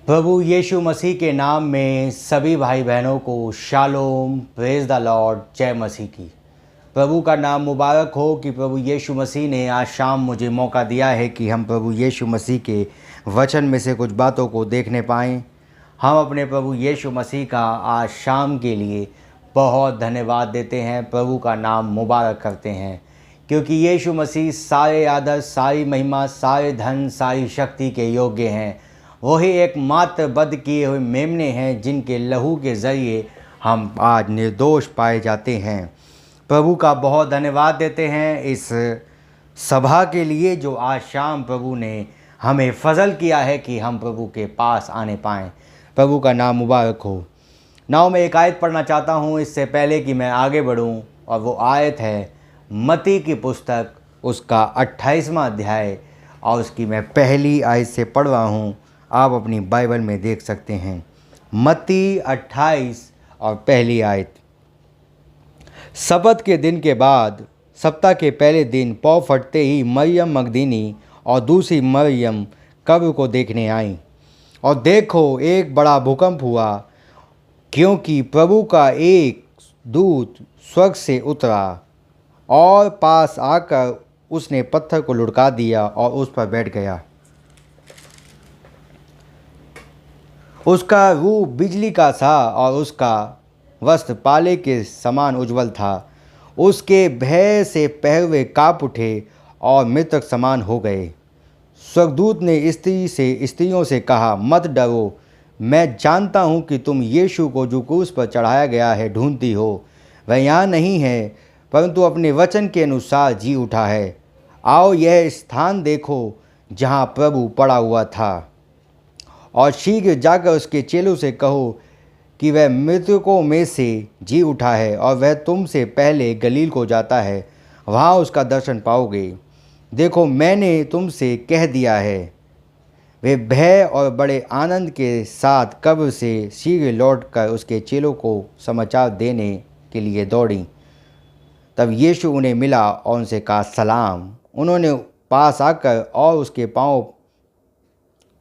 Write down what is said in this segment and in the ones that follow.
प्रभु यीशु मसीह के नाम में सभी भाई बहनों को शालोम, प्रेज द लॉर्ड, जय मसीह की। प्रभु का नाम मुबारक हो कि प्रभु यीशु मसीह ने आज शाम मुझे मौका दिया है कि हम प्रभु यीशु मसीह के वचन में से कुछ बातों को देखने पाएँ। हम अपने प्रभु यीशु मसीह का आज शाम के लिए बहुत धन्यवाद देते हैं, प्रभु का नाम मुबारक करते हैं, क्योंकि यीशु मसीह सारे आदर, सारी महिमा, सारे धन, सारी शक्ति के योग्य हैं। वही एकमात्र वध किए हुए मेमने हैं जिनके लहू के ज़रिए हम आज निर्दोष पाए जाते हैं। प्रभु का बहुत धन्यवाद देते हैं इस सभा के लिए जो आज शाम प्रभु ने हमें फजल किया है कि हम प्रभु के पास आने पाएँ। प्रभु का नाम मुबारक हो। नाउ मैं एक आयत पढ़ना चाहता हूँ इससे पहले कि मैं आगे बढ़ूँ, और वो आयत है मत्ती की पुस्तक, उसका 28वां अध्याय, और उसकी मैं पहली आयत से पढ़ रहा हूँ। आप अपनी बाइबल में देख सकते हैं। मत्ती 28 और पहली आयत। सब्त के दिन के बाद सप्ताह के पहले दिन पौ फटते ही मरियम मगदलीनी और दूसरी मरियम कब्र को देखने आईं, और देखो एक बड़ा भूकंप हुआ, क्योंकि प्रभु का एक दूत स्वर्ग से उतरा और पास आकर उसने पत्थर को लुढ़का दिया और उस पर बैठ गया। उसका रूप बिजली का था और उसका वस्त्र पाले के समान उज्ज्वल था। उसके भय से पहरुए काँप उठे और मृतक समान हो गए। स्वर्गदूत ने स्त्रियों से कहा, मत डरो, मैं जानता हूँ कि तुम यीशु को जो क्रूस पर चढ़ाया गया है ढूंढती हो। वह यहाँ नहीं है, परंतु अपने वचन के अनुसार जी उठा है। आओ यह स्थान देखो जहाँ प्रभु पड़ा हुआ था, और शीघ्र जाकर उसके चेलों से कहो कि वह मृतकों में से जी उठा है, और वह तुमसे पहले गलील को जाता है, वहाँ उसका दर्शन पाओगे। देखो मैंने तुमसे कह दिया है। वे भय और बड़े आनंद के साथ कब्र से शीघ्र लौटकर उसके चेलों को समाचार देने के लिए दौड़ी। तब यीशु उन्हें मिला और उनसे कहा, सलाम। उन्होंने पास आकर और उसके पाँव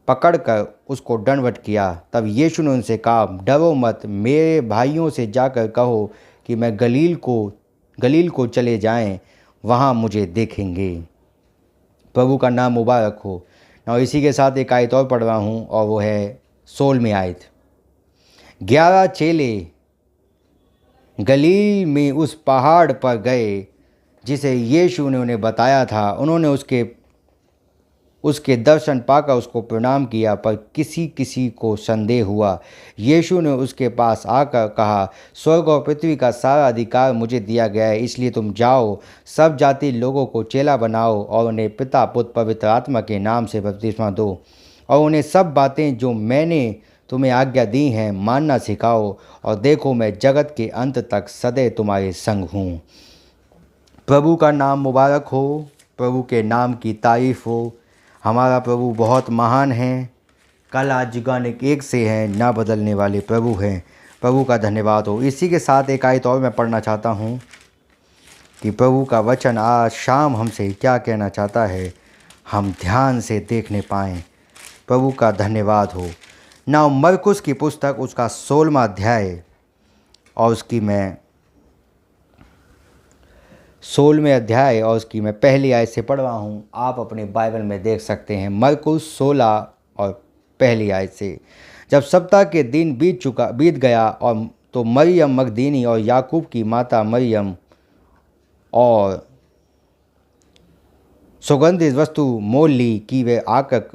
पकड़कर उसको दंडवत किया। तब यीशु ने उनसे कहा, डरो मत, मेरे भाइयों से जाकर कहो कि मैं गलील को चले जाएं, वहाँ मुझे देखेंगे। प्रभु का नाम मुबारक हो। और इसी के साथ एक आयत और पढ़ रहा हूँ, और वो है 16वीं आयत। 11 चेले गलील में उस पहाड़ पर गए जिसे यीशु ने उन्हें बताया था। उन्होंने उसके दर्शन पाकर उसको प्रणाम किया, पर किसी को संदेह हुआ। यीशु ने उसके पास आकर कहा, स्वर्ग और पृथ्वी का सारा अधिकार मुझे दिया गया है, इसलिए तुम जाओ, सब जाति लोगों को चेला बनाओ और उन्हें पिता, पुत्र, पवित्र आत्मा के नाम से बपतिस्मा दो, और उन्हें सब बातें जो मैंने तुम्हें आज्ञा दी हैं मानना सिखाओ, और देखो मैं जगत के अंत तक सदैव तुम्हारे संग हूँ। प्रभु का नाम मुबारक हो। प्रभु के नाम की तारीफ़ हो। हमारा प्रभु बहुत महान है, कल आज जुगाने एक से हैं, ना बदलने वाले प्रभु हैं। प्रभु का धन्यवाद हो। इसी के साथ एक आयत और मैं पढ़ना चाहता हूँ कि प्रभु का वचन आज शाम हमसे क्या कहना चाहता है, हम ध्यान से देखने पाएँ। प्रभु का धन्यवाद हो। ना मरकुस की पुस्तक, उसका 16वां अध्याय, और उसकी मैं 16वें अध्याय और उसकी मैं पहली आयत से पढ़ रहा हूँ। आप अपने बाइबल में देख सकते हैं। मरकुस 16 और पहली आयत से। जब सप्ताह के दिन बीत गया, और तो मरियम मगदलीनी और याकूब की माता मरियम और सुगंधित वस्तु मोल ली कि वे आकर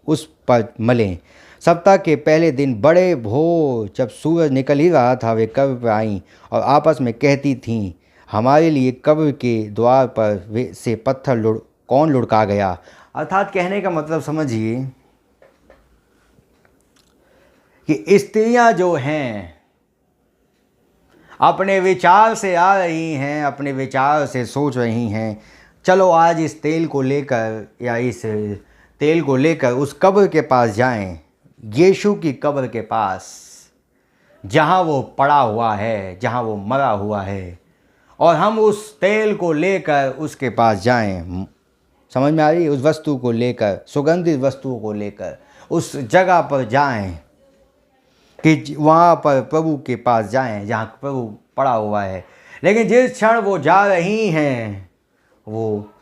उस पर मलें। सप्ताह के पहले दिन बड़े भोर जब सूरज निकल ही रहा था, वे कब्र पर आईं और आपस में कहती थीं, हमारे लिए कब्र के द्वार पर से पत्थर कौन लुढ़का गया। अर्थात कहने का मतलब समझिए कि स्त्रियां जो हैं अपने विचार से आ रही हैं, अपने विचार से सोच रही हैं, चलो आज इस तेल को लेकर या इस तेल को लेकर उस कब्र के पास जाएं, यीशु की कब्र के पास, जहां वो पड़ा हुआ है, जहां वो मरा हुआ है, और हम उस तेल को लेकर उसके पास जाएं। समझ में आ रही है? उस वस्तु को लेकर, सुगंधित वस्तुओं को लेकर, उस जगह पर जाएं कि वहाँ पर प्रभु के पास जाएं जहाँ प्रभु पड़ा हुआ है। लेकिन जिस क्षण वो जा रही हैं, वो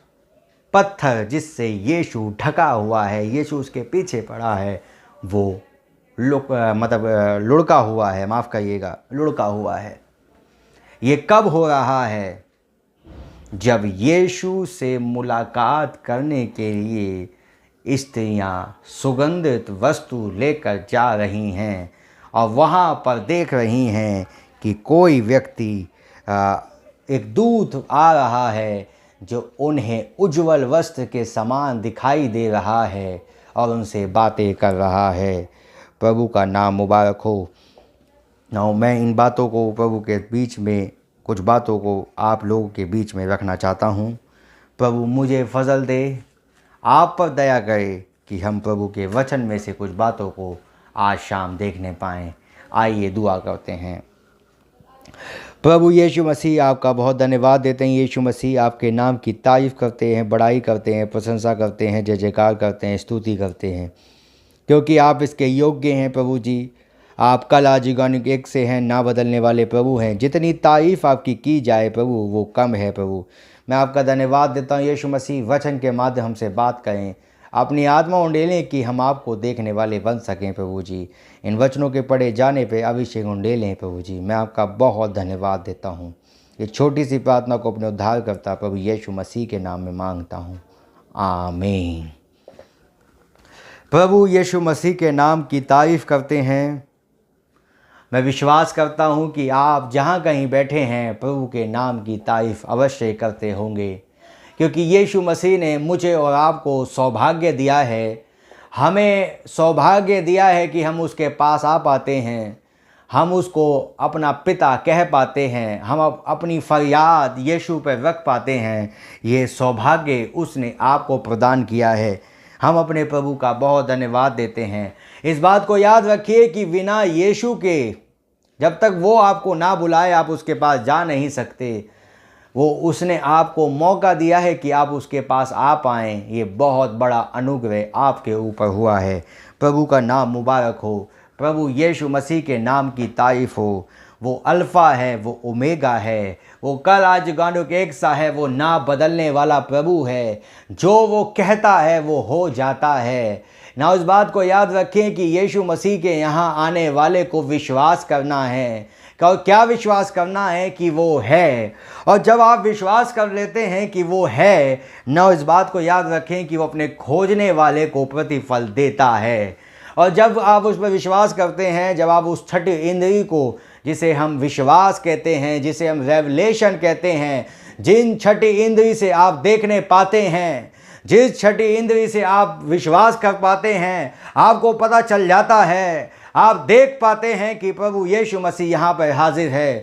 पत्थर जिससे यीशु ढका हुआ है, यीशु उसके पीछे पड़ा है, वो लुढ़का हुआ है, माफ़ करिएगा, लुढ़का हुआ है। ये कब हो रहा है? जब यीशु से मुलाकात करने के लिए स्त्रियां सुगंधित वस्तु लेकर जा रही हैं और वहाँ पर देख रही हैं कि कोई व्यक्ति एक दूत आ रहा है जो उन्हें उज्जवल वस्त्र के समान दिखाई दे रहा है और उनसे बातें कर रहा है। प्रभु का नाम मुबारक हो। ना मैं इन बातों को प्रभु के बीच में, कुछ बातों को आप लोगों के बीच में रखना चाहता हूँ। प्रभु मुझे फजल दे, आप पर दया करे कि हम प्रभु के वचन में से कुछ बातों को आज शाम देखने पाएँ। आइए दुआ करते हैं। प्रभु यीशु मसीह, आपका बहुत धन्यवाद देते हैं। यीशु मसीह, आपके नाम की तारीफ़ करते हैं, बड़ाई करते हैं, प्रशंसा करते हैं, जय जयकार करते हैं, स्तुति करते हैं, क्योंकि आप इसके योग्य हैं। प्रभु जी, आप कल आज युगानुग एक से हैं, ना बदलने वाले प्रभु हैं। जितनी तारीफ़ आपकी की जाए प्रभु, वो कम है। प्रभु मैं आपका धन्यवाद देता हूँ। यीशु मसीह, वचन के माध्यम हमसे बात करें, अपनी आत्मा उंडेलें कि हम आपको देखने वाले बन सकें। प्रभु जी, इन वचनों के पढ़े जाने पे अभिषेक उंडेलें। प्रभु जी, मैं आपका बहुत धन्यवाद देता हूँ। ये छोटी सी प्रार्थना को अपने उद्धार करता प्रभु यीशु मसीह के नाम में मांगता हूँ, आमीन। प्रभु यीशु मसीह के नाम की तारीफ़ करते हैं। मैं विश्वास करता हूँ कि आप जहाँ कहीं बैठे हैं प्रभु के नाम की तारीफ़ अवश्य करते होंगे, क्योंकि यीशु मसीह ने मुझे और आपको सौभाग्य दिया है। हमें सौभाग्य दिया है कि हम उसके पास आ पाते हैं, हम उसको अपना पिता कह पाते हैं, हम अपनी फरियाद यीशु पर रख पाते हैं। ये सौभाग्य उसने आपको प्रदान किया है। हम अपने प्रभु का बहुत धन्यवाद देते हैं। इस बात को याद रखिए कि बिना यीशु के, जब तक वो आपको ना बुलाए, आप उसके पास जा नहीं सकते। वो उसने आपको मौका दिया है कि आप उसके पास आ पाएँ। ये बहुत बड़ा अनुग्रह आपके ऊपर हुआ है। प्रभु का नाम मुबारक हो। प्रभु यीशु मसीह के नाम की तारीफ़ हो। वो अल्फ़ा है, वो ओमेगा है, वो कल आज युगानुग एक सा है, वो ना बदलने वाला प्रभु है। जो वो कहता है वो हो जाता है। ना उस बात को याद रखें कि यीशु मसीह के यहाँ आने वाले को विश्वास करना है। क्या विश्वास करना है? कि वो है। और जब आप विश्वास कर लेते हैं कि वो है, ना इस बात को याद रखें कि वो अपने खोजने वाले को प्रतिफल देता है। और जब आप उस पर विश्वास करते हैं, जब आप उस छठी इंद्री को, जिसे हम विश्वास कहते हैं, जिसे हम रेवलेशन कहते हैं, जिन छठी इंद्री से आप देखने पाते हैं, जिस छठी इंद्री से आप विश्वास कर पाते हैं, आपको पता चल जाता है, आप देख पाते हैं कि प्रभु यीशु मसीह यहाँ पर हाजिर है।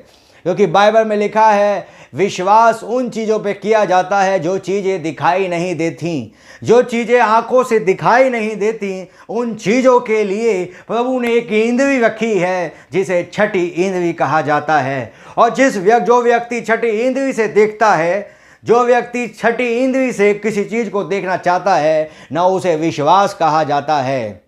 क्योंकि बाइबल में लिखा है, विश्वास उन चीज़ों पे किया जाता है जो चीज़ें दिखाई नहीं देती। जो चीज़ें आंखों से दिखाई नहीं देती, उन चीज़ों के लिए प्रभु ने एक इंद्री रखी है जिसे छठी इंद्री कहा जाता है। और जो व्यक्ति छठी इंद्री से देखता है, जो व्यक्ति छठी इंद्री से किसी चीज़ को देखना चाहता है, ना उसे विश्वास कहा जाता है।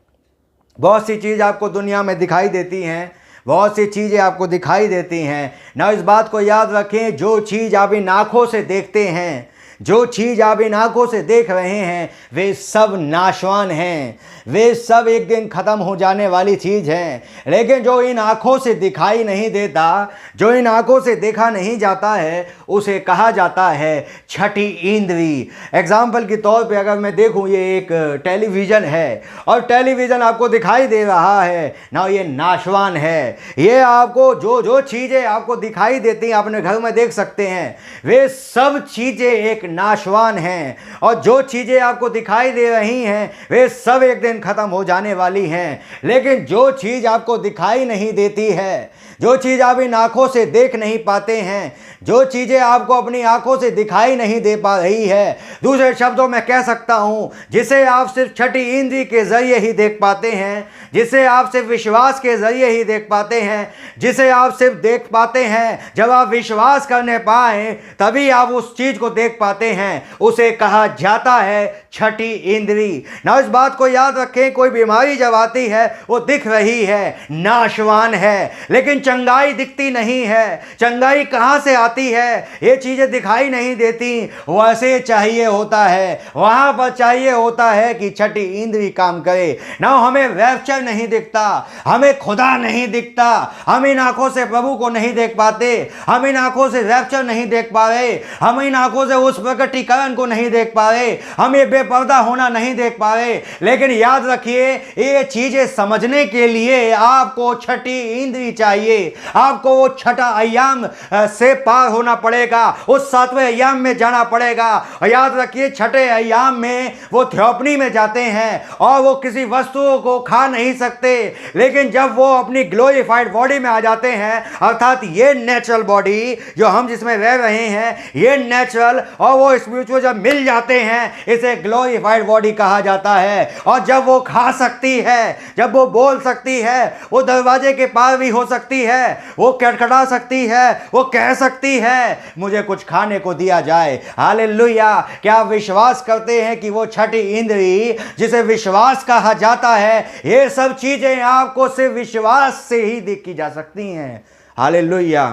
बहुत सी चीज़ आपको दुनिया में दिखाई देती हैं, बहुत सी चीज़ें आपको दिखाई देती हैं। ना इस बात को याद रखें, जो चीज़ आप इन आँखों से देखते हैं, जो चीज़ आप इन आँखों से देख रहे हैं, वे सब नाशवान हैं, वे सब एक दिन ख़त्म हो जाने वाली चीज़ हैं। लेकिन जो इन आँखों से दिखाई नहीं देता, जो इन आँखों से देखा नहीं जाता है, उसे कहा जाता है छठी इंद्री। एग्जाम्पल के तौर पे अगर मैं देखूं, ये एक टेलीविज़न है और टेलीविज़न आपको दिखाई दे रहा है ना, ये नाशवान है। ये आपको जो चीज़ें आपको दिखाई देती हैं, अपने घर में देख सकते हैं, वे सब चीज़ें एक नाशवान हैं। और जो चीज़ें आपको दिखाई दे रही हैं, वे सब एक दिन ख़त्म हो जाने वाली हैं। लेकिन जो चीज़ आपको दिखाई नहीं देती है, जो चीज़ आप इन आँखों से देख नहीं पाते हैं, जो चीज़ें आपको अपनी आँखों से दिखाई नहीं दे पा रही है, दूसरे शब्दों में कह सकता हूँ, जिसे आप सिर्फ छठी इंद्री के ज़रिए ही देख पाते हैं, जिसे आप सिर्फ विश्वास के ज़रिए ही देख पाते हैं, जिसे आप सिर्फ देख पाते हैं जब आप विश्वास करने पाएँ, तभी आप उस चीज़ को देख पाते हैं। उसे कहा जाता है छठी इंद्री। ना इस बात को याद रखें, कोई बीमारी जब आती है वो दिख रही है, नाशवान है, लेकिन चंगाई दिखती नहीं है। चंगाई कहाँ से आती है? ये चीज़ें दिखाई नहीं देती। वैसे चाहिए होता है, वहाँ पर चाहिए होता है कि छठी इंद्री काम करे ना। हमें रैप्चर नहीं दिखता, हमें खुदा नहीं दिखता, हम इन आंखों से प्रभु को नहीं देख पाते, हम इन आंखों से रैप्चर नहीं देख पा रहे, हम इन आंखों से उस प्रकटीकरण को नहीं देख पा रहे, हम ये बेपर्दा होना नहीं देख पा रहे। लेकिन याद रखिए, ये चीजें समझने के लिए आपको छठी इंद्री चाहिए। आपको वो छठा अय्याम से पार होना पड़ेगा, उस सातवें अय्याम में जाना पड़ेगा। और याद रखिए, छठे अय्याम में वो थियोपनी में जाते हैं और वो किसी वस्तु को खा नहीं सकते। लेकिन जब वो अपनी ग्लोरीफाइड बॉडी में आ जाते हैं, अर्थात ये नेचुरल बॉडी जो हम जिसमें रह रहे हैं, ये नेचुरल और वो स्पिरिचुअल जब मिल जाते हैं, इसे ग्लोरीफाइड बॉडी कहा जाता है। और जब वो खा सकती है, जब वो बोल सकती है, वो दरवाजे के पार भी हो सकती है, वो खटखटा सकती है, वो कह सकती है मुझे कुछ खाने को दिया जाए। हालेलुया। क्या आप विश्वास करते हैं कि वो छठी इंद्री जिसे विश्वास कहा जाता है, ये सब चीजें आपको सिर्फ विश्वास से ही देखी जा सकती हैं? हालेलुया।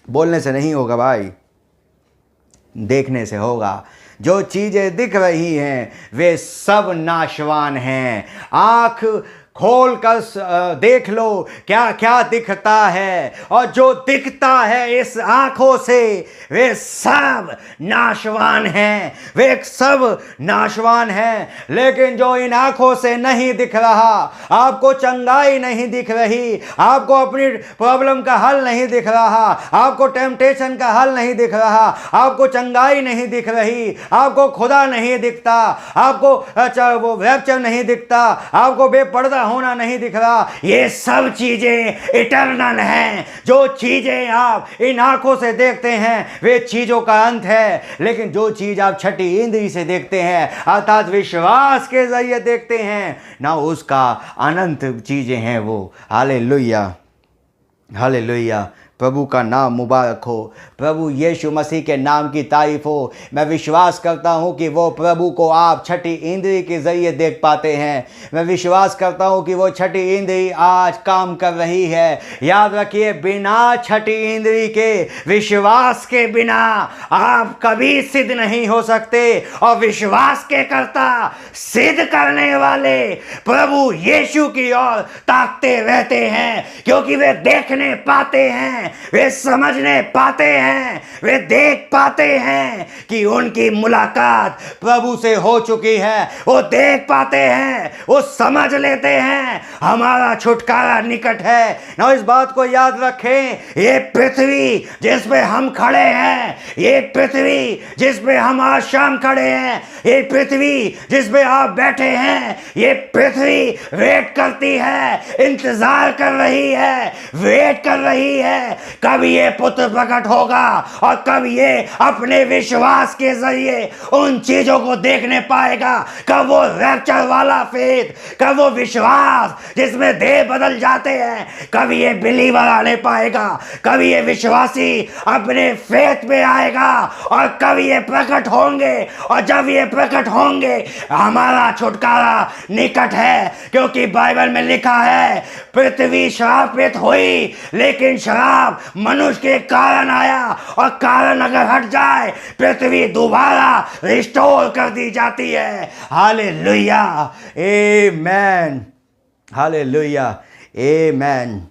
बोलने से नहीं होगा भाई, देखने से होगा। जो चीजें दिख रही हैं वे सब नाशवान हैं। आंख खोल कर देख लो क्या क्या दिखता है, और जो दिखता है इस आंखों से वे सब नाशवान हैं, वे सब नाशवान हैं। लेकिन जो इन आंखों से नहीं दिख रहा, आपको चंगाई नहीं दिख रही, आपको अपनी प्रॉब्लम का हल नहीं दिख रहा, आपको टेम्पटेशन का हल नहीं दिख रहा, आपको चंगाई नहीं दिख रही, आपको खुदा नहीं दिखता, आपको वो रैप्चर नहीं दिखता, आपको बेपर्दा होना नहीं दिख रहा, ये सब चीजें इटर्नल हैं। जो चीजें आप इन आंखों से देखते हैं वे चीजों का अंत है, लेकिन जो चीज आप छठी इंद्री से देखते हैं, अर्थात विश्वास के जरिए देखते हैं ना, उसका अनंत चीजें हैं वो। Hallelujah, hallelujah. प्रभु का नाम मुबारक हो, प्रभु यीशु मसीह के नाम की तारीफ हो। मैं विश्वास करता हूं कि वो प्रभु को आप छठी इंद्री के ज़रिए देख पाते हैं। मैं विश्वास करता हूं कि वो छठी इंद्री आज काम कर रही है। याद रखिए, बिना छठी इंद्री के, विश्वास के बिना आप कभी सिद्ध नहीं हो सकते। और विश्वास के करता, सिद्ध करने वाले प्रभु यीशु की ओर ताकते रहते हैं, क्योंकि वे देखने पाते हैं, वे समझने पाते हैं, वे देख पाते हैं कि उनकी मुलाकात प्रभु से हो चुकी है। वो देख पाते हैं, वो समझ लेते हैं हमारा छुटकारा निकट है। ना इस बात को याद रखें, ये पृथ्वी जिस पे हम खड़े हैं, ये पृथ्वी जिस पे हम आज शाम खड़े हैं, ये पृथ्वी जिस पे आप बैठे हैं, ये पृथ्वी वेट करती है, इंतजार कर रही है, वेट कर रही है कब ये पुत्र प्रकट होगा और कब ये अपने विश्वास के जरिए उन चीजों को देखने पाएगा। कब वो रैप्चर वाला फेथ, कब वो विश्वास जिसमें देह बदल जाते हैं, कब ये बिलीवर आने पाएगा, कब ये विश्वासी अपने फेथ में आएगा और कब ये प्रकट होंगे। और जब ये प्रकट होंगे हमारा छुटकारा निकट है, क्योंकि बाइबल में लिखा है पृथ्वी श्रापित हुई, लेकिन श्राप मनुष्य के कारण आया, और कारण अगर हट जाए पृथ्वी दोबारा रिस्टोर कर दी जाती है। हालेलुया, आमेन, हालेलुया, आमेन,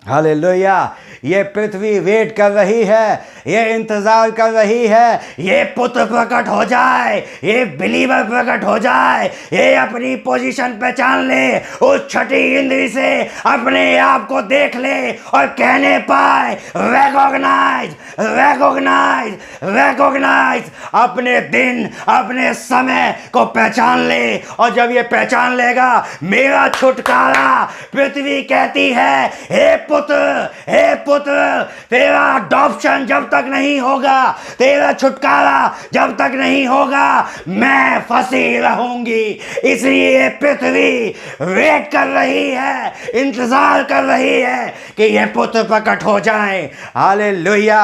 हालेलुया। ये पृथ्वी वेट कर रही है, ये इंतजार कर रही है, ये पुत्र प्रकट हो जाए, ये बिलीवर प्रकट हो जाए, ये अपनी पोजीशन पहचान ले, उस छठी इंद्री से अपने आप को देख ले और कहने पाए रिकॉग्नाइज, रिकॉग्नाइज, रिकॉग्नाइज। अपने दिन, अपने समय को पहचान ले, और जब ये पहचान लेगा मेरा छुटकारा, पृथ्वी कहती है हे पुत्र, हे पुत्र, तेरा अडॉप्शन जब तक नहीं होगा, तेरा छुटकारा जब तक नहीं होगा, मैं फंसी रहूंगी। इसलिए पृथ्वी वेट कर रही है, इंतजार कर रही है कि यह पुत्र प्रकट हो जाए। हालेलुया,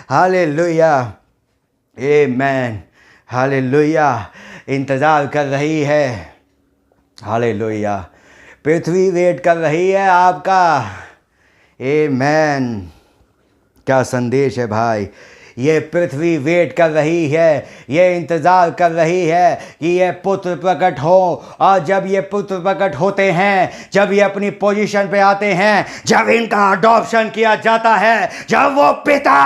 हालेलुया, आमेन, हालेलुया। इंतजार कर रही है, हालेलुया। पृथ्वी वेट कर रही है आपका। आमेन। क्या संदेश है भाई। ये पृथ्वी वेट कर रही है, ये इंतज़ार कर रही है कि ये पुत्र प्रकट हो। और जब ये पुत्र प्रकट होते हैं, जब ये अपनी पोजीशन पे आते हैं, जब इनका अडॉप्शन किया जाता है, जब वो पिता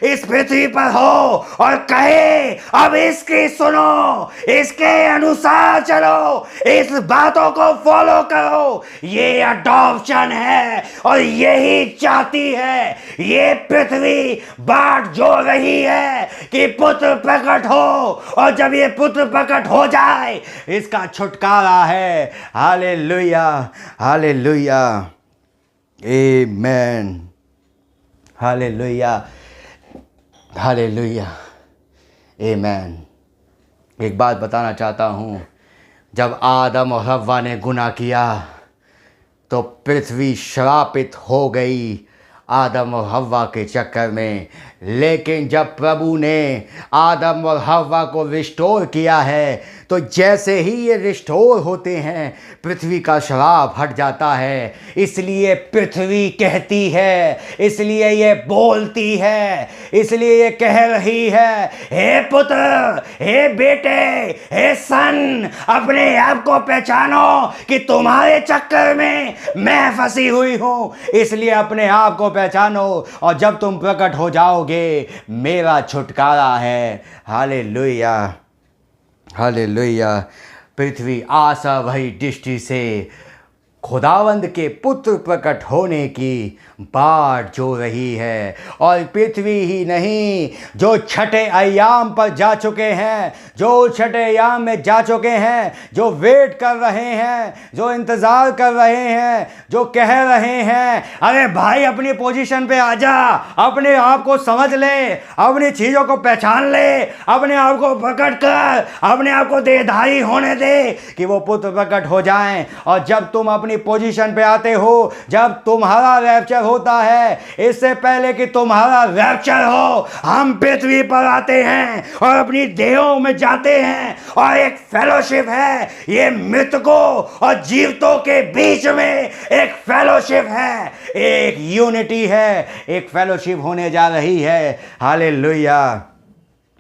इस पृथ्वी पर हो और कहे अब इसकी सुनो, इसके अनुसार चलो, इस बातों को फॉलो करो, ये अडॉप्शन है। और यही चाहती है ये पृथ्वी, बाट जोड़ रही है कि पुत्र प्रकट हो। और जब ये पुत्र प्रकट हो जाए, इसका छुटकारा है। हालेलुया, हालेलुया, आमेन, हालेलुया, हालेलुया, आमेन। एक बात बताना चाहता हूँ, जब आदम और हव्वा ने गुनाह किया तो पृथ्वी श्रापित हो गई आदम और हव्वा के चक्कर में। लेकिन जब प्रभु ने आदम और हव्वा को रिस्टोर किया है, तो जैसे ही ये रिस्टोर होते हैं, पृथ्वी का श्राप हट जाता है। इसलिए पृथ्वी कहती है, इसलिए ये बोलती है, इसलिए ये कह रही है, हे पुत्र, हे बेटे, हे सन, अपने आप को पहचानो कि तुम्हारे चक्कर में मैं फंसी हुई हूँ। इसलिए अपने आप को पहचानो, और जब तुम प्रकट हो जाओगे, मेरा छुटकारा है। Hallelujah, hallelujah. पृथ्वी आशा भरी दृष्टि से खुदावंद के पुत्र प्रकट होने की बाट जो रही है। और पृथ्वी ही नहीं, जो छठे अय्याम पर जा चुके हैं, जो छठे अय्याम में जा चुके हैं, जो वेट कर रहे हैं, जो इंतज़ार कर रहे हैं, जो कह रहे हैं, अरे भाई अपनी पोजीशन पे आ जा, अपने आप को समझ ले, अपनी चीज़ों को पहचान ले, अपने आप को प्रकट कर, अपने आप को देहधारी होने दे कि वो पुत्र प्रकट हो जाएं। और जब तुम अपनी पोजीशन पे आते हो, जब तुम्हारा रैप्चर होता है, इससे पहले कि तुम्हारा रैप्चर हो, हम पृथ्वी पर आते हैं और अपनी देहों में जाते हैं। और एक फेलोशिप है, ये मृतकों और जीवितों के बीच में एक फेलोशिप है, एक यूनिटी है, एक फेलोशिप होने जा रही है। Hallelujah,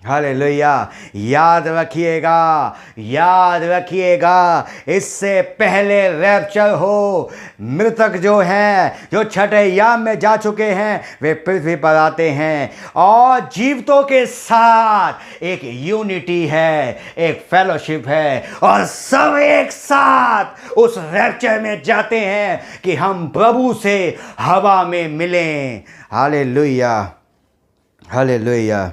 hallelujah. याद रखिएगा, याद रखिएगा, इससे पहले रैप्चर हो, मृतक जो हैं, जो छठे याम में जा चुके हैं, वे पृथ्वी पर आते हैं और जीवितों के साथ एक यूनिटी है, एक फेलोशिप है, और सब एक साथ उस रैप्चर में जाते हैं कि हम प्रभु से हवा में मिलें। Hallelujah, hallelujah.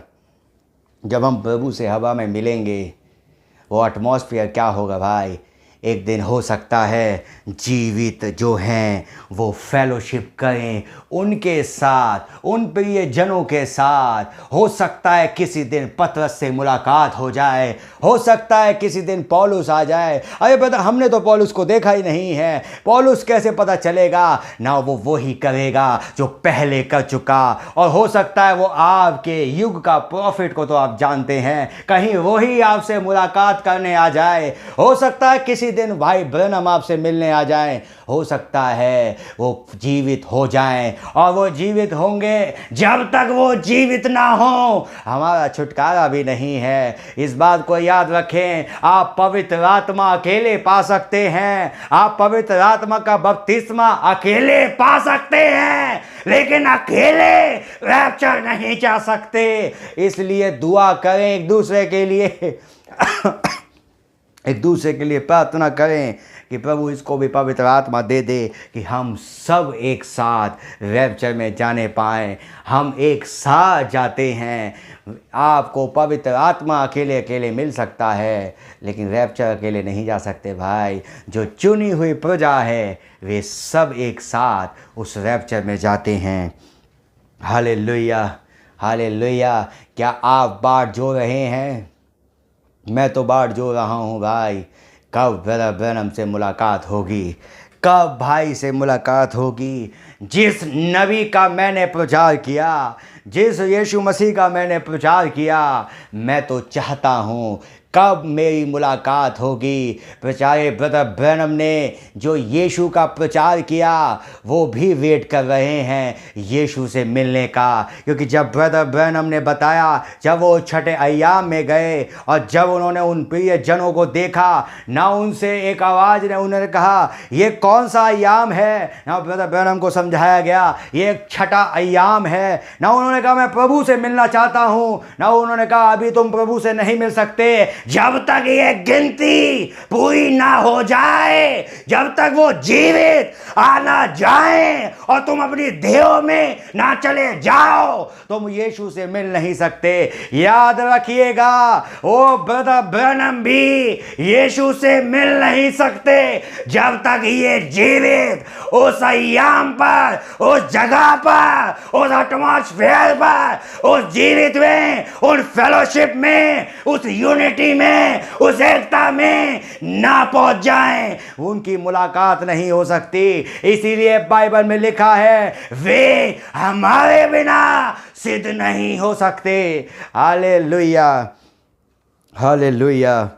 जब हम प्रभु से हवा में मिलेंगे, वो एटमॉस्फेयर क्या होगा भाई। एक दिन हो सकता है जीवित जो हैं वो फेलोशिप करें उनके साथ, उन प्रिय जनों के साथ। हो सकता है किसी दिन पतरस से मुलाकात हो जाए, हो सकता है किसी दिन पौलुस आ जाए। अरे पता, हमने तो पौलुस को देखा ही नहीं है, पौलुस कैसे पता चलेगा ना। वो वही करेगा जो पहले कर चुका। और हो सकता है वो आपके युग का प्रॉफिट को तो आप जानते हैं, कहीं वही आपसे मुलाकात करने आ जाए। हो सकता है किसी दिन भाई ब्रैनम आपसे मिलने आ जाए, हो सकता है वो जीवित हो जाएं। और वो जीवित होंगे, जब तक वो जीवित ना हो हमारा छुटकारा भी नहीं है। इस बात को याद रखें। आप पवित्र आत्मा अकेले पा सकते हैं, आप पवित्र आत्मा का बपतिस्मा अकेले पा सकते हैं, लेकिन अकेले रैप्चर नहीं जा सकते। इसलिए दुआ करें एक दूसरे के लिए एक दूसरे के लिए प्रार्थना करें कि प्रभु इसको भी पवित्र आत्मा दे दे कि हम सब एक साथ रैप्चर में जाने पाएँ। हम एक साथ जाते हैं। आपको पवित्र आत्मा अकेले अकेले मिल सकता है, लेकिन रैप्चर अकेले नहीं जा सकते भाई। जो चुनी हुई प्रजा है वे सब एक साथ उस रैप्चर में जाते हैं। Hallelujah, hallelujah. क्या आप बाट जो रहे हैं? मैं तो बाट जो रहा हूँ भाई। कब ब्रदर ब्रैनम से मुलाकात होगी, कब भाई से मुलाकात होगी। जिस नबी का मैंने प्रचार किया, जिस यीशु मसीह का मैंने प्रचार किया, मैं तो चाहता हूँ कब मेरी मुलाकात होगी। प्रचारे ब्रदर ब्रैनम ने जो यीशु का प्रचार किया, वो भी वेट कर रहे हैं यीशु से मिलने का। क्योंकि जब ब्रदर ब्रैनम ने बताया, जब वो छठे अय्याम में गए और जब उन्होंने उन प्रिय जनों को देखा ना, उनसे एक आवाज़ ने उन्होंने कहा ये कौन सा अय्याम है। ना ब्रदर ब्रैनम को समझाया गया ये एक छठा अय्याम है। ना उन्होंने कहा मैं प्रभु से मिलना चाहता हूँ। ना उन्होंने कहा अभी तुम प्रभु से नहीं मिल सकते जब तक ये गिनती पूरी ना हो जाए, जब तक वो जीवित आ ना जाए और तुम अपनी देह में ना चले जाओ, तुम यीशु से मिल नहीं सकते। याद रखिएगा, ओ ब्रदर ब्रैनम भी यीशु से मिल नहीं सकते जब तक ये जीवित उस अय्याम पर, उस जगह पर, उस एटमॉस्फेयर पर, उस जीवित में, उस फेलोशिप में, उस यूनिटी में, उस एकता में ना पहुंच जाएं, उनकी मुलाकात नहीं हो सकती। इसीलिए बाइबल में लिखा है वे हमारे बिना सिद्ध नहीं हो सकते। हालेलुया, हालेलुया,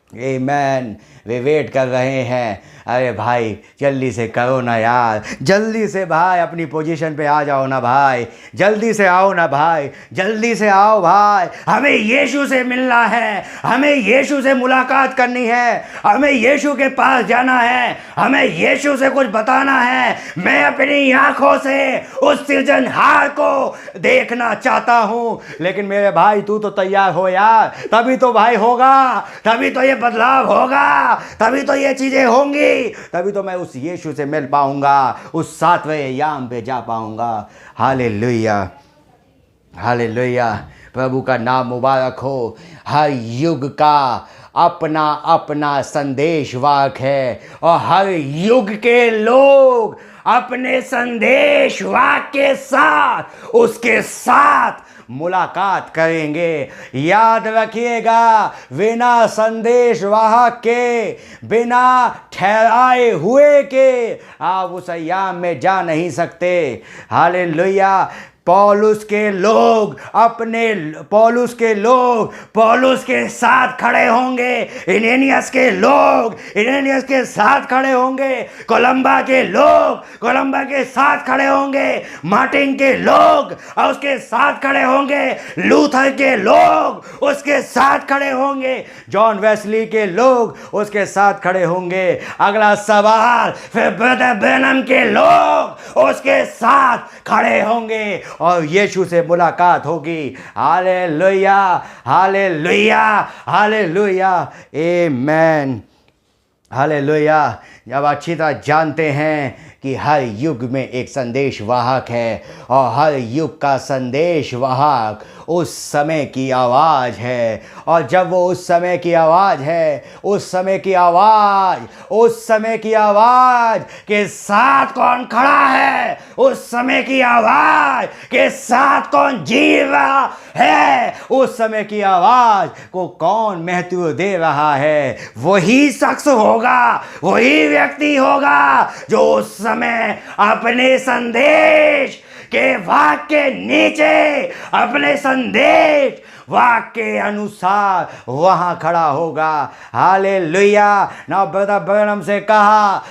आमीन। वे वेट कर रहे हैं। अरे भाई जल्दी से करो ना यार, जल्दी से भाई अपनी पोजीशन पे आ जाओ ना भाई, जल्दी से आओ ना भाई, जल्दी से आओ भाई। हमें यीशु से मिलना है, हमें यीशु से मुलाकात करनी है, हमें यीशु के पास जाना है, हमें यीशु से कुछ बताना है। मैं अपनी आंखों से उस सृजनहार को देखना चाहता हूँ। लेकिन मेरे भाई तू तो तैयार हो यार, तभी तो भाई होगा, तभी तो ये बदलाव होगा, तभी तो ये चीजें होंगी, तभी तो मैं उस यीशु से मिल पाऊंगा, उस 7वें अय्याम पे जा पाऊंगा। हालेलुया, हालेलुया, प्रभु का नाम मुबारक हो। हर युग का अपना अपना संदेश वाहक है और हर युग के लोग अपने संदेश वाहक के साथ उसके साथ मुलाकात करेंगे। याद रखिएगा, बिना संदेश वाहक के, बिना ठहराए हुए के आप उस अय्याम में जा नहीं सकते। हालेलुया। पौलुस के लोग पौलुस के साथ खड़े होंगे, इनेनियस के लोग इनेनियस के साथ खड़े होंगे, कोलंबा के लोग कोलंबा के साथ खड़े होंगे, मार्टिन के लोग उसके साथ खड़े होंगे, लूथर के लोग उसके साथ खड़े होंगे, जॉन वेस्ली के लोग उसके साथ खड़े होंगे। अगला सवाल, फिर ब्रदर ब्रैनम के लोग उसके साथ खड़े होंगे और यीशु से मुलाकात होगी। हालेलुया, हालेलुया, हालेलुया, आमीन, हालेलुया। जब अच्छी तरह जानते हैं कि हर युग में एक संदेश वाहक है और हर युग का संदेश वाहक उस समय की आवाज़ है, और जब वो उस समय की आवाज़ है, उस समय की आवाज़ के साथ कौन खड़ा है, उस समय की आवाज़ के साथ कौन जी रहा है, उस समय की आवाज़ को कौन महत्व दे रहा है, वही शख्स होगा, वही व्यक्ति होगा जो उस समय अपने संदेश के वाक्य के नीचे, अपने संदेश वाक्य के अनुसार वहां खड़ा होगा। हालेलुया। ना ब्रदर ब्रैनम से कहा,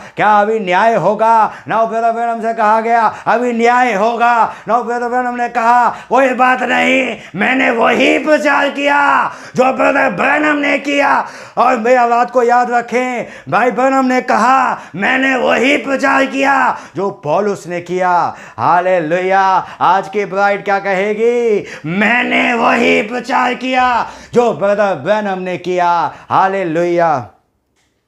क्या अभी न्याय होगा? ना ब्रदर ब्रैनम से कहा गया अभी न्याय होगा। ना ब्रदर ब्रैनम ने कहा कोई बात नहीं, मैंने वही प्रचार किया जो ब्रदर ब्रैनम ने किया। और मेरा बात को याद रखें, भाई ब्रैनम ने कहा मैंने वही प्रचार किया जो पौलुस ने किया। हालेलुया। आज की ब्राइड क्या कहेगी? मैंने वही प्रचार किया जो ब्रदर ब्रैनम ने किया। Hallelujah,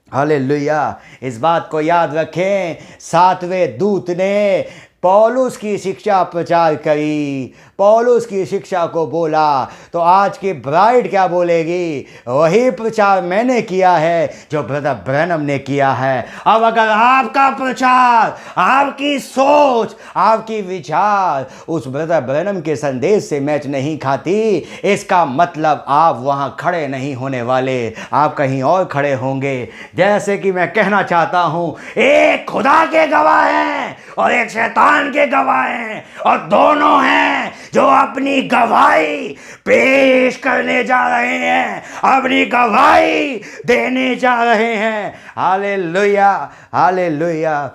hallelujah. इस बात को याद रखें, 7वें दूत ने पौलुस की शिक्षा प्रचार करी, पौलुस की शिक्षा को बोला, तो आज की ब्राइड क्या बोलेगी? वही प्रचार मैंने किया है जो ब्रदर ब्रैनम ने किया है। अब अगर आपका प्रचार, आपकी सोच, आपकी विचार उस ब्रदर ब्रैनम के संदेश से मैच नहीं खाती, इसका मतलब आप वहां खड़े नहीं होने वाले, आप कहीं और खड़े होंगे। जैसे कि मैं कहना चाहता हूं, एक खुदा के गवाह हैं और एक शैतान खुदावन के गवाह हैं और दोनों हैं जो अपनी गवाही पेश करने जा रहे हैं, अपनी गवाही देने जा रहे हैं। Hallelujah, hallelujah,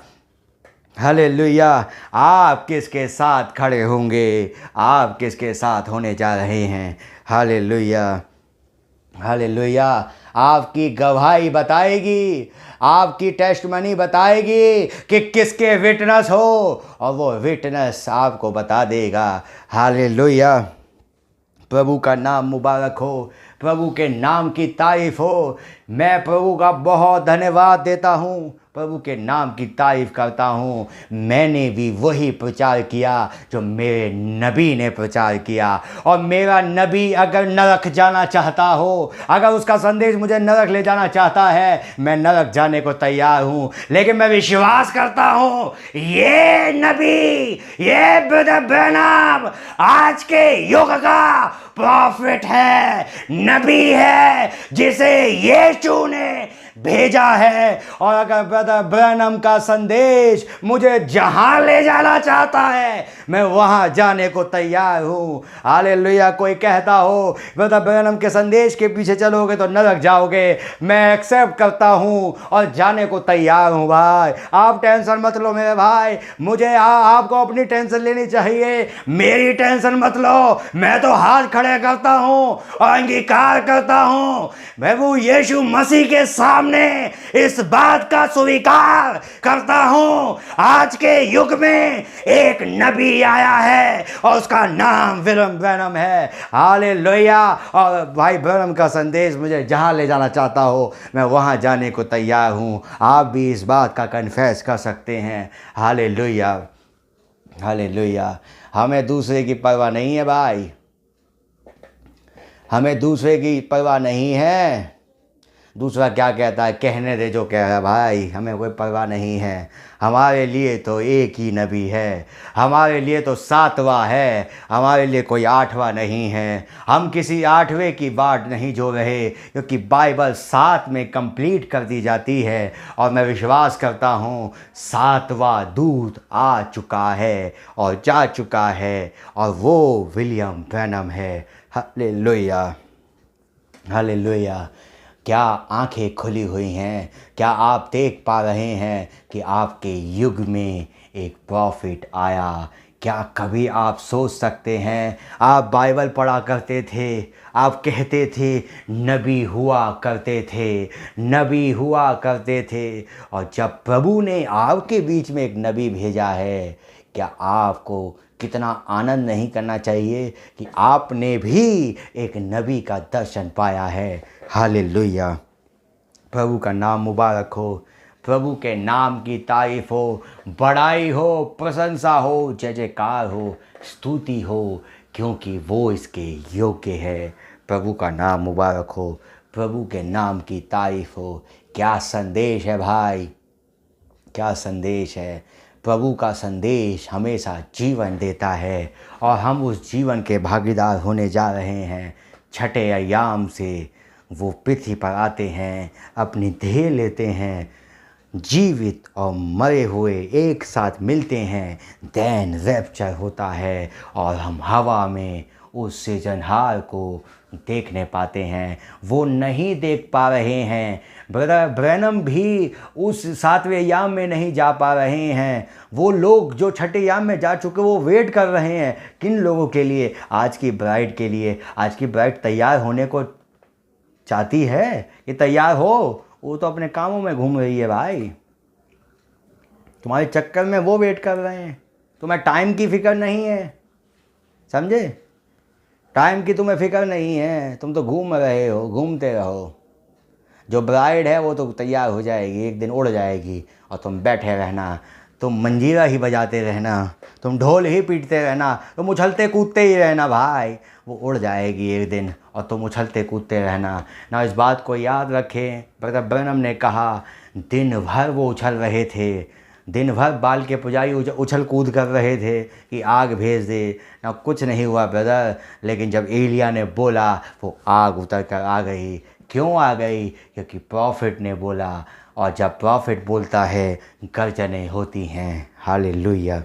hallelujah. आप किसके साथ खड़े होंगे? आप किसके साथ होने जा रहे हैं? Hallelujah, hallelujah. आपकी गवाही बताएगी, आपकी टेस्टमनी बताएगी कि किसके विटनेस हो, और वो विटनेस आपको बता देगा। हालेलुया। प्रभु का नाम मुबारक हो, प्रभु के नाम की तारीफ हो। मैं प्रभु का बहुत धन्यवाद देता हूँ, प्रभु के नाम की तारीफ करता हूँ। मैंने भी वही प्रचार किया जो मेरे नबी ने प्रचार किया, और मेरा नबी अगर नरक जाना चाहता हो, अगर उसका संदेश मुझे नरक ले जाना चाहता है, मैं नरक जाने को तैयार हूँ। लेकिन मैं विश्वास करता हूँ ये नबी, ये ब्रदर ब्रैनम आज के युग का प्रॉफिट है, नबी है, जिसे यीशु ने भेजा है। और अगर ब्रदर ब्रैनम का संदेश मुझे जहां ले जाना चाहता है, मैं वहां जाने को तैयार हूं। हालेलुया। कोई कहता हो ब्रदर ब्रैनम के संदेश के पीछे चलोगे तो नरक जाओगे, मैं एक्सेप्ट करता हूं और जाने को तैयार हूं। भाई आप टेंशन मत लो मेरे भाई, मुझे आपको अपनी टेंशन लेनी चाहिए, मेरी टेंशन मत लो। मैं तो हाथ खड़े करता हूं और अंगीकार करता हूं, प्रभु यीशु मसीह के सामने इस बात का स्वीकार करता हूं, आज के युग में एक नबी आया है और उसका नाम विलियम ब्रैनम है। हालेलुया। और भाई ब्रैनम का संदेश मुझे जहां ले जाना चाहता हो, मैं वहां जाने को तैयार हूं। आप भी इस बात का कन्फेस कर सकते हैं। Hallelujah, hallelujah. हमें दूसरे की परवाह नहीं है भाई, हमें दूसरे की परवाह नहीं है। दूसरा क्या कहता है कहने दे जो कह रहा है भाई, हमें कोई परवाह नहीं है। हमारे लिए तो एक ही नबी है, हमारे लिए तो 7वां है, हमारे लिए कोई 8वां नहीं है। हम किसी 8वें की बाट नहीं जो रहे, क्योंकि बाइबल 7 में कंप्लीट कर दी जाती है। और मैं विश्वास करता हूँ 7वां दूत आ चुका है और जा चुका है, और वो विलियम ब्रैनम है। Hallelujah, hallelujah. क्या आंखें खुली हुई हैं? क्या आप देख पा रहे हैं कि आपके युग में एक प्रॉफिट आया? क्या कभी आप सोच सकते हैं, आप बाइबल पढ़ा करते थे, आप कहते थे नबी हुआ करते थे, नबी हुआ करते थे, और जब प्रभु ने आपके बीच में एक नबी भेजा है, क्या आपको कितना आनंद नहीं करना चाहिए कि आपने भी एक नबी का दर्शन पाया है। हालेलुया। प्रभु का नाम मुबारक हो, प्रभु के नाम की तारीफ हो, बड़ाई हो, प्रशंसा हो, जय जयकार हो, स्तुति हो, क्योंकि वो इसके योग्य है। प्रभु का नाम मुबारक हो, प्रभु के नाम की तारीफ हो। क्या संदेश है भाई, क्या संदेश है। प्रभु का संदेश हमेशा जीवन देता है, और हम उस जीवन के भागीदार होने जा रहे हैं। छठे अय्याम से वो पृथ्वी पर आते हैं, अपनी देह लेते हैं, जीवित और मरे हुए एक साथ मिलते हैं, देन रैप्चर होता है, और हम हवा में उस सृजनहार को देखने पाते हैं। वो नहीं देख पा रहे हैं, ब्रदर ब्रैनम भी उस 7वें याम में नहीं जा पा रहे हैं। वो लोग जो छठे याम में जा चुके वो वेट कर रहे हैं। किन लोगों के लिए? आज की ब्राइड के लिए। आज की ब्राइड तैयार होने को चाहती है कि तैयार हो, वो तो अपने कामों में घूम रही है भाई। तुम्हारे चक्कर में वो वेट कर रहे हैं, तुम्हें टाइम की फिक्र नहीं है, समझे? टाइम की तुम्हें फिक्र नहीं है, तुम तो घूम रहे हो, घूमते रहो। जो ब्राइड है वो तो तैयार हो जाएगी, एक दिन उड़ जाएगी, और तुम बैठे रहना, तुम मंजीरा ही बजाते रहना, तुम ढोल ही पीटते रहना, तुम उछलते कूदते ही रहना भाई। वो उड़ जाएगी एक दिन, और तुम उछलते कूदते रहना ना। इस बात को याद रखें, ब्रदर ब्रैनम ने कहा दिन भर वो उछल रहे थे, दिन भर बाल के पुजारी उछल कूद कर रहे थे कि आग भेज दे ना, कुछ नहीं हुआ ब्रदर। लेकिन जब एलिया ने बोला, वो आग उतर कर आ गई। क्यों आ गई? क्योंकि प्रॉफिट ने बोला, और जब प्रॉफिट बोलता है गर्जनें होती हैं। Hallelujah,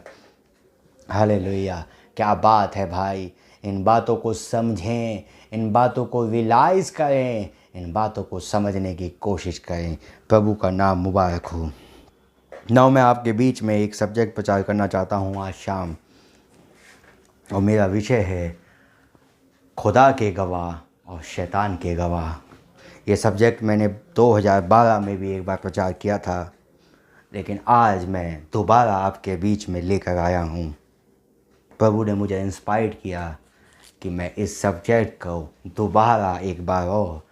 hallelujah. क्या बात है भाई। इन बातों को समझें, इन बातों को रियलाइज़ करें, इन बातों को समझने की कोशिश करें। प्रभु का नाम मुबारक हो। नाउ मैं आपके बीच में एक सब्जेक्ट प्रचार करना चाहता हूँ आज शाम, और मेरा विषय है खुदा के गवाह और शैतान के गवाह। ये सब्जेक्ट मैंने 2012 में भी एक बार प्रचार किया था, लेकिन आज मैं दोबारा आपके बीच में लेकर आया हूँ। प्रभु ने मुझे इंस्पायर किया कि मैं इस सब्जेक्ट को दोबारा एक बार और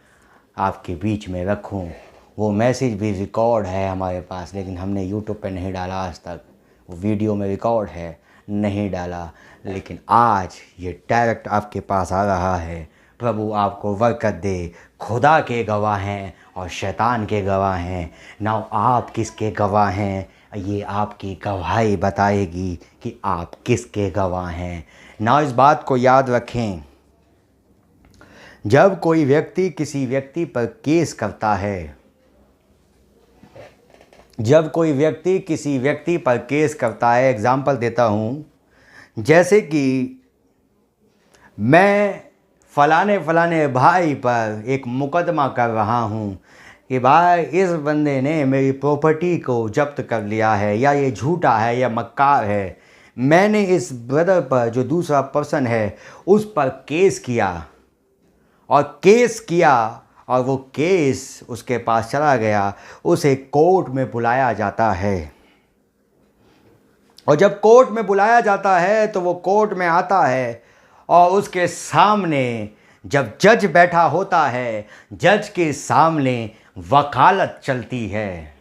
आपके बीच में रखूं। वो मैसेज भी रिकॉर्ड है हमारे पास, लेकिन हमने यूट्यूब पे नहीं डाला आज तक। वो वीडियो में रिकॉर्ड है, नहीं डाला, लेकिन आज ये डायरेक्ट आपके पास आ रहा है। प्रभु आपको बरकत दे। खुदा के गवाह हैं और शैतान के गवाह हैं। नाउ आप किसके गवाह हैं, ये आपकी गवाही बताएगी कि आप किसके गवाह हैं। नाउ इस बात को याद रखें, जब कोई व्यक्ति किसी व्यक्ति पर केस करता है, जब कोई व्यक्ति किसी व्यक्ति पर केस करता है, एग्जाम्पल देता हूँ, जैसे कि मैं फलाने भाई पर एक मुकदमा कर रहा हूँ कि भाई इस बंदे ने मेरी प्रॉपर्टी को जब्त कर लिया है, या ये झूठा है या मक्कार है। मैंने इस ब्रदर पर, जो दूसरा पर्सन है, उस पर केस किया और वो केस उसके पास चला गया। उसे कोर्ट में बुलाया जाता है, और जब कोर्ट में बुलाया जाता है तो वो कोर्ट में आता है, और उसके सामने जब जज बैठा होता है, जज के सामने वकालत चलती है।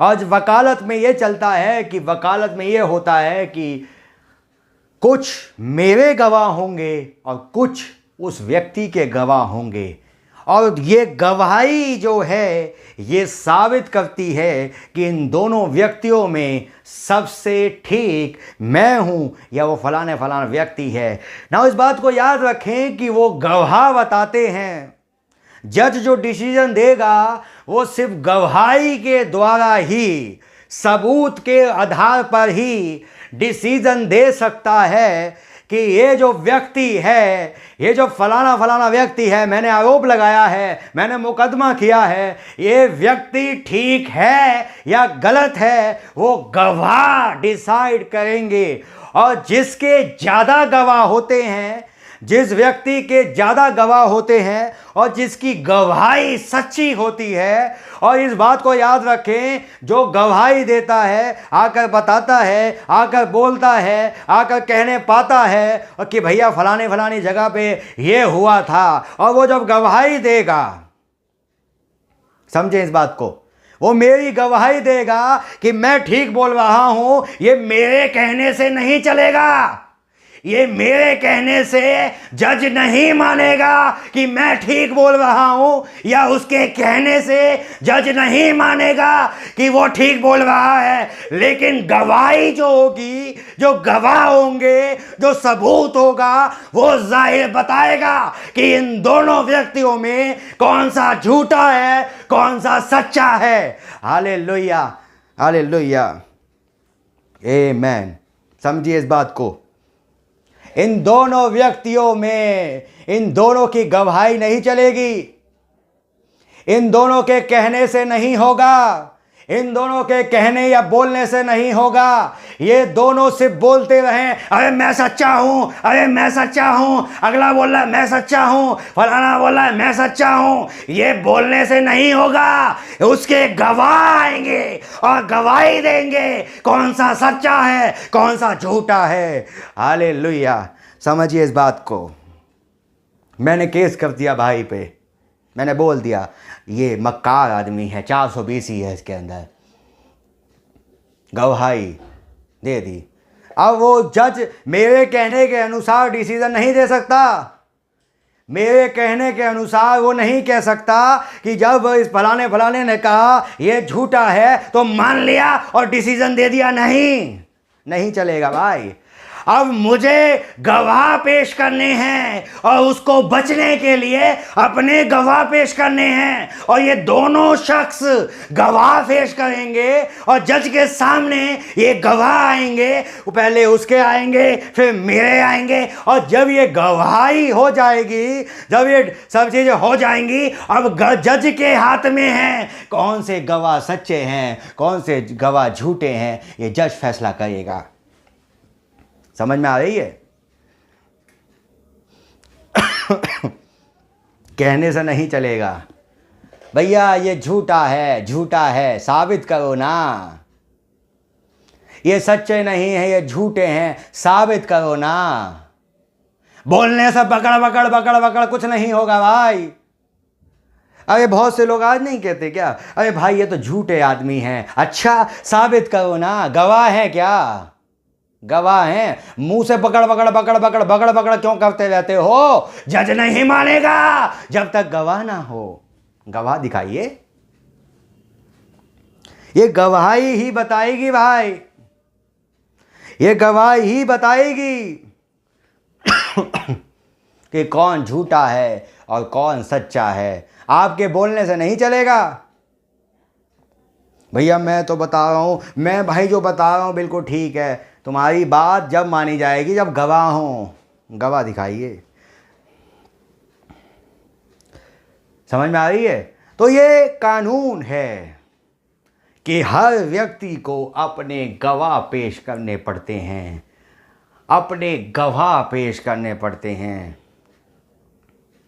और वकालत में ये चलता है कि वकालत में ये होता है कि कुछ मेरे गवाह होंगे और कुछ उस व्यक्ति के गवाह होंगे, और ये गवाही जो है ये साबित करती है कि इन दोनों व्यक्तियों में सबसे ठीक मैं हूँ या वो फलाना व्यक्ति है। ना इस बात को याद रखें कि वो गवाह बताते हैं। जज जो डिसीजन देगा वो सिर्फ गवाही के द्वारा ही, सबूत के आधार पर ही डिसीजन दे सकता है कि ये जो व्यक्ति है, ये जो फलाना व्यक्ति है, मैंने आरोप लगाया है, मैंने मुकदमा किया है, ये व्यक्ति ठीक है या गलत है, वो गवाह डिसाइड करेंगे। और जिसके ज़्यादा गवाह होते हैं, जिस व्यक्ति के ज़्यादा गवाह होते हैं और जिसकी गवाही सच्ची होती है, और इस बात को याद रखें, जो गवाही देता है, आकर बताता है, आकर बोलता है, आकर कहने पाता है और कि भैया फलानी जगह पे ये हुआ था, और वो जब गवाही देगा, समझें इस बात को, वो मेरी गवाही देगा कि मैं ठीक बोल रहा हूं, ये मेरे कहने से नहीं चलेगा। ये मेरे कहने से जज नहीं मानेगा कि मैं ठीक बोल रहा हूं, या उसके कहने से जज नहीं मानेगा कि वो ठीक बोल रहा है। लेकिन गवाही जो होगी, जो गवाह होंगे, जो सबूत होगा, वो जाहिर बताएगा कि इन दोनों व्यक्तियों में कौन सा झूठा है, कौन सा सच्चा है। हालेलुया, हालेलुया, आमीन। समझिए इस बात को। इन दोनों व्यक्तियों में, इन दोनों की गवाही नहीं चलेगी, इन दोनों के कहने से नहीं होगा, इन दोनों के कहने या बोलने से नहीं होगा। ये दोनों सिर्फ बोलते रहें, अरे मैं सच्चा हूँ, अरे मैं सच्चा हूँ, अगला बोल रहा है मैं सच्चा हूँ, फलाना बोल रहा है मैं सच्चा हूँ। ये बोलने से नहीं होगा, उसके गवाह आएंगे और गवाही देंगे कौन सा सच्चा है, कौन सा झूठा है। हालेलुया, समझिए इस बात को। मैंने केस कर दिया भाई पे, मैंने बोल दिया ये मक्कार आदमी है, 420 ही है इसके अंदर, गवाही दे दी। अब वो जज मेरे कहने के अनुसार डिसीजन नहीं दे सकता, मेरे कहने के अनुसार वो नहीं कह सकता कि जब इस फलाने ने कहा ये झूठा है तो मान लिया और डिसीजन दे दिया। नहीं चलेगा भाई। अब मुझे गवाह पेश करने हैं और उसको बचने के लिए अपने गवाह पेश करने हैं, और ये दोनों शख्स गवाह पेश करेंगे और जज के सामने ये गवाह आएंगे, पहले उसके आएंगे फिर मेरे आएंगे, और जब ये गवाही हो जाएगी, जब ये सब चीजें हो जाएंगी, अब जज के हाथ में है कौन से गवाह सच्चे हैं कौन से गवाह झूठे हैं, ये जज फैसला करेगा। समझ में आ रही है? कहने से नहीं चलेगा, भैया ये झूठा है साबित करो ना, ये सच्चे नहीं है ये झूठे हैं साबित करो ना। बोलने से बकड़ कुछ नहीं होगा भाई। अरे बहुत से लोग आज नहीं कहते क्या, अरे भाई ये तो झूठे आदमी हैं, अच्छा साबित करो ना, गवाह है क्या, गवाह हैं, मुंह से बकड़ क्यों करते रहते हो? जज नहीं मानेगा जब तक गवाह ना हो। गवाह दिखाइए, ये गवाही ही बताएगी भाई, ये गवाही ही बताएगी कि कौन झूठा है और कौन सच्चा है। आपके बोलने से नहीं चलेगा। भैया मैं तो बता रहा हूँ, मैं भाई जो बता रहा हूँ बिल्कुल ठीक है, तुम्हारी बात जब मानी जाएगी जब गवाह हो। गवाह दिखाइए। समझ में आ रही है? तो ये कानून है कि हर व्यक्ति को अपने गवाह पेश करने पड़ते हैं, अपने गवाह पेश करने पड़ते हैं,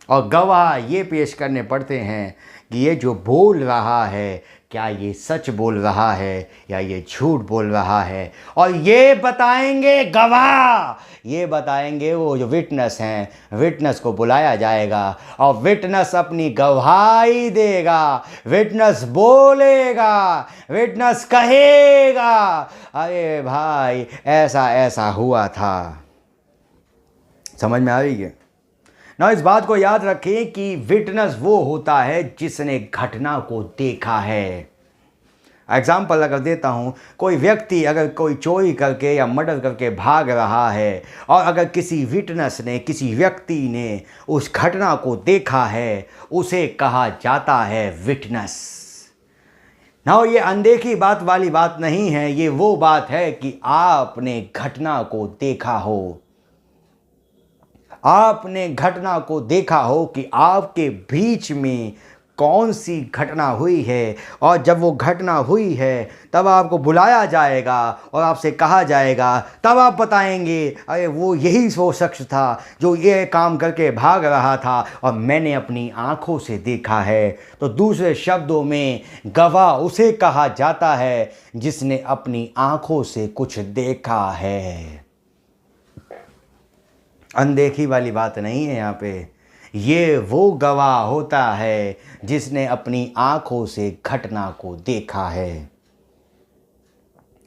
और गवाह ये पेश करने पड़ते हैं कि ये जो बोल रहा है क्या ये सच बोल रहा है या ये झूठ बोल रहा है। और ये बताएंगे गवाह, ये बताएंगे वो जो विटनेस हैं। विटनेस को बुलाया जाएगा और विटनेस अपनी गवाही देगा, विटनेस बोलेगा, विटनेस कहेगा अरे भाई ऐसा ऐसा हुआ था। समझ में आ रही है ना? इस बात को याद रखें कि विटनेस वो होता है जिसने घटना को देखा है। एग्जाम्पल अगर देता हूँ, कोई व्यक्ति अगर कोई चोरी करके या मर्डर करके भाग रहा है और अगर किसी विटनेस ने, किसी व्यक्ति ने उस घटना को देखा है, उसे कहा जाता है विटनेस। ना ये अनदेखी बात वाली बात नहीं है, ये वो बात है कि आपने घटना को देखा हो, आपने घटना को देखा हो कि आपके बीच में कौन सी घटना हुई है, और जब वो घटना हुई है तब आपको बुलाया जाएगा और आपसे कहा जाएगा, तब आप बताएंगे अरे वो यही वो शख्स था जो ये काम करके भाग रहा था और मैंने अपनी आंखों से देखा है। तो दूसरे शब्दों में गवाह उसे कहा जाता है जिसने अपनी आंखों से कुछ देखा है। अनदेखी वाली बात नहीं है यहाँ पे। ये वो गवाह होता है जिसने अपनी आंखों से घटना को देखा है,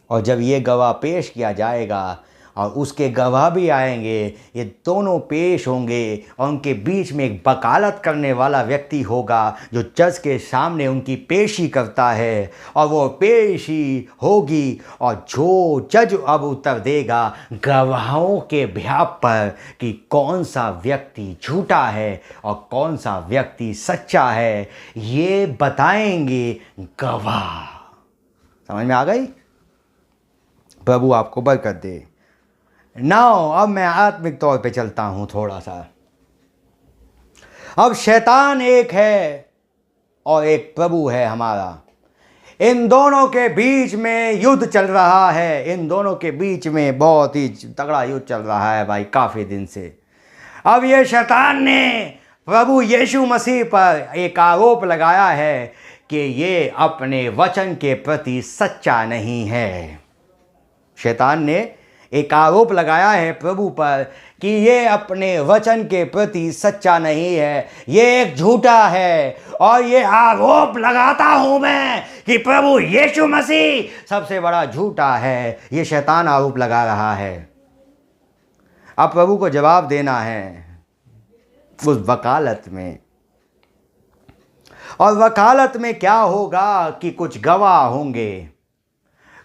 और जब ये गवाह पेश किया जाएगा और उसके गवाह भी आएंगे, ये दोनों पेश होंगे और उनके बीच में एक वकालत करने वाला व्यक्ति होगा जो जज के सामने उनकी पेशी करता है, और वो पेशी होगी और जो जज अब उत्तर देगा गवाहों के बिहाफ पर कि कौन सा व्यक्ति झूठा है और कौन सा व्यक्ति सच्चा है, ये बताएंगे गवाह। समझ में आ गई? प्रभु आपको बरकत दे। नाउ अब मैं आत्मिक तौर पे चलता हूं थोड़ा सा। अब शैतान एक है और एक प्रभु है हमारा। इन दोनों के बीच में युद्ध चल रहा है, इन दोनों के बीच में बहुत ही तगड़ा युद्ध चल रहा है भाई, काफ़ी दिन से। अब ये शैतान ने प्रभु यीशु मसीह पर एक आरोप लगाया है कि ये अपने वचन के प्रति सच्चा नहीं है। शैतान ने एक आरोप लगाया है प्रभु पर कि ये अपने वचन के प्रति सच्चा नहीं है, ये एक झूठा है। और ये आरोप लगाता हूं मैं कि प्रभु यीशु मसीह सबसे बड़ा झूठा है। ये शैतान आरोप लगा रहा है। अब प्रभु को जवाब देना है उस वकालत में। और वकालत में क्या होगा कि कुछ गवाह होंगे,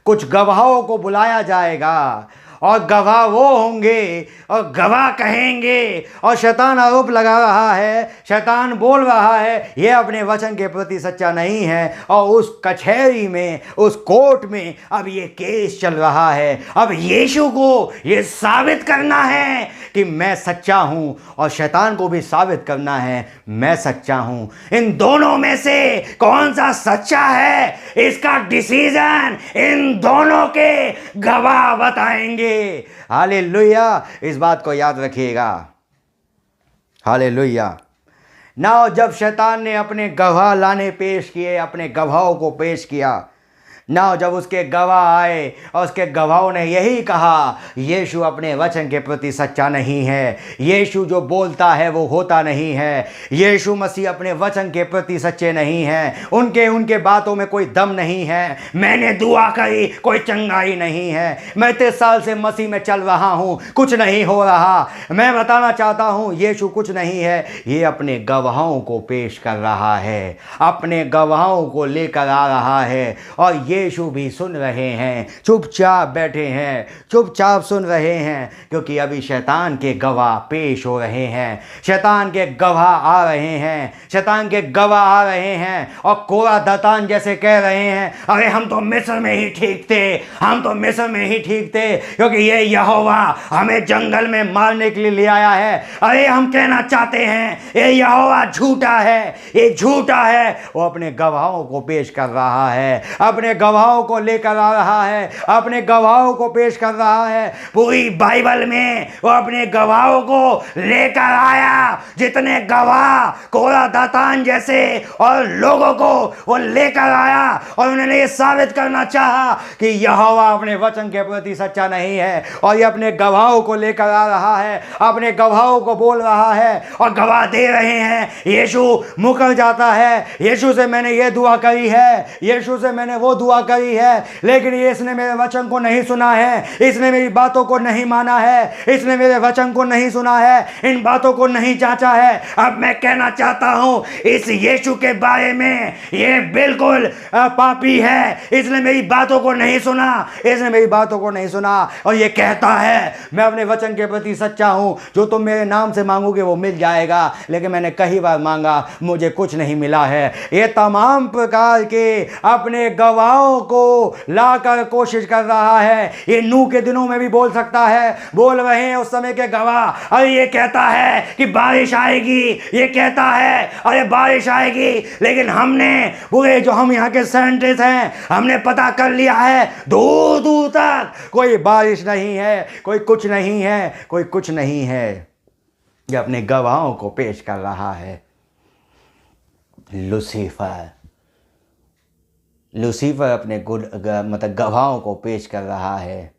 कुछ गवाहों को बुलाया जाएगा और गवाह वो होंगे और गवाह कहेंगे। और शैतान आरोप लगा रहा है, शैतान बोल रहा है ये अपने वचन के प्रति सच्चा नहीं है। और उस कचहरी में, उस कोर्ट में अब ये केस चल रहा है। अब यीशु को ये साबित करना है कि मैं सच्चा हूं, और शैतान को भी साबित करना है मैं सच्चा हूं। इन दोनों में से कौन सा सच्चा है, इसका डिसीजन इन दोनों के गवाह बताएंगे। हालेलुया, इस बात को याद रखिएगा। हालेलुया। ना जब शैतान ने अपने गवाह लाने पेश किए, अपने गवाहों को पेश किया, ना जब उसके गवाह आए और उसके गवाहों ने यही कहा यीशु अपने वचन के प्रति सच्चा नहीं है, यीशु जो बोलता है वो होता नहीं है, यीशु मसीह अपने वचन के प्रति सच्चे नहीं हैं, उनके बातों में कोई दम नहीं है, मैंने दुआ करी कोई चंगाई नहीं है, मैं 30 साल से मसीह में चल रहा हूँ कुछ नहीं हो रहा, मैं बताना चाहता हूँ यीशु कुछ नहीं है। ये अपने गवाहों को पेश कर रहा है, अपने गवाहों को लेकर आ रहा है। और यीशु भी सुन रहे हैं, चुपचाप बैठे हैं, चुपचाप सुन रहे हैं, क्योंकि अभी शैतान के गवाह पेश हो रहे हैं, शैतान के गवाह आ रहे हैं, शैतान के गवाह आ रहे हैं। और कोरा दातान जैसे कह रहे हैं अरे हम तो मिस्र में ही ठीक थे, हम तो मिस्र में ही ठीक थे, क्योंकि ये यहोवा हमें जंगल में मारने के लिए ले आया है। अरे हम कहना चाहते हैं ये यहोवा झूठा है, ये झूठा है। वो अपने गवाहों को पेश कर रहा है, अपने गवाहों को लेकर आ रहा है, अपने गवाहों को पेश कर रहा है। पूरी बाइबल में वो अपने गवाहों को लेकर आया, जितने गवाह कोरा दातान जैसे और लोगों को वो लेकर आया, और उन्होंने ये साबित करना चाहा कि यहोवा अपने वचन के प्रति सच्चा नहीं है। और ये अपने गवाहों को लेकर आ रहा है, अपने गवाहों को बोल रहा है और गवाह दे रहे हैं। यीशु मुकर जाता है, यीशु से मैंने ये दुआ करी है, यीशु से मैंने वो दुआ करी है, लेकिन इसने मेरे वचन को नहीं सुना है, इसने मेरी बातों को नहीं माना है, इसने मेरे वचन को नहीं सुना है, इन बातों को नहीं जांचा है। अब मैं कहना चाहता हूं इस यीशु के बारे में ये बिल्कुल पापी है, इसने मेरी बातों को नहीं सुना, इसने मेरी बातों को नहीं सुना। और ये कहता है मैं अपने वचन के प्रति सच्चा हूं, जो तुम मेरे नाम से मांगोगे वो मिल जाएगा, लेकिन मैंने कई बार मांगा मुझे कुछ नहीं मिला है। ये तमाम प्रकार के अपने गवाहों को लाकर कोशिश कर रहा है। ये नूह के दिनों में भी बोल सकता है, बोल रहे हैं उस समय के गवाह। अरे ये कहता है कि बारिश आएगी, ये कहता है अरे बारिश आएगी, लेकिन हमने पूरे जो हम यहाँ के साइंटिस्ट हैं हमने पता कर लिया है दूर दूर तक कोई बारिश नहीं है, कोई कुछ नहीं है, कोई कुछ नहीं है। ये अपने गवाहों को पेश कर रहा है। लूसीफर अपने मतलब गवाहों को पेश कर रहा है।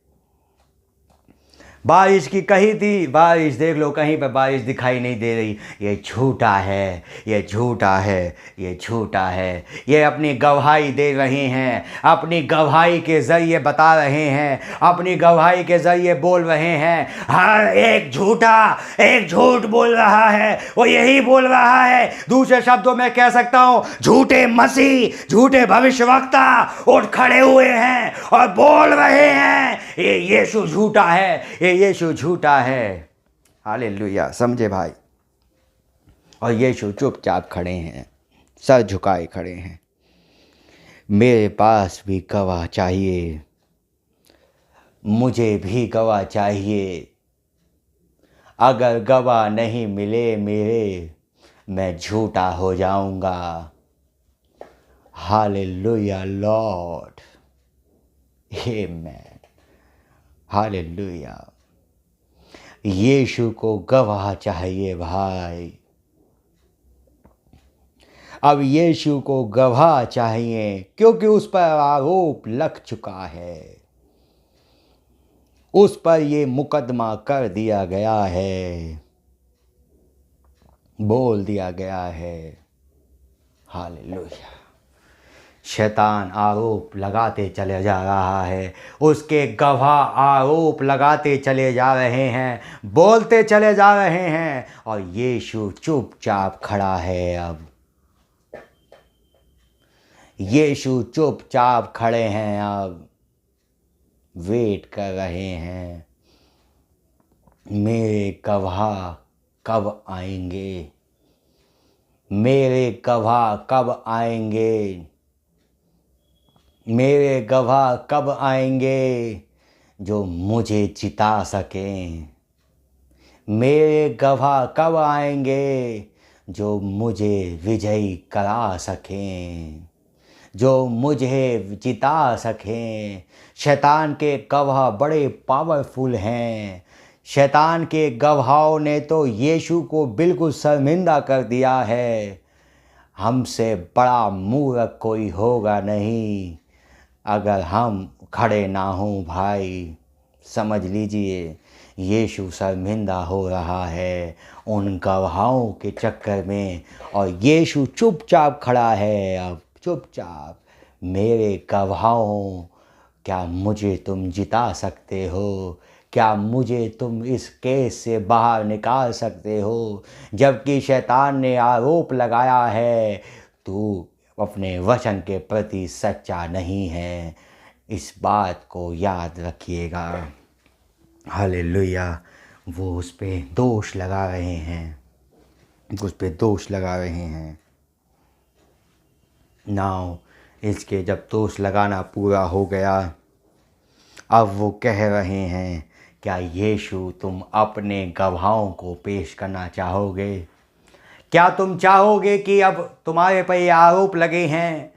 बारिश की कही थी, बारिश देख लो कहीं पर बारिश दिखाई नहीं दे रही, ये झूठा है, ये झूठा है, ये झूठा है। ये अपनी गवाही दे रहे हैं, अपनी गवाही के ज़रिए बता रहे हैं, अपनी गवाही के ज़रिए बोल रहे हैं। हर एक झूठा एक झूठ बोल रहा है, वो यही बोल रहा है। दूसरे शब्दों में कह सकता हूँ झूठे मसीह, झूठे भविष्यवक्ता उठ खड़े हुए हैं और बोल रहे हैं ये यीशु झूठा है, यीशु झूठा है। हालेलुया, समझे भाई। और यीशु चुपचाप खड़े हैं, सर झुकाए खड़े हैं। मेरे पास भी गवाह चाहिए, मुझे भी गवाह चाहिए। अगर गवाह नहीं मिले मेरे, मैं झूठा हो जाऊंगा। हालेलुया लॉर्ड, आमेन, हालेलुया। यीशु को गवाह चाहिए भाई। अब यीशु को गवाह चाहिए, क्योंकि उस पर आरोप लग चुका है, उस पर ये मुकदमा कर दिया गया है, बोल दिया गया है। हालेलुया। शैतान आरोप लगाते चले जा रहा है, उसके गवाह आरोप लगाते चले जा रहे हैं, बोलते चले जा रहे हैं, और यीशु चुपचाप खड़ा है। अब यीशु चुपचाप खड़े हैं, अब वेट कर रहे हैं, मेरे गवाह कब आएंगे, मेरे गवाह कब आएंगे, मेरे गवाह कब आएंगे जो मुझे जिता सकें, मेरे गवाह कब आएंगे जो मुझे विजयी करा सकें, जो मुझे जिता सकें। शैतान के गवाह बड़े पावरफुल हैं। शैतान के गवाहों ने तो यीशु को बिल्कुल शर्मिंदा कर दिया है। हमसे बड़ा मूर्ख कोई होगा नहीं अगर हम खड़े ना हों भाई। समझ लीजिए, यीशु शर्मिंदा हो रहा है उन गवाहों के चक्कर में, और यीशु चुपचाप खड़ा है अब चुपचाप। मेरे गवाहों, क्या मुझे तुम जिता सकते हो? क्या मुझे तुम इस केस से बाहर निकाल सकते हो? जबकि शैतान ने आरोप लगाया है तू अपने वचन के प्रति सच्चा नहीं है। इस बात को याद रखिएगा। हालेलुया। वो उस पे दोष लगा रहे हैं, उस पे दोष लगा रहे हैं। नाउ इसके जब दोष लगाना पूरा हो गया, अब वो कह रहे हैं, क्या यीशु तुम अपने गवाहों को पेश करना चाहोगे? क्या तुम चाहोगे कि अब तुम्हारे पर ये आरोप लगे हैं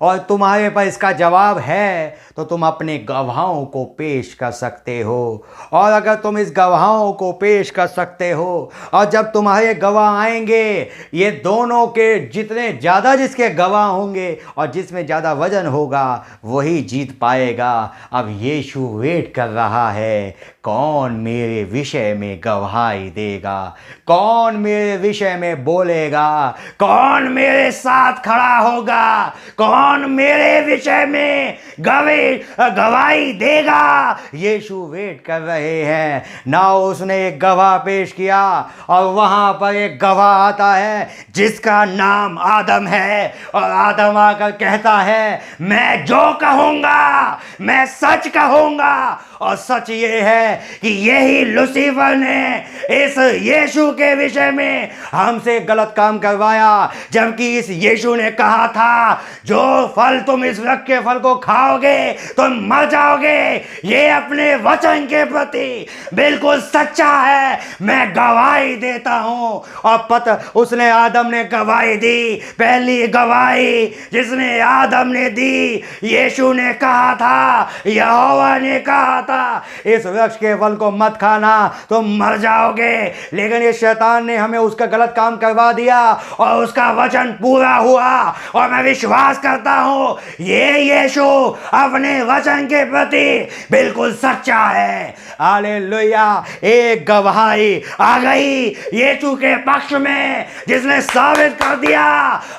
और तुम्हारे पर इसका जवाब है, तो तुम अपने गवाहों को पेश कर सकते हो। और अगर तुम इस गवाहों को पेश कर सकते हो और जब तुम्हारे गवाह आएंगे, ये दोनों के जितने ज़्यादा जिसके गवाह होंगे और जिसमें ज़्यादा वजन होगा वही जीत पाएगा। अब यीशु वेट कर रहा है, कौन मेरे विषय में गवाही देगा, कौन मेरे विषय में बोलेगा, कौन मेरे साथ खड़ा होगा, कौन मेरे विषय में गवाही देगा। यीशु वेट कर रहे हैं ना। उसने एक गवाह पेश किया और वहां पर एक गवाह आता है जिसका नाम आदम है, और आदम आकर कहता है, मैं जो कहूंगा मैं सच कहूंगा। और सच ये है कि यही लूसीफर ने इस यीशु के विषय में हमसे गलत काम करवाया। जबकि इस यीशु ने कहा था, जो फल तुम इस वृक्ष के फल को खाओगे तुम मर जाओगे। ये अपने वचन के प्रति बिल्कुल सच्चा है, मैं गवाही देता हूं। और उसने आदम ने गवाही दी, पहली गवाही जिसने आदम ने दी, यीशु ने कहा था, यहोवा ने कहा था, इस वृक्ष के फल को मत खाना तुम मर जाओगे। लेकिन इस शैतान ने हमें उसका गलत काम करवा दिया और उसका वचन पूरा हुआ। और मैं विश्वास करता हूं ये यीशु अपने वचन के प्रति बिल्कुल सच्चा है। हालेलुया। एक गवाही आ गई यीशु के पक्ष में जिसने साबित कर दिया,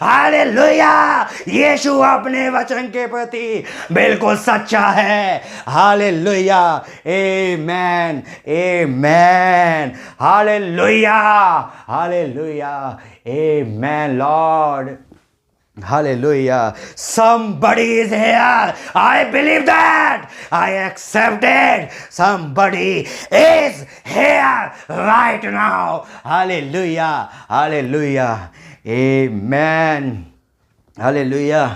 हालेलुया, यीशु अपने वचन के प्रति बिल्कुल सच्चा है। Hallelujah. Amen, amen, hallelujah, hallelujah, amen Lord, hallelujah. Somebody is here. I believe that. I accept it. Somebody is here right now. Hallelujah, hallelujah, amen, hallelujah.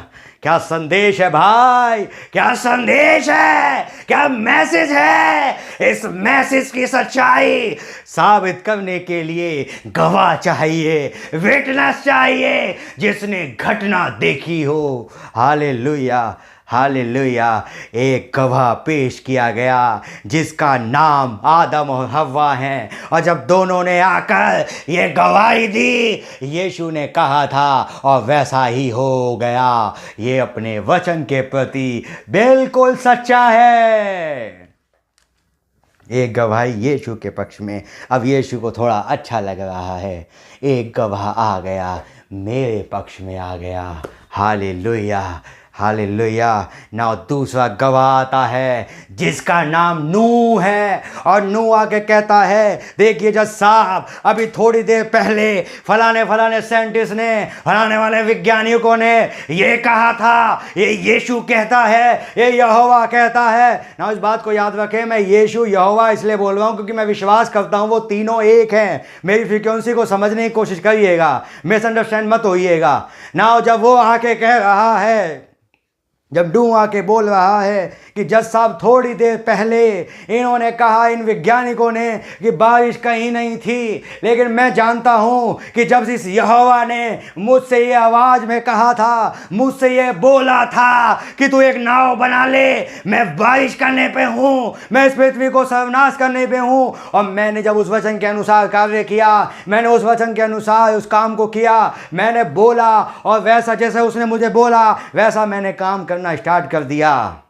क्या संदेश है भाई, क्या संदेश है, क्या मैसेज है। इस मैसेज की सच्चाई साबित करने के लिए गवाह चाहिए, विटनेस चाहिए जिसने घटना देखी हो। Hallelujah, hallelujah. एक गवाह पेश किया गया जिसका नाम आदम और हव्वा हैं, और जब दोनों ने आकर ये गवाही दी, यीशु ने कहा था और वैसा ही हो गया। ये अपने वचन के प्रति बिल्कुल सच्चा है। एक गवाही यीशु के पक्ष में। अब यीशु को थोड़ा अच्छा लग रहा है, एक गवाह आ गया, मेरे पक्ष में आ गया। Hallelujah, hallelujah. ना दूसरा गवाह आता है जिसका नाम नूह है, और नूह आके कहता है, देखिए जज साहब, अभी थोड़ी देर पहले फलाने फलाने साइंटिस्ट ने, फलाने वाले वैज्ञानिकों ने ये कहा था, ये यीशु कहता है, ये यहोवा कहता है ना। इस बात को याद रखें, मैं यीशु यहोवा इसलिए बोल रहा हूँ क्योंकि मैं विश्वास करता हूँ वो तीनों एक हैं। मेरी फ्रीक्वेंसी को समझने की कोशिश करिएगा, मिसअंडरस्टैंड मत होइएगा ना। जब वो आके कह रहा है, जब नूह आके बोल रहा है कि जज साहब थोड़ी देर पहले इन्होंने कहा, इन वैज्ञानिकों ने, कि बारिश कहीं नहीं थी, लेकिन मैं जानता हूं कि जब इस यहोवा ने मुझसे ये आवाज़ में कहा था, मुझसे ये बोला था कि तू एक नाव बना ले, मैं बारिश करने पे हूं, मैं इस पृथ्वी को सर्वनाश करने पे हूं। और मैंने जब उस वचन के अनुसार कार्य किया, मैंने उस वचन के अनुसार उस काम को किया, मैंने बोला, और वैसा जैसे उसने मुझे बोला वैसा मैंने काम करना स्टार्ट कर दिया।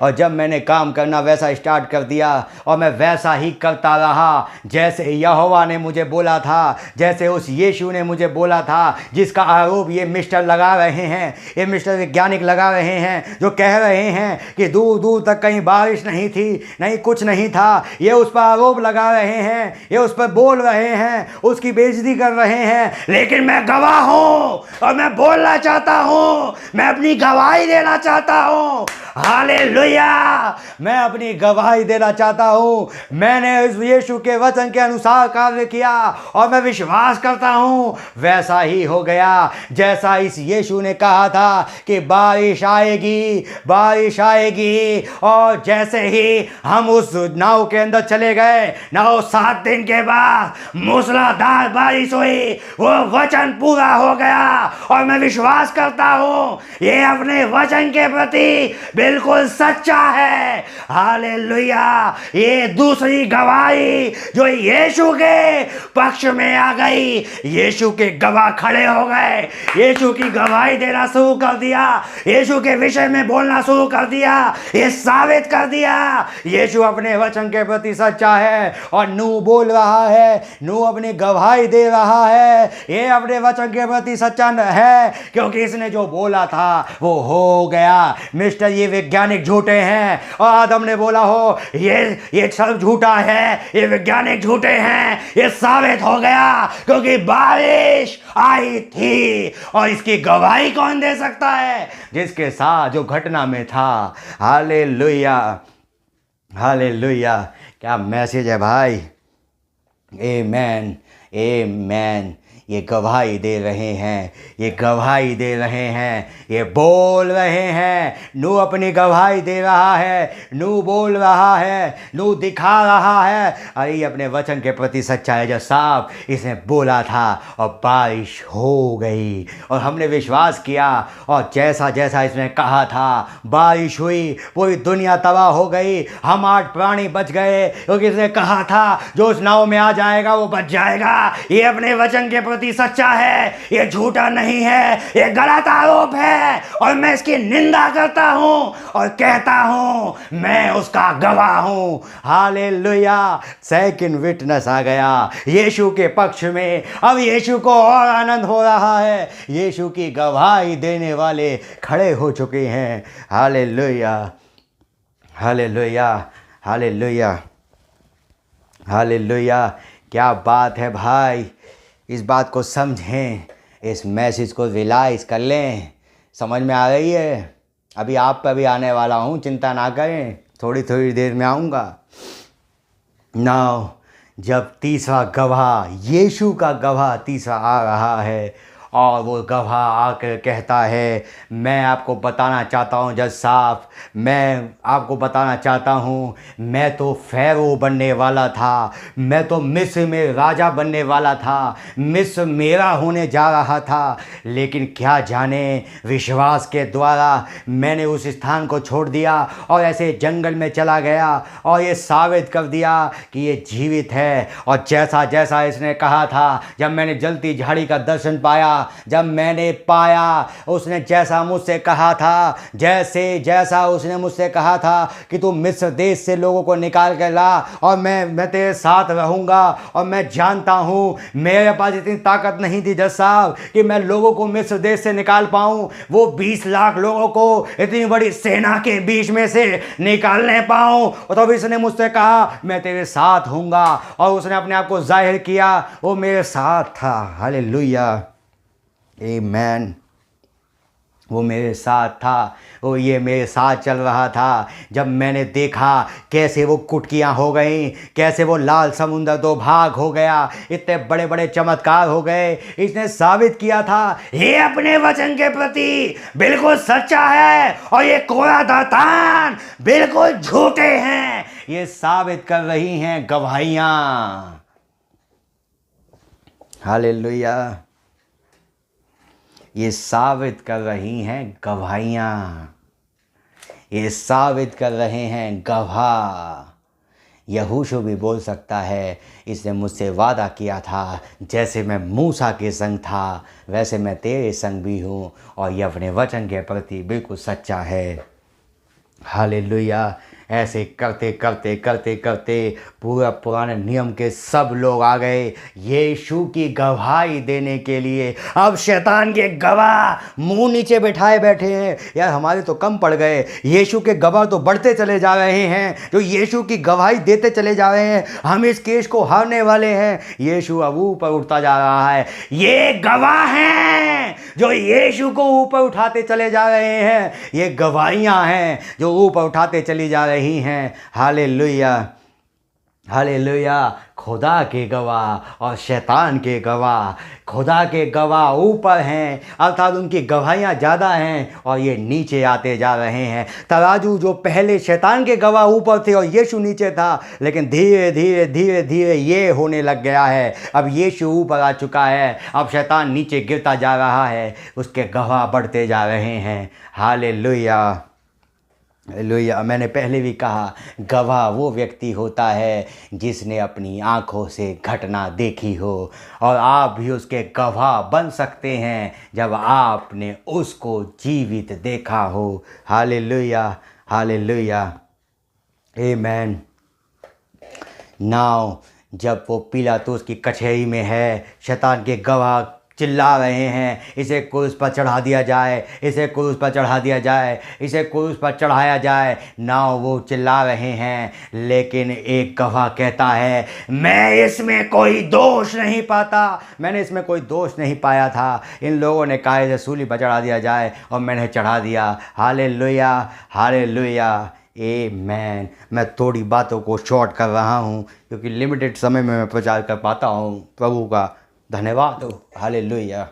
और जब मैंने काम करना वैसा स्टार्ट कर दिया, और मैं वैसा ही करता रहा जैसे यहोवा ने मुझे बोला था, जैसे उस यीशु ने मुझे बोला था, जिसका आरोप ये मिस्टर लगा रहे हैं, ये मिस्टर वैज्ञानिक लगा रहे हैं, जो कह रहे हैं कि दूर दूर तक कहीं बारिश नहीं थी, नहीं कुछ नहीं था। ये उस पर आरोप लगा रहे हैं, ये उस पर बोल रहे हैं, उसकी बेइज्जती कर रहे हैं, लेकिन मैं गवाह हूँ और मैं बोलना चाहता हूँ, मैं अपनी गवाही देना चाहता हूँ। हालेलुया, मैं अपनी गवाही देना चाहता हूं। मैंने इस यीशु के वचन के अनुसार कार्य किया, और मैं विश्वास करता हूं वैसा ही हो गया जैसा इस यीशु ने कहा था कि बारिश आएगी, बारिश आएगी। और जैसे ही हम उस नाव के अंदर चले गए, नाव 7 दिन के बाद मूसलाधार बारिश हुई, वो वचन पूरा हो गया। और मैं विश्वास करता हूं ये अपने वचन के प्रति बिल्कुल सच्चा है। हालेलुया। ये दूसरी गवाही जो यीशु के पक्ष में आ गई, यीशु के गवाह खड़े हो गए, यीशु की गवाही देना शुरू कर दिया, यीशु के विषय में बोलना शुरू कर दिया, ये साबित कर दिया यीशु अपने वचन के प्रति सच्चा है। और नूह बोल रहा है, नूह अपनी गवाही दे रहा है, ये अपने वचन के प्रति सच्चा है, क्योंकि इसने जो बोला था वो हो गया। मिस्टर ये वैज्ञानिक झूठे हैं, और आदम ने बोला हो ये सब झूठा है, ये वैज्ञानिक झूठे हैं, ये साबित हो गया क्योंकि बारिश आई थी। और इसकी गवाही कौन दे सकता है? जिसके साथ जो घटना में था। Hallelujah, hallelujah. क्या मैसेज है भाई। आमेन, आमेन। ये गवाही दे रहे हैं, ये गवाही दे रहे हैं, ये बोल रहे हैं। नूह अपनी गवाही दे रहा है, नूह बोल रहा है, नूह दिखा रहा है, अरे ये अपने वचन के प्रति सच्चा है। जो साहब इसने बोला था और बारिश हो गई, और हमने विश्वास किया, और जैसा जैसा इसने कहा था बारिश हुई, पूरी दुनिया तबाह हो गई। हम 8 प्राणी बच गए, क्योंकि इसने कहा था जो उस नाव में आ जाएगा वो बच जाएगा। ये अपने वचन के सच्चा है, ये झूठा नहीं है, ये गलत आरोप है, और मैं इसकी निंदा करता हूं और कहता हूं मैं उसका गवाह हूं। हालेलुया। सेकंड विटनेस आ गया यीशु के पक्ष में। अब यीशु को और आनंद हो रहा है, यीशु की गवाही देने वाले खड़े हो चुके हैं। Hallelujah, hallelujah, hallelujah, hallelujah. क्या बात है भाई। इस बात को समझें, इस मैसेज को रियलाइज़ कर लें। समझ में आ रही है? अभी आप पर भी आने वाला हूँ, चिंता ना करें, थोड़ी थोड़ी देर में आऊँगा। नाउ जब तीसरा गवाह, यीशु का गवाह तीसरा आ रहा है, और वो गवाह आकर कहता है, मैं आपको बताना चाहता हूँ जज साहब, मैं आपको बताना चाहता हूँ, मैं तो फ़ैरो बनने वाला था, मैं तो मिस्र में राजा बनने वाला था, मिस्र मेरा होने जा रहा था, लेकिन क्या जाने विश्वास के द्वारा मैंने उस स्थान को छोड़ दिया और ऐसे जंगल में चला गया, और ये साबित कर दिया कि ये जीवित है। और जैसा जैसा इसने कहा था, जब मैंने जलती झाड़ी का दर्शन पाया, जब मैंने पाया उसने जैसा मुझसे कहा था, जैसा उसने मुझसे कहा था कि तू मिस्र देश से लोगों को निकाल कर ला और मैं तेरे साथ रहूँगा। और मैं जानता हूँ मेरे पास इतनी ताकत नहीं थी जज साहब कि मैं लोगों को मिस्र देश से निकाल पाऊँ, वो 20 लाख लोगों को इतनी बड़ी सेना के बीच में से निकालने पाऊँ। और तब इसने मुझसे कहा मैं तेरे साथ हूँगा, और उसने अपने आप को जाहिर किया, वो मेरे साथ था। हालेलुया, आमीन। वो मेरे साथ था, वो ये मेरे साथ चल रहा था। जब मैंने देखा कैसे वो कुटकियाँ हो गई, कैसे वो लाल समुंदर दो भाग हो गया, इतने बड़े बड़े चमत्कार हो गए, इसने साबित किया था ये अपने वचन के प्रति बिल्कुल सच्चा है और ये कोरा दातान बिल्कुल झूठे हैं। ये साबित कर रही हैं गवाहियाँ। हालेलुया, ये साबित कर रही हैं गवाहियाँ, ये साबित कर रहे हैं गवाह। यहोशू भी बोल सकता है, इसने मुझसे वादा किया था जैसे मैं मूसा के संग था वैसे मैं तेरे संग भी हूँ, और ये अपने वचन के प्रति बिल्कुल सच्चा है। हालेलुया। ऐसे करते करते करते करते पूरा पुराने नियम के सब लोग आ गए यीशु की गवाही देने के लिए। अब शैतान के गवाह मुंह नीचे बिठाए बैठे हैं। यार हमारे तो कम पड़ गए, यीशु के गवाह तो बढ़ते चले जा रहे हैं, जो यीशु की गवाही देते चले जा रहे हैं। हम इस केस को हारने वाले हैं। यीशु अब ऊपर उठता जा रहा है। ये गवाह हैं जो यीशु को ऊपर उठाते चले जा रहे हैं। ये गवाहियाँ हैं जो ऊपर उठाते चली जा रही हैं। Hallelujah, hallelujah. खुदा के गवाह और शैतान के गवाह, खुदा के गवाह ऊपर हैं, अर्थात उनकी गवाहियाँ ज़्यादा हैं, और ये नीचे आते जा रहे हैं। तराजू जो पहले शैतान के गवाह ऊपर थे और यीशु नीचे था, लेकिन धीरे धीरे धीरे धीरे ये होने लग गया है। अब यीशु ऊपर आ चुका है, अब शैतान नीचे गिरता जा रहा है, उसके गवाह बढ़ते जा रहे हैं। Hallelujah, hallelujah. मैंने पहले भी कहा गवाह वो व्यक्ति होता है जिसने अपनी आँखों से घटना देखी हो, और आप भी उसके गवाह बन सकते हैं जब आपने उसको जीवित देखा हो। हालेलुया, हालेलुया, आमीन। नाउ जब वो पिलातुस की कचहरी में है, शैतान के गवाह चिल्ला रहे हैं इसे क्रूस पर चढ़ा दिया जाए, इसे क्रूस पर चढ़ा दिया जाए, इसे क्रूस पर चढ़ाया जाए। नाउ वो चिल्ला रहे हैं, लेकिन एक गवाह कहता है मैं इसमें कोई दोष नहीं पाता, मैंने इसमें कोई दोष नहीं पाया था। इन लोगों ने कहा इसे सूली पर चढ़ा दिया जाए और मैंने चढ़ा दिया। हालेलुया, हालेलुया, आमीन। मैं थोड़ी बातों को शॉर्ट कर रहा हूँ क्योंकि लिमिटेड समय में मैं प्रचार कर पाता हूँ। प्रभु का धन्यवाद हो। हालेलुया।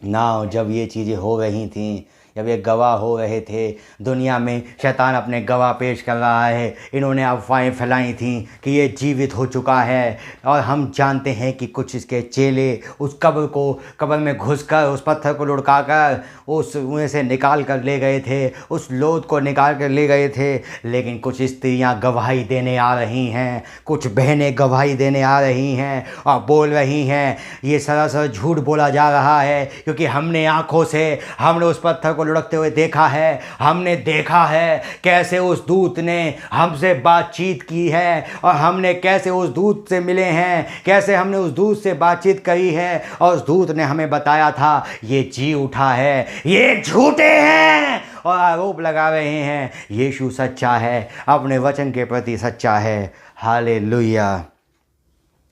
नाउ जब ये चीज़ें हो रही थीं, जब ये गवाह हो रहे थे, दुनिया में शैतान अपने गवाह पेश कर रहा है। इन्होंने अफवाहें फैलाई थीं कि ये जीवित हो चुका है, और हम जानते हैं कि कुछ इसके चेले उस कब्र में घुसकर उस पत्थर को लुढ़काकर उस कुएं से निकाल कर ले गए थे, उस लोथ को निकाल कर ले गए थे। लेकिन कुछ स्त्रियां गवाही देने आ रही हैं, कुछ बहनें गवाही देने आ रही हैं और बोल रही हैं ये सरासर झूठ बोला जा रहा है, क्योंकि हमने आँखों से हमने उस पत्थर को लुढ़कते हुए देखा है। हमने देखा है कैसे उस दूत ने हमसे बातचीत की है, और हमने कैसे उस दूत से मिले हैं, कैसे हमने उस दूत से बातचीत करी है, और उस दूत ने हमें बताया था ये जी उठा है, ये झूठे हैं, और आरोप लगा रहे हैं यीशु सच्चा है, अपने वचन के प्रति सच्चा है। Hallelujah,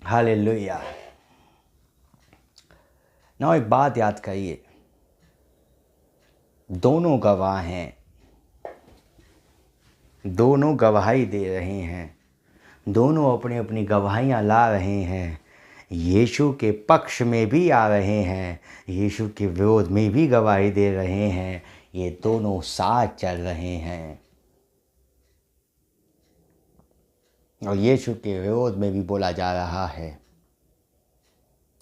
hallelujah. ना एक बात याद करिए, दोनों गवाह हैं, दोनों गवाही दे रहे हैं, दोनों अपनी अपनी गवाहियाँ ला रहे हैं। यीशु के पक्ष में भी आ रहे हैं, यीशु के विरोध में भी गवाही दे रहे हैं। ये दोनों साथ चल रहे हैं, और यीशु के विरोध में भी बोला जा रहा है,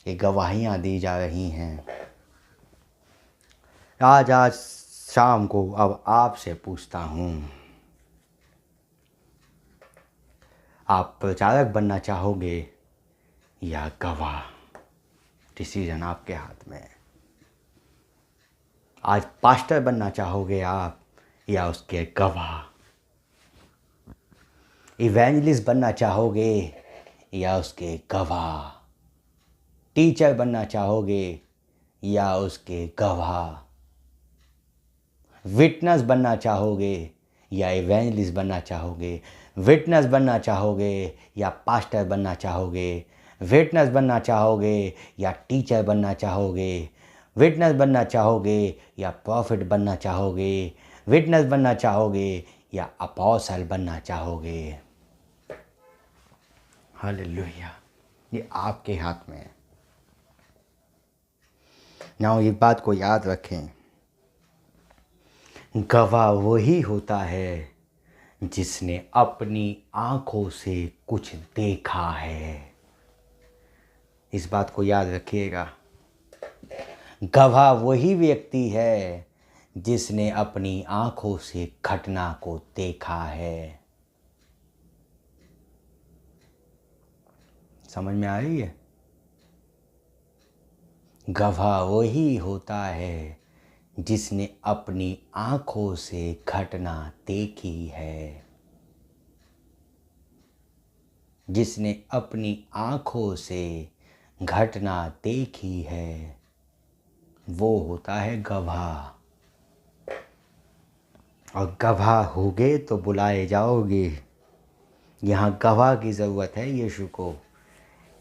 ये गवाहियाँ दी जा रही हैं। आज शाम को अब आपसे पूछता हूँ, आप प्रचारक बनना चाहोगे या गवाह? डिसीजन आपके हाथ में है। आज पास्टर बनना चाहोगे आप या उसके गवाह? इवेंजलिस्ट बनना चाहोगे या उसके गवाह? टीचर बनना चाहोगे या उसके गवाह? विटनेस बनना चाहोगे या इवेंजलिस्ट बनना चाहोगे? विटनेस बनना चाहोगे या पास्टर बनना चाहोगे? विटनेस बनना चाहोगे या टीचर बनना चाहोगे? विटनेस बनना चाहोगे या प्रॉफिट बनना चाहोगे? विटनेस बनना चाहोगे या अपोस्टल बनना चाहोगे? हालेलुया, ये आपके हाथ में है। नाउ ये बात को याद रखें, गवाह वही होता है जिसने अपनी आंखों से कुछ देखा है। इस बात को याद रखिएगा, गवाह वही व्यक्ति है जिसने अपनी आंखों से घटना को देखा है। समझ में आ रही है? गवाह वही होता है जिसने अपनी आंखों से घटना देखी है। जिसने अपनी आंखों से घटना देखी है वो होता है गवाह। और गवाह होगे तो बुलाए जाओगे। यहाँ गवाह की ज़रूरत है यीशु को।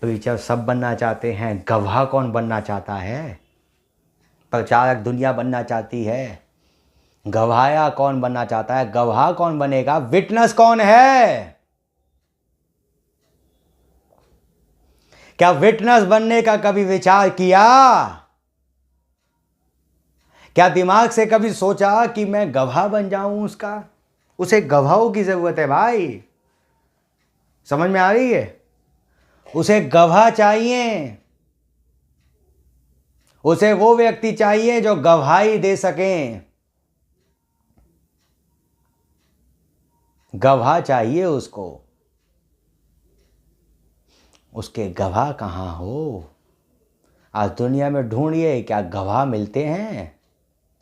प्रीचर सब बनना चाहते हैं, गवाह कौन बनना चाहता है? प्रचारक दुनिया बनना चाहती है, गवाह कौन बनना चाहता है? गवाह कौन बनेगा? विटनेस कौन है? क्या विटनेस बनने का कभी विचार किया? क्या दिमाग से कभी सोचा कि मैं गवाह बन जाऊं उसका? उसे गवाहों की जरूरत है भाई। समझ में आ रही है? उसे गवाह चाहिए। उसे वो व्यक्ति चाहिए जो गवाही दे सकें। गवाह चाहिए उसको। उसके गवाह कहाँ हो? आज दुनिया में ढूंढिए, क्या गवाह मिलते हैं?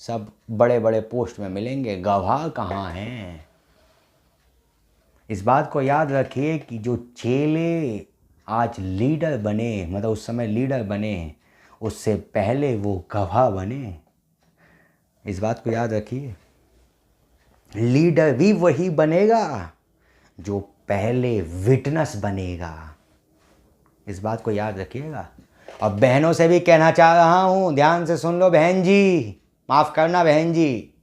सब बड़े बड़े पोस्ट में मिलेंगे, गवाह कहाँ हैं? इस बात को याद रखिए कि जो चेले आज लीडर बने, मतलब उस समय लीडर बने, उससे पहले वो गवाह बने। इस बात को याद रखिए। लीडर भी वही बनेगा जो पहले विटनेस बनेगा। इस बात को याद रखिएगा। और बहनों से भी कहना चाह रहा हूँ, ध्यान से सुन लो बहन जी, माफ़ करना बहन जी।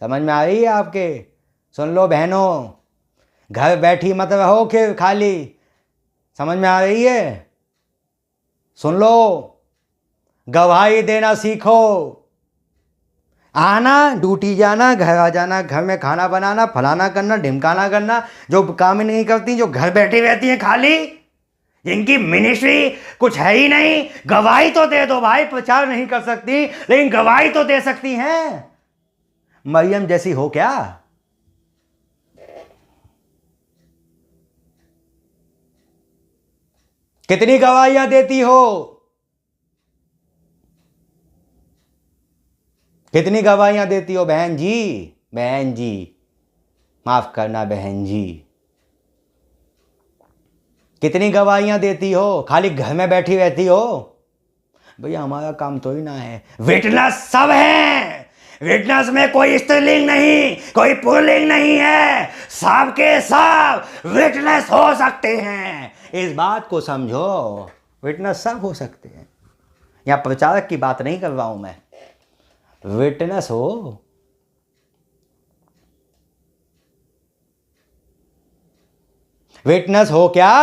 समझ में आ रही है आपके? सुन लो बहनों, घर बैठी मत रहो कि खाली। समझ में आ रही है? सुन लो, गवाही देना सीखो। आना, ड्यूटी जाना, घर आ जाना, घर में खाना बनाना, फलाना करना, ढिमकाना करना, जो काम नहीं करती, जो घर बैठी रहती हैं खाली, जिनकी मिनिस्ट्री कुछ है ही नहीं। गवाही तो दे दो भाई। प्रचार नहीं कर सकती लेकिन गवाही तो दे सकती हैं। मरियम जैसी हो क्या? कितनी गवाहियां देती हो? कितनी गवाहियां देती हो बहन जी? बहन जी, माफ करना बहन जी। कितनी गवाहियां देती हो? खाली घर में बैठी रहती हो? भैया हमारा काम तो ही ना है। विटनेस सब है। विटनेस में कोई स्त्रीलिंग नहीं, कोई पुल्लिंग नहीं है। सब के सब विटनेस हो सकते हैं। इस बात को समझो, विटनेस सब हो सकते हैं। यहाँ प्रचारक की बात नहीं कर रहा हूं मैं। विटनेस हो। विटनेस हो क्या?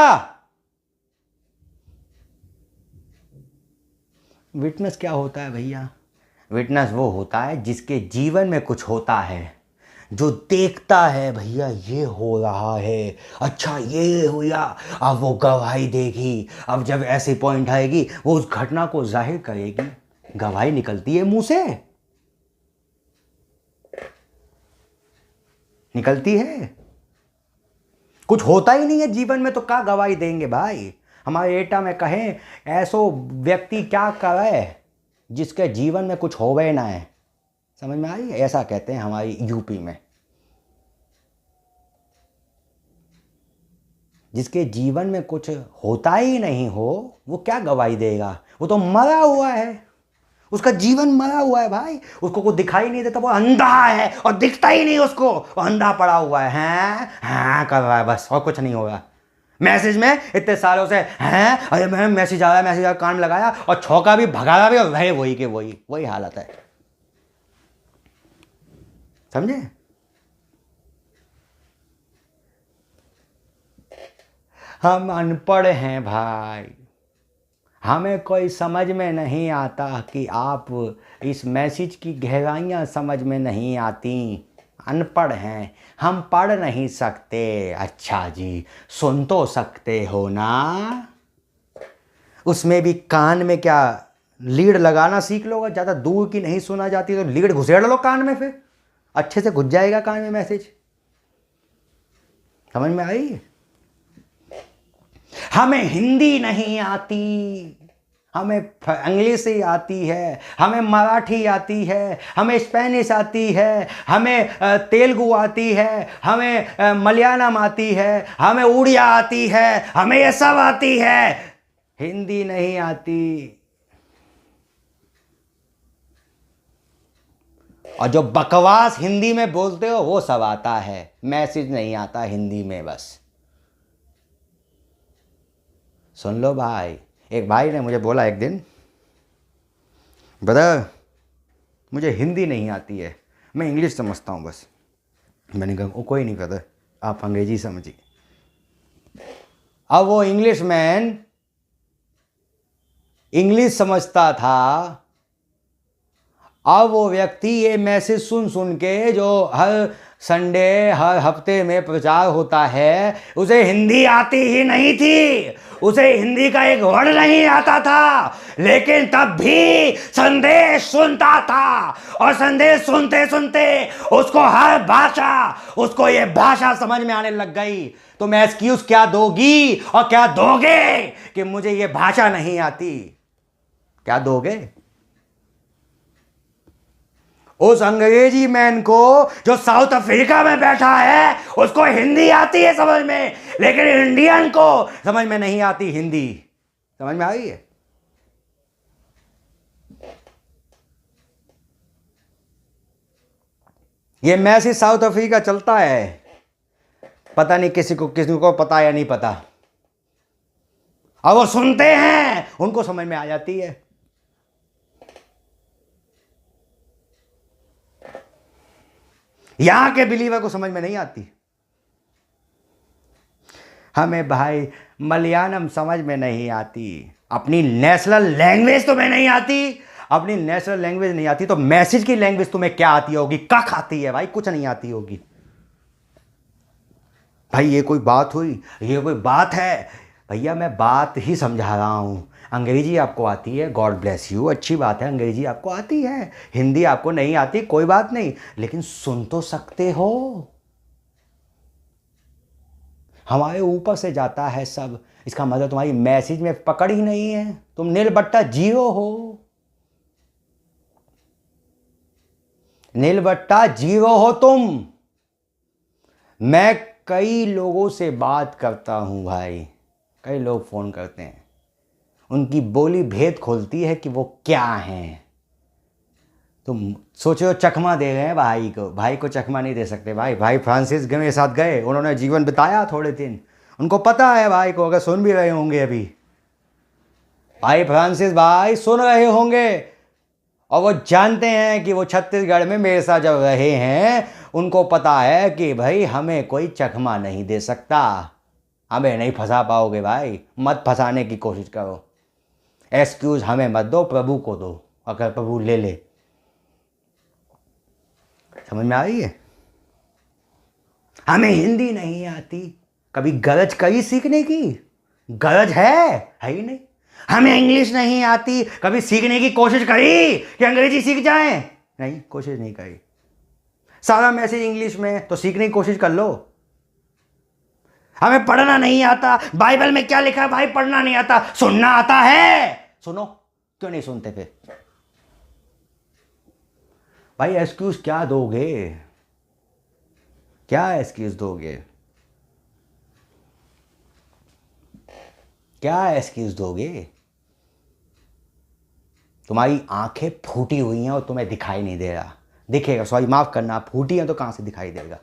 विटनेस क्या होता है भैया? विटनेस वो होता है जिसके जीवन में कुछ होता है, जो देखता है भैया ये हो रहा है, अच्छा ये हुआ, अब वो गवाही देगी। अब जब ऐसी पॉइंट आएगी वो उस घटना को जाहिर करेगी। गवाही निकलती है मुंह से, निकलती है। कुछ होता ही नहीं है जीवन में तो क्या गवाही देंगे भाई? हमारे एटा में कहें ऐसो व्यक्ति क्या करे जिसके जीवन में कुछ होवे ना है। समझ में आई? ऐसा कहते हैं हमारी यूपी में। जिसके जीवन में कुछ होता ही नहीं हो वो क्या गवाही देगा? वो तो मरा हुआ है, उसका जीवन मरा हुआ है भाई, उसको कुछ दिखाई नहीं देता, वो अंधा है और दिखता ही नहीं उसको, वो अंधा पड़ा हुआ है, हैं हाँ कर रहा है बस, और कुछ नहीं होगा। मैसेज में इतने सालों से हैं, अरे मैम मैसेज आ रहा है, मैसेज आ रहा है, कान में लगाया और छौका भी भगाया भी और वही वही के वही हालत है। समझे? हम अनपढ़ हैं भाई, हमें कोई समझ में नहीं आता कि आप इस मैसेज की गहराइयाँ समझ में नहीं आती। अनपढ़ हैं, हम पढ़ नहीं सकते। अच्छा जी, सुन तो सकते हो ना? उसमें भी कान में क्या लीड लगाना सीख लो, ज़्यादा दूर की नहीं सुना जाती तो लीड घुसेड़ लो कान में, फिर अच्छे से घुस जाएगा कान में मैसेज। समझ में आई? हमें हिंदी नहीं आती, हमें इंग्लिश ही आती है, हमें मराठी आती है, हमें स्पेनिश आती है, हमें तेलुगु आती है, हमें मलयालम आती है, हमें उड़िया आती है, हमें ये सब आती है, हिंदी नहीं आती। और जो बकवास हिंदी में बोलते हो वो सब आता है, मैसेज नहीं आता हिंदी में। बस सुन लो भाई, एक भाई ने मुझे बोला एक दिन, ब्रदर मुझे हिंदी नहीं आती है, मैं इंग्लिश समझता हूँ बस। मैंने कहा वो कोई नहीं ब्रदर, आप अंग्रेजी समझिए। अब वो इंग्लिश मैन इंग्लिश समझता था, अब वो व्यक्ति ये मैसेज सुन सुन के जो हर संडे हर हफ्ते में प्रचार होता है, उसे हिंदी आती ही नहीं थी, उसे हिंदी का एक वर्ड नहीं आता था, लेकिन तब भी संदेश सुनता था। और संदेश सुनते सुनते उसको हर भाषा, उसको ये भाषा समझ में आने लग गई। तो मैं एक्सक्यूज क्या दोगी और क्या दोगे कि मुझे ये भाषा नहीं आती? क्या दोगे? उस अंग्रेजी मैन को जो साउथ अफ्रीका में बैठा है उसको हिंदी आती है समझ में, लेकिन इंडियन को समझ में नहीं आती हिंदी। समझ में आई है? ये मैसेज साउथ अफ्रीका चलता है, पता नहीं किसी को पता या नहीं पता। अब वो सुनते हैं, उनको समझ में आ जाती है। यहां के बिलीवर को समझ में नहीं आती। हमें भाई मलयालम समझ में नहीं आती, अपनी नेशनल लैंग्वेज तुम्हें नहीं आती, अपनी नेशनल लैंग्वेज नहीं आती तो मैसेज की लैंग्वेज तुम्हें क्या आती होगी? कख आती है भाई, कुछ नहीं आती होगी भाई। ये कोई बात हुई? ये कोई बात है? भैया मैं बात ही समझा रहा हूं। अंग्रेजी आपको आती है, गॉड ब्लेस यू, अच्छी बात है, अंग्रेजी आपको आती है, हिंदी आपको नहीं आती, कोई बात नहीं, लेकिन सुन तो सकते हो। हमारे ऊपर से जाता है सब, इसका मतलब तुम्हारी मैसेज में पकड़ ही नहीं है, तुम नीलबट्टा जीरो हो, नीलबट्टा जीरो हो तुम। मैं कई लोगों से बात करता हूं भाई, कई लोग फ़ोन करते हैं, उनकी बोली भेद खोलती है कि वो क्या हैं। तुम सोचो चकमा दे रहे हैं भाई को, भाई को चकमा नहीं दे सकते भाई। भाई फ्रांसिस के साथ गए, उन्होंने जीवन बिताया थोड़े दिन, उनको पता है भाई को, अगर सुन भी रहे होंगे अभी, भाई फ्रांसिस भाई सुन रहे होंगे और वो जानते हैं कि वो छत्तीसगढ़ में मेरे साथ जब रहे हैं, उनको पता है कि भाई हमें कोई चकमा नहीं दे सकता, हमें नहीं फंसा पाओगे भाई, मत फंसाने की कोशिश करो, एक्सक्यूज हमें मत दो, प्रभु को दो, अगर प्रभु ले ले। समझ में आ रही है? हमें हिंदी नहीं आती, कभी गरज करी सीखने की? गरज है ही नहीं। हमें इंग्लिश नहीं आती, कभी सीखने की कोशिश करी कि अंग्रेजी सीख जाए? नहीं, कोशिश नहीं करी। सारा मैसेज इंग्लिश में, तो सीखने की कोशिश कर लो। हमें पढ़ना नहीं आता, बाइबल में क्या लिखा है भाई, पढ़ना नहीं आता, सुनना आता है। सुनो, क्यों नहीं सुनते फिर? भाई एक्सक्यूज क्या दोगे, क्या एक्सक्यूज दोगे, क्या एक्सक्यूज दोगे? तुम्हारी आंखें फूटी हुई हैं और तुम्हें दिखाई नहीं दे रहा। दिखेगा, सॉरी माफ करना, फूटी हैं तो कहां से दिखाई देगा?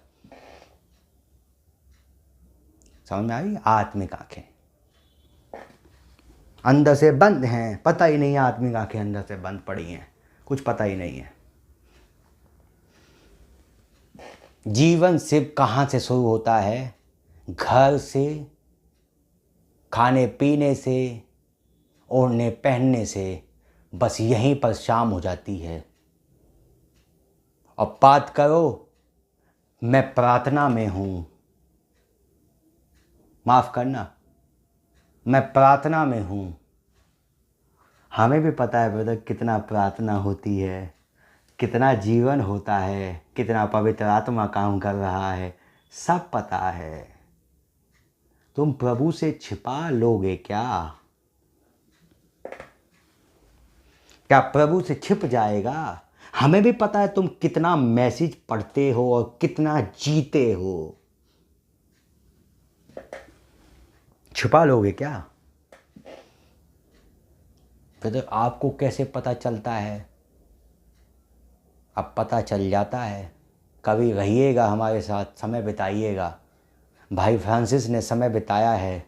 समझ में आई? आत्मिक आंखें अंदर से बंद हैं, पता ही नहीं है आत्मिक आंखें अंदर से बंद पड़ी हैं, कुछ पता ही नहीं है। जीवन सिर्फ कहाँ से शुरू होता है? घर से, खाने पीने से, ओढ़ने पहनने से, बस यहीं पर शाम हो जाती है। और बात करो मैं प्रार्थना में हूँ, माफ़ करना, मैं प्रार्थना में हूँ। हमें भी पता है ब्रदर कितना प्रार्थना होती है, कितना जीवन होता है, कितना पवित्र आत्मा काम कर रहा है, सब पता है। तुम प्रभु से छिपा लोगे क्या? क्या प्रभु से छिप जाएगा? हमें भी पता है तुम कितना मैसेज पढ़ते हो और कितना जीते हो। छुपा लोगे क्या? तो आपको कैसे पता चलता है? अब पता चल जाता है। कभी रहिएगा हमारे साथ, समय बिताइएगा। भाई फ्रांसिस ने समय बिताया है,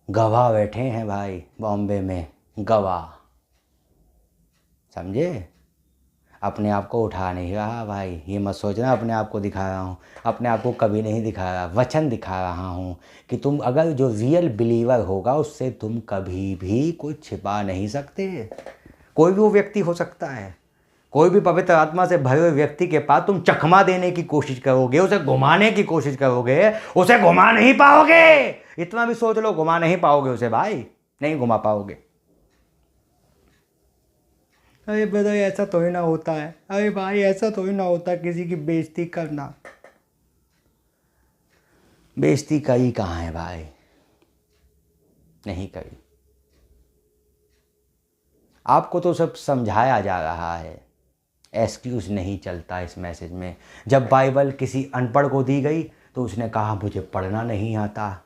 गवाह बैठे हैं भाई बॉम्बे में, गवाह, समझे? अपने आप को उठा नहीं रहा भाई, ये मत सोचना अपने आप को दिखा रहा हूँ, अपने आप को कभी नहीं दिखा रहा, वचन दिखा रहा हूँ कि तुम अगर जो रियल बिलीवर होगा उससे तुम कभी भी कुछ छिपा नहीं सकते। कोई भी वो व्यक्ति हो सकता है, कोई भी पवित्र आत्मा से भरे हुए व्यक्ति के पास तुम चकमा देने की कोशिश करोगे, उसे घुमाने की कोशिश करोगे, उसे घुमा नहीं पाओगे। इतना भी सोच लो, घुमा नहीं पाओगे उसे भाई, नहीं घुमा पाओगे। अरे ब्रदर ऐसा तो ही ना होता है, अरे भाई ऐसा तो ही ना होता, किसी की बेइज्जती करना। बेइज्जती करी कहाँ है भाई, नहीं करी। आपको तो सब समझाया जा रहा है, एक्सक्यूज नहीं चलता इस मैसेज में। जब बाइबल किसी अनपढ़ को दी गई तो उसने कहा मुझे पढ़ना नहीं आता।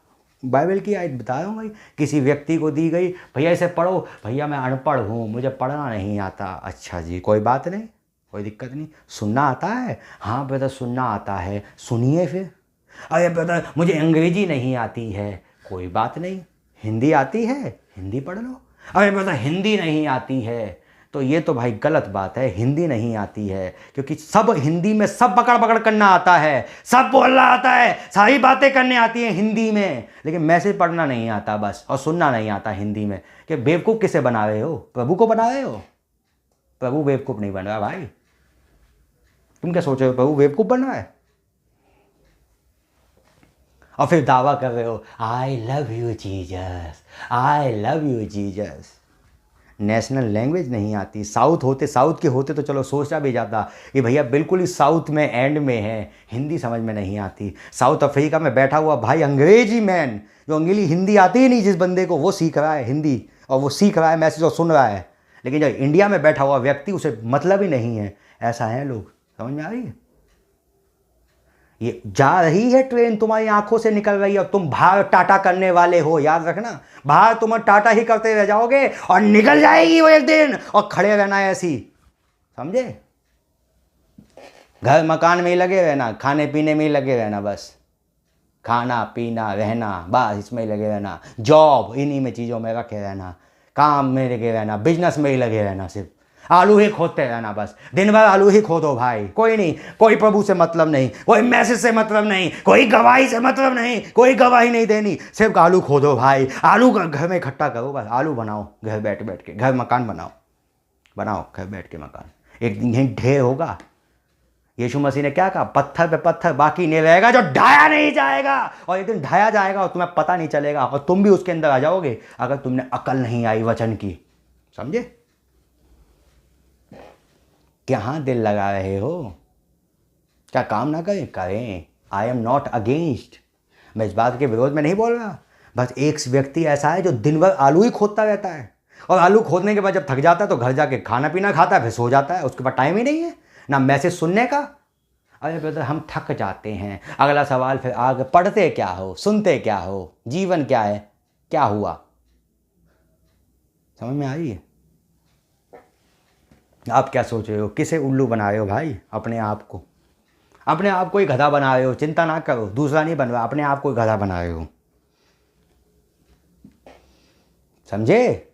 बाइबल की आयत बता रहा हूँ भाई, किसी व्यक्ति को दी गई, भैया इसे पढ़ो, भैया मैं अनपढ़ हूँ, मुझे पढ़ना नहीं आता। अच्छा जी, कोई बात नहीं, कोई दिक्कत नहीं। सुनना आता है? हाँ ब्रदर सुनना आता है, सुनिए फिर। अरे ब्रदर मुझे अंग्रेजी नहीं आती है, कोई बात नहीं, हिंदी आती है, हिंदी पढ़ लो। अरे ब्रदर हिंदी नहीं आती है, तो ये तो भाई गलत बात है, हिंदी नहीं आती है, क्योंकि सब हिंदी में सब पकड़ पकड़ करना आता है, सब बोलना आता है, सारी बातें करने आती हैं हिंदी में, लेकिन मैसेज पढ़ना नहीं आता बस, और सुनना नहीं आता हिंदी में। कि बेवकूफ़ किसे बना रहे हो? प्रभु को बना रहे हो? प्रभु बेवकूफ़ नहीं बन रहा भाई। तुम क्या सोच रहे हो प्रभु बेवकूफ़ बन रहा है? और फिर दावा कर रहे हो I love you Jesus, I love you Jesus. National language नहीं आती। साउथ होते, साउथ के होते तो चलो सोचा भी जाता कि भैया बिल्कुल ही साउथ में एंड में है, हिंदी समझ में नहीं आती। साउथ अफ्रीका में बैठा हुआ भाई अंग्रेजी मैन, जो अंग्रेजी हिंदी आती ही नहीं जिस बंदे को, वो सीख रहा है हिंदी, और वो सीख रहा है मैसेज और सुन रहा है। लेकिन जो इंडिया में बैठा हुआ व्यक्ति, उसे मतलब ही नहीं है। ऐसा है लोग, समझ में आ रही है? ये जा रही है ट्रेन, तुम्हारी आंखों से निकल रही है, और तुम बाहर टाटा करने वाले हो, याद रखना। बाहर तुम टाटा ही करते रह जाओगे और निकल जाएगी वो एक दिन, और खड़े रहना है ऐसी, समझे? घर मकान में ही लगे रहना, खाने पीने में ही लगे रहना, बस खाना पीना रहना, बस इसमें ही लगे रहना। जॉब इन्हीं में चीज़ों में रखे रहना, काम में लगे रहना, बिजनेस में ही लगे रहना, सिर्फ आलू ही खोदते रहना, बस दिन भर आलू ही खोदो भाई। कोई नहीं, कोई प्रभु से मतलब नहीं, कोई मैसेज से मतलब नहीं, कोई गवाही से मतलब नहीं, कोई गवाही नहीं देनी, सिर्फ आलू खोदो भाई। आलू घर में इकट्ठा करो, बस आलू बनाओ, घर बैठ बैठ के, घर मकान बनाओ, बनाओ घर बैठ के मकान। एक दिन यहीं ढेर होगा। यीशु मसीह ने क्या कहा? पत्थर पे पत्थर बाकी नहीं रहेगा जो ढाया नहीं जाएगा, और एक दिन ढाया जाएगा और तुम्हें पता नहीं चलेगा, और तुम भी उसके अंदर आ जाओगे अगर तुमने अकल नहीं आई वचन की, समझे? कहाँ दिल लगा रहे हो? क्या काम ना करें? करें। आई एम नॉट अगेंस्ट, मैं इस बात के विरोध में नहीं बोल रहा, बस एक व्यक्ति ऐसा है जो दिन भर आलू ही खोदता रहता है, और आलू खोदने के बाद जब थक जाता है तो घर जाके खाना पीना खाता है, फिर सो जाता है। उसके पास टाइम ही नहीं है ना मैसेज सुनने का। अरे ब्रदर, हम थक जाते हैं। अगला सवाल फिर आगे, पढ़ते क्या हो, सुनते क्या हो, जीवन क्या है, क्या हुआ? समझ में आ रही है? आप क्या सोच रहे हो? किसे उल्लू बना रहे हो भाई? अपने आप को, अपने आप को ही गधा बना रहे हो। चिंता ना करो, दूसरा नहीं बन रहा, अपने आप को ही गधा बना रहे हो। समझे?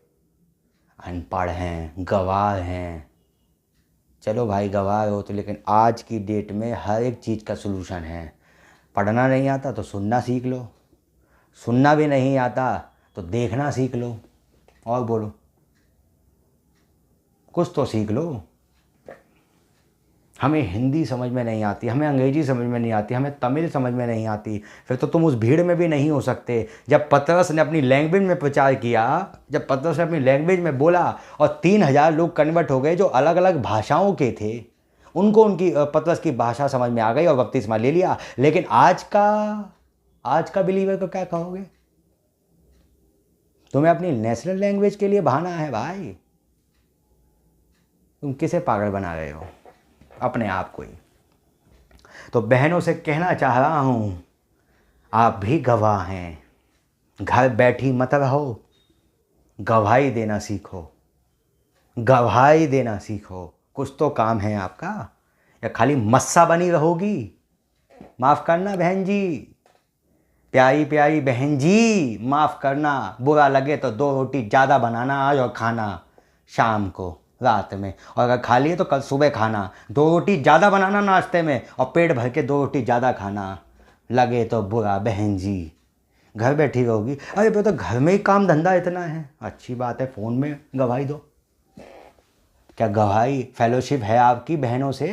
अनपढ़ हैं, गवार हैं। चलो भाई गवार हो तो, लेकिन आज की डेट में हर एक चीज़ का सलूशन है। पढ़ना नहीं आता तो सुनना सीख लो, सुनना भी नहीं आता तो देखना सीख लो, और बोलो कुछ तो सीख लो। हमें हिंदी समझ में नहीं आती, हमें अंग्रेजी समझ में नहीं आती, हमें तमिल समझ में नहीं आती, फिर तो तुम उस भीड़ में भी नहीं हो सकते। जब पतरस ने अपनी लैंग्वेज में प्रचार किया, जब पतरस ने अपनी लैंग्वेज में बोला और 3,000 लोग कन्वर्ट हो गए जो अलग अलग भाषाओं के थे, उनको उनकी पतरस की भाषा समझ में आ गई और बपतिस्मा ले लिया। लेकिन आज का बिलीवर को क्या कहोगे? तुम्हें अपनी नेशनल लैंग्वेज के लिए बहाना है भाई। तुम किसे पागल बना रहे हो? अपने आप को ही। तो बहनों से कहना चाह रहा हूं, आप भी गवाह हैं। घर बैठी मत रहो, गवाही देना सीखो, गवाही देना सीखो। कुछ तो काम है आपका, या खाली मस्सा बनी रहोगी? माफ़ करना बहन जी, प्यारी प्यारी बहन जी, माफ़ करना। बुरा लगे तो 2 रोटी ज़्यादा बनाना आज और खाना शाम को, रात में। और अगर खा लिए तो कल सुबह खाना। 2 रोटी ज़्यादा बनाना नाश्ते में, और पेट भर के 2 रोटी ज़्यादा खाना। लगे तो बुरा बहन जी, घर बैठी रहोगी। अरे तो घर में ही काम धंधा इतना है, अच्छी बात है, फ़ोन में गवाही दो। क्या गवाही फेलोशिप है आपकी बहनों से?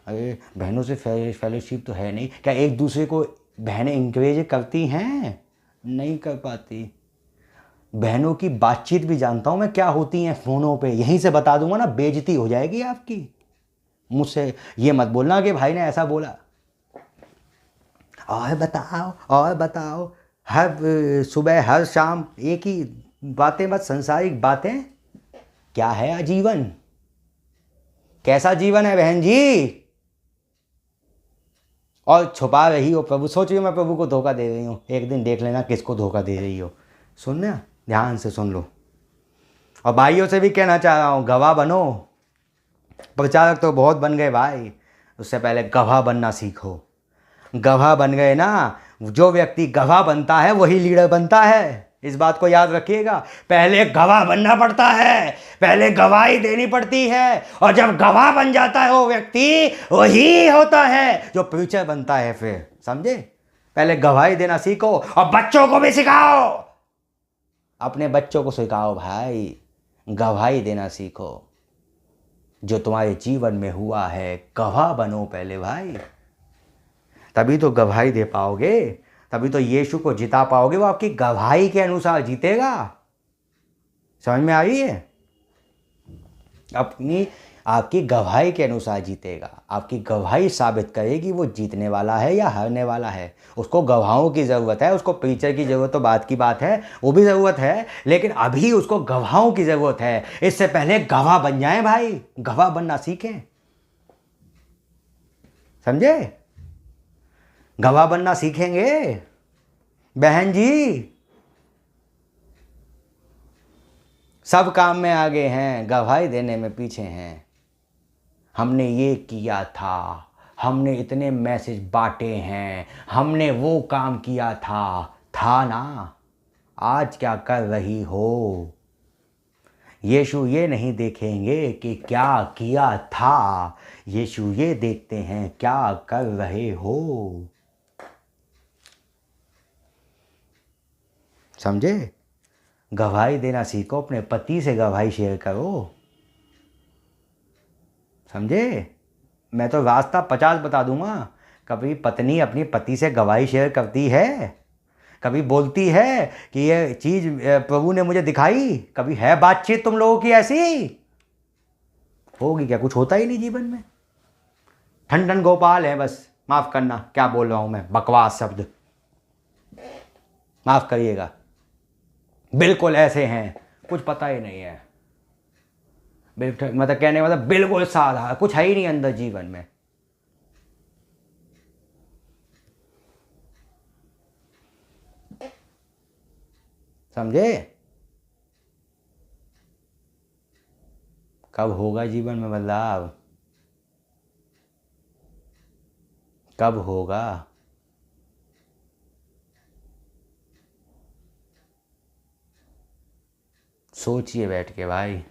अरे बहनों से फेलोशिप तो है नहीं। क्या एक दूसरे को बहनें इंकरेज करती हैं? नहीं कर पाती। बहनों की बातचीत भी जानता हूँ मैं क्या होती हैं फ़ोनों पे। यहीं से बता दूंगा ना, बेइज्जती हो जाएगी आपकी। मुझसे ये मत बोलना कि भाई ने ऐसा बोला। और बताओ, हर सुबह हर शाम एक ही बातें, बस सांसारिक बातें। क्या है आजीवन? कैसा जीवन है बहन जी? और छुपा रही हो प्रभु। सोच रही हो मैं प्रभु को धोखा दे रही हूँ? एक दिन देख लेना किसको धोखा दे रही हो। सुनना, ध्यान से सुन लो। और भाइयों से भी कहना चाह रहा हूँ, गवाह बनो। प्रचारक तो बहुत बन गए भाई, उससे पहले गवाह बनना सीखो। गवाह बन गए ना, जो व्यक्ति गवाह बनता है वही लीडर बनता है। इस बात को याद रखिएगा। पहले गवाह बनना पड़ता है, पहले गवाही देनी पड़ती है, और जब गवाह बन जाता है वो व्यक्ति, वही होता है जो प्रीचर बनता है फिर। समझे? पहले गवाही देना सीखो, और बच्चों को भी सिखाओ। अपने बच्चों को सिखाओ भाई, गवाही देना सीखो। जो तुम्हारे जीवन में हुआ है, गवाह बनो पहले भाई। तभी तो गवाही दे पाओगे, तभी तो यीशु को जिता पाओगे। वो आपकी गवाही के अनुसार जीतेगा। समझ में आ रही है? आपकी गवाही के अनुसार जीतेगा। आपकी गवाही साबित करेगी वो जीतने वाला है या हारने वाला है। उसको गवाहों की ज़रूरत है, उसको प्रीचर की ज़रूरत तो बात की बात है, वो भी ज़रूरत है, लेकिन अभी उसको गवाहों की ज़रूरत है। इससे पहले गवाह बन जाएं भाई, गवाह बनना सीखें। समझे? गवाह बनना सीखेंगे बहन जी। सब काम में आगे हैं, गवाही देने में पीछे हैं। हमने ये किया था, हमने इतने मैसेज बांटे हैं, हमने वो काम किया था ना। आज क्या कर रही हो? यीशु ये नहीं देखेंगे कि क्या किया था, यीशु ये देखते हैं क्या कर रहे हो। समझे? गवाही देना सीखो, अपने पति से गवाही शेयर करो। समझे? मैं तो रास्ता 50 बता दूंगा। कभी पत्नी अपनी पति से गवाही शेयर करती है, कभी बोलती है कि ये चीज़ प्रभु ने मुझे दिखाई, कभी है बातचीत तुम लोगों की ऐसी? होगी क्या? कुछ होता ही नहीं जीवन में। ठन ठन गोपाल है बस। माफ़ करना क्या बोल रहा हूँ मैं, बकवास शब्द। माफ़ करिएगा, बिल्कुल ऐसे हैं, कुछ पता ही नहीं है। मतलब कहने का मतलब बिल्कुल साधा, कुछ है ही नहीं अंदर जीवन में। समझे? कब होगा जीवन में बदलाव? कब होगा? सोचिए बैठ के भाई,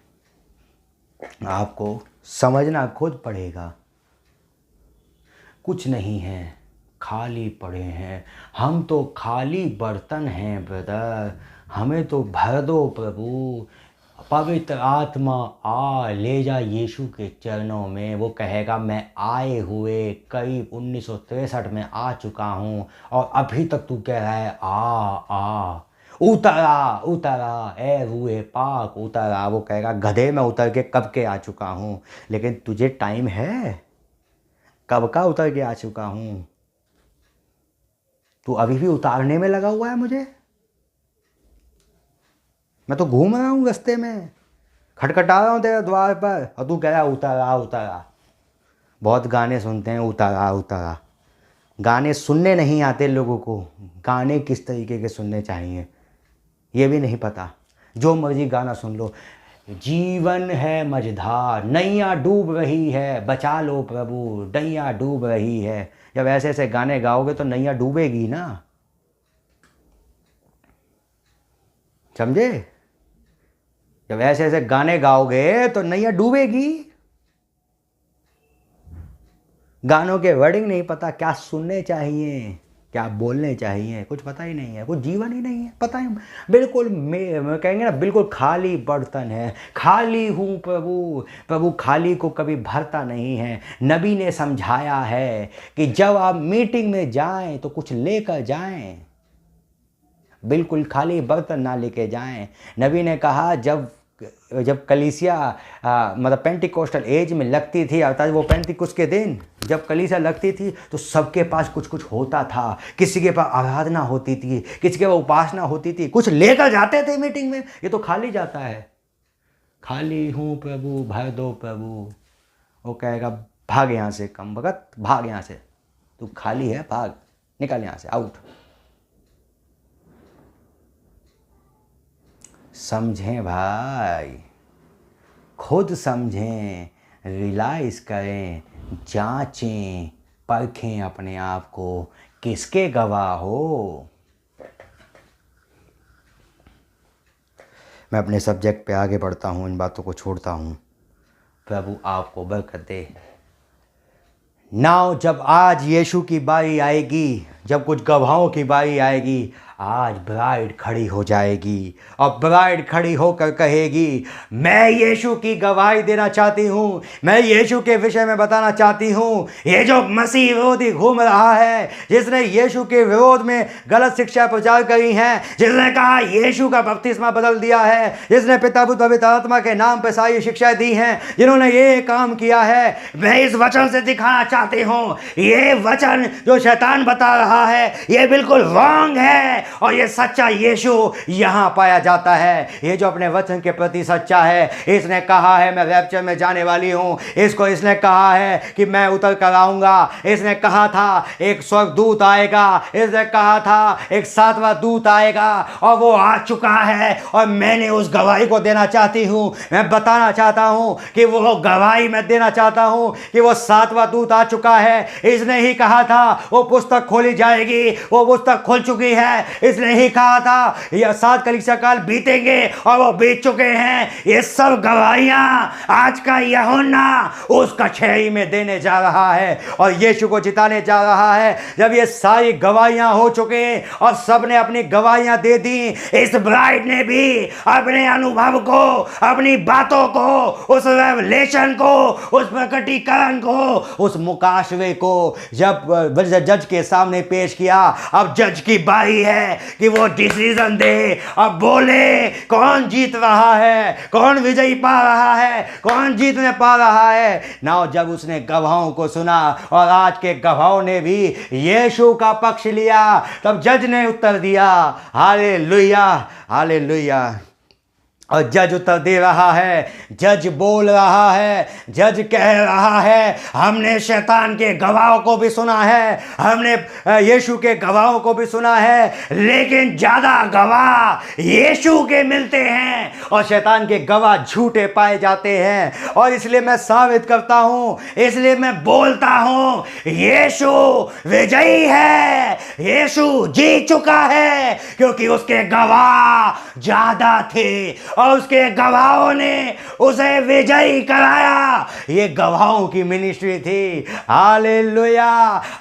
आपको समझना खुद पड़ेगा। कुछ नहीं है, खाली पड़े हैं हम तो, खाली बर्तन हैं ब्रदर, हमें तो भर दो प्रभु। पवित्र आत्मा आ, ले जा यीशु के चरणों में। वो कहेगा मैं आए हुए करीब 1963 में आ चुका हूँ, और अभी तक तू कह रहा है आ। उतरा उतरा ए रूए पाक उतरा। वो कहेगा गधे में उतर के कब के आ चुका हूँ, लेकिन तुझे टाइम है, कब का उतर के आ चुका हूँ। तू अभी भी उतारने में लगा हुआ है मुझे। मैं तो घूम रहा हूँ रास्ते में, खटखटा रहा हूँ तेरे द्वार पर, और तू कह रहा है उतरा उतरा। बहुत गाने सुनते हैं उतरा उतरा। गाने सुनने नहीं आते लोगों को, गाने किस तरीके के सुनने चाहिए ये भी नहीं पता। जो मर्जी गाना सुन लो। जीवन है मझधार, नैया डूब रही है, बचा लो प्रभु, नैया डूब रही है। जब ऐसे ऐसे गाने गाओगे तो नैया डूबेगी ना, समझे? जब ऐसे ऐसे गाने गाओगे तो नैया डूबेगी। गानों के वर्डिंग नहीं पता, क्या सुनने चाहिए, क्या बोलने चाहिए, कुछ पता ही नहीं है, कुछ जीवन ही नहीं है, पता ही बिल्कुल मैं कहेंगे ना, बिल्कुल खाली बर्तन है। खाली हूँ प्रभु, प्रभु खाली को कभी भरता नहीं है। नबी ने समझाया है कि जब आप मीटिंग में जाएं तो कुछ लेकर जाएं, बिल्कुल खाली बर्तन ना लेके जाएं। नबी ने कहा जब कलीसिया मतलब पेंटिकोस्टल एज में लगती थी, अर्थात वो पेंटिकुस के दिन जब कलीसिया लगती थी तो सबके पास कुछ कुछ होता था। किसी के पास आराधना होती थी, किसी के पास उपासना होती थी, कुछ लेकर जाते थे मीटिंग में। ये तो खाली जाता है, खाली हूँ प्रभु भर दो प्रभु। वो कहेगा भाग यहाँ से कम भगत, भाग यहाँ से, तू खाली है, भाग, निकल यहाँ से, आउट। समझें भाई, खुद समझें, रियलाइज़ करें, जांचें, परखें अपने आप को, किसके गवाह हो। मैं अपने सब्जेक्ट पे आगे बढ़ता हूँ, इन बातों को छोड़ता हूँ। प्रभु आपको बरकत दे। नाउ जब आज यीशु की बारी आएगी, जब कुछ गवाहों की बारी आएगी, आज ब्राइड खड़ी हो जाएगी, और ब्राइड खड़ी होकर कहेगी मैं यीशु की गवाही देना चाहती हूँ, मैं यीशु के विषय में बताना चाहती हूँ। ये जो मसीह विरोधी घूम रहा है, जिसने यीशु के विरोध में गलत शिक्षा प्रचार करी है, जिसने कहा यीशु का बपतिस्मा बदल दिया है, जिसने पिता पुत्र पवित्र आत्मा के नाम पर सारी शिक्षाएं दी हैं, जिन्होंने ये काम किया है, मैं इस वचन से दिखाना चाहती हूँ ये वचन जो शैतान बता रहा है ये बिल्कुल रॉन्ग है, और ये सच्चा यीशु यहाँ पाया जाता है। ये जो अपने वचन के प्रति सच्चा है, इसने कहा है मैं रैप्चर में जाने वाली हूँ, इसने कहा है कि मैं उतर कर आऊँगा, इसने कहा था एक स्वर्गदूत आएगा, इसने कहा था एक 7वां दूत आएगा, और वो आ चुका है। और मैंने उस गवाही को देना चाहती हूँ, मैं बताना चाहता हूँ कि वो गवाही मैं देना चाहता हूँ कि वो 7वां दूत आ चुका है। इसने ही कहा था वो पुस्तक खोली जाएगी, वो पुस्तक खुल चुकी है। इसने ही कहा था ये 7 कलीसिया काल बीतेंगे, और वो बीत चुके हैं। ये सब गवाहियां आज का यूहन्ना उस कचहरी में देने जा रहा है और यीशु को जिताने जा रहा है। जब ये सारी गवाहियां हो चुके और सबने अपनी गवाहियां दे दी, इस ब्राइड ने भी अपने अनुभव को, अपनी बातों को, उस रेवलेशन को, उस प्रकटीकरण को, उस मुकाशवे को जब जज के सामने पेश किया। अब जज की बारी है है कि वो डिसीजन दे और बोले कौन जीत रहा है, कौन विजयी पा रहा है, कौन जीतने पा रहा है ना। जब उसने गवाहों को सुना और आज के गवाहों ने भी यीशु का पक्ष लिया, तब जज ने उत्तर दिया, हालेलुया हालेलुया। और जज उत्तर दे रहा है, जज बोल रहा है, जज कह रहा है, हमने शैतान के गवाहों को भी सुना है, हमने यीशु के गवाहों को भी सुना है, लेकिन ज़्यादा गवाह यीशु के मिलते हैं और शैतान के गवाह झूठे पाए जाते हैं। और इसलिए मैं साबित करता हूँ, इसलिए मैं बोलता हूँ, यीशु विजयी है, यीशु जीत चुका है, क्योंकि उसके गवाह ज़्यादा थे और उसके गवाहों ने उसे विजयी कराया। ये गवाहों की मिनिस्ट्री थी। हालेलुया।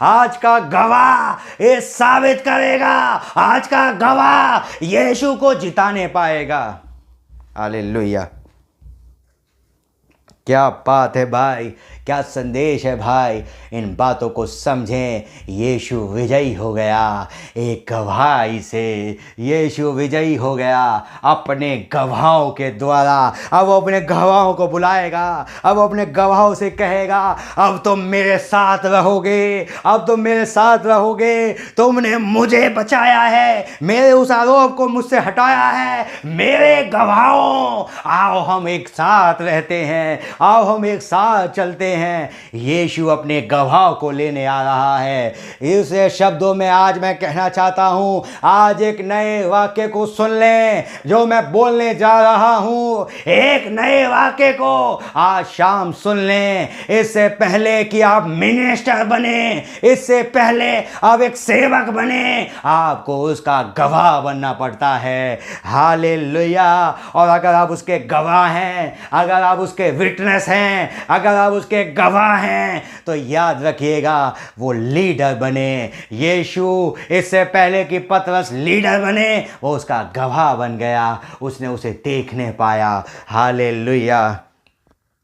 आज का गवाह ये साबित करेगा, आज का गवाह यीशु को जिताने पाएगा। हालेलुया। क्या बात है भाई, क्या संदेश है भाई। इन बातों को समझें। यीशु विजयी हो गया, एक गवाही से यीशु विजयी हो गया अपने गवाहों के द्वारा। अब वो अपने गवाहों को बुलाएगा, अब वो अपने गवाहों से कहेगा, अब तुम मेरे साथ रहोगे, अब तुम मेरे साथ रहोगे, तुमने मुझे बचाया है, मेरे उस आरोप को मुझसे हटाया है, मेरे गवाहों आओ हम एक साथ रहते हैं, आओ हम एक साथ चलते हैं। यीशु अपने गवाह को लेने आ रहा है। इस शब्दों में आज मैं कहना चाहता हूं, आज एक नए वाक्य को सुन लें जो मैं बोलने जा रहा हूं। एक नए वाक्य को आज शाम सुन लें। इससे पहले कि आप मिनिस्टर बने, इससे पहले आप एक सेवक बने, आपको उसका गवाह बनना पड़ता है। हालेलुया। और अगर आप उसके गवाह हैं, अगर आप उसके विटनेस हैं, अगर आप उसके गवाह हैं, तो याद रखिएगा वो लीडर बने। यीशु इससे पहले कि पतरस लीडर बने, वो उसका गवाह बन गया, उसने उसे देखने पाया। Hallelujah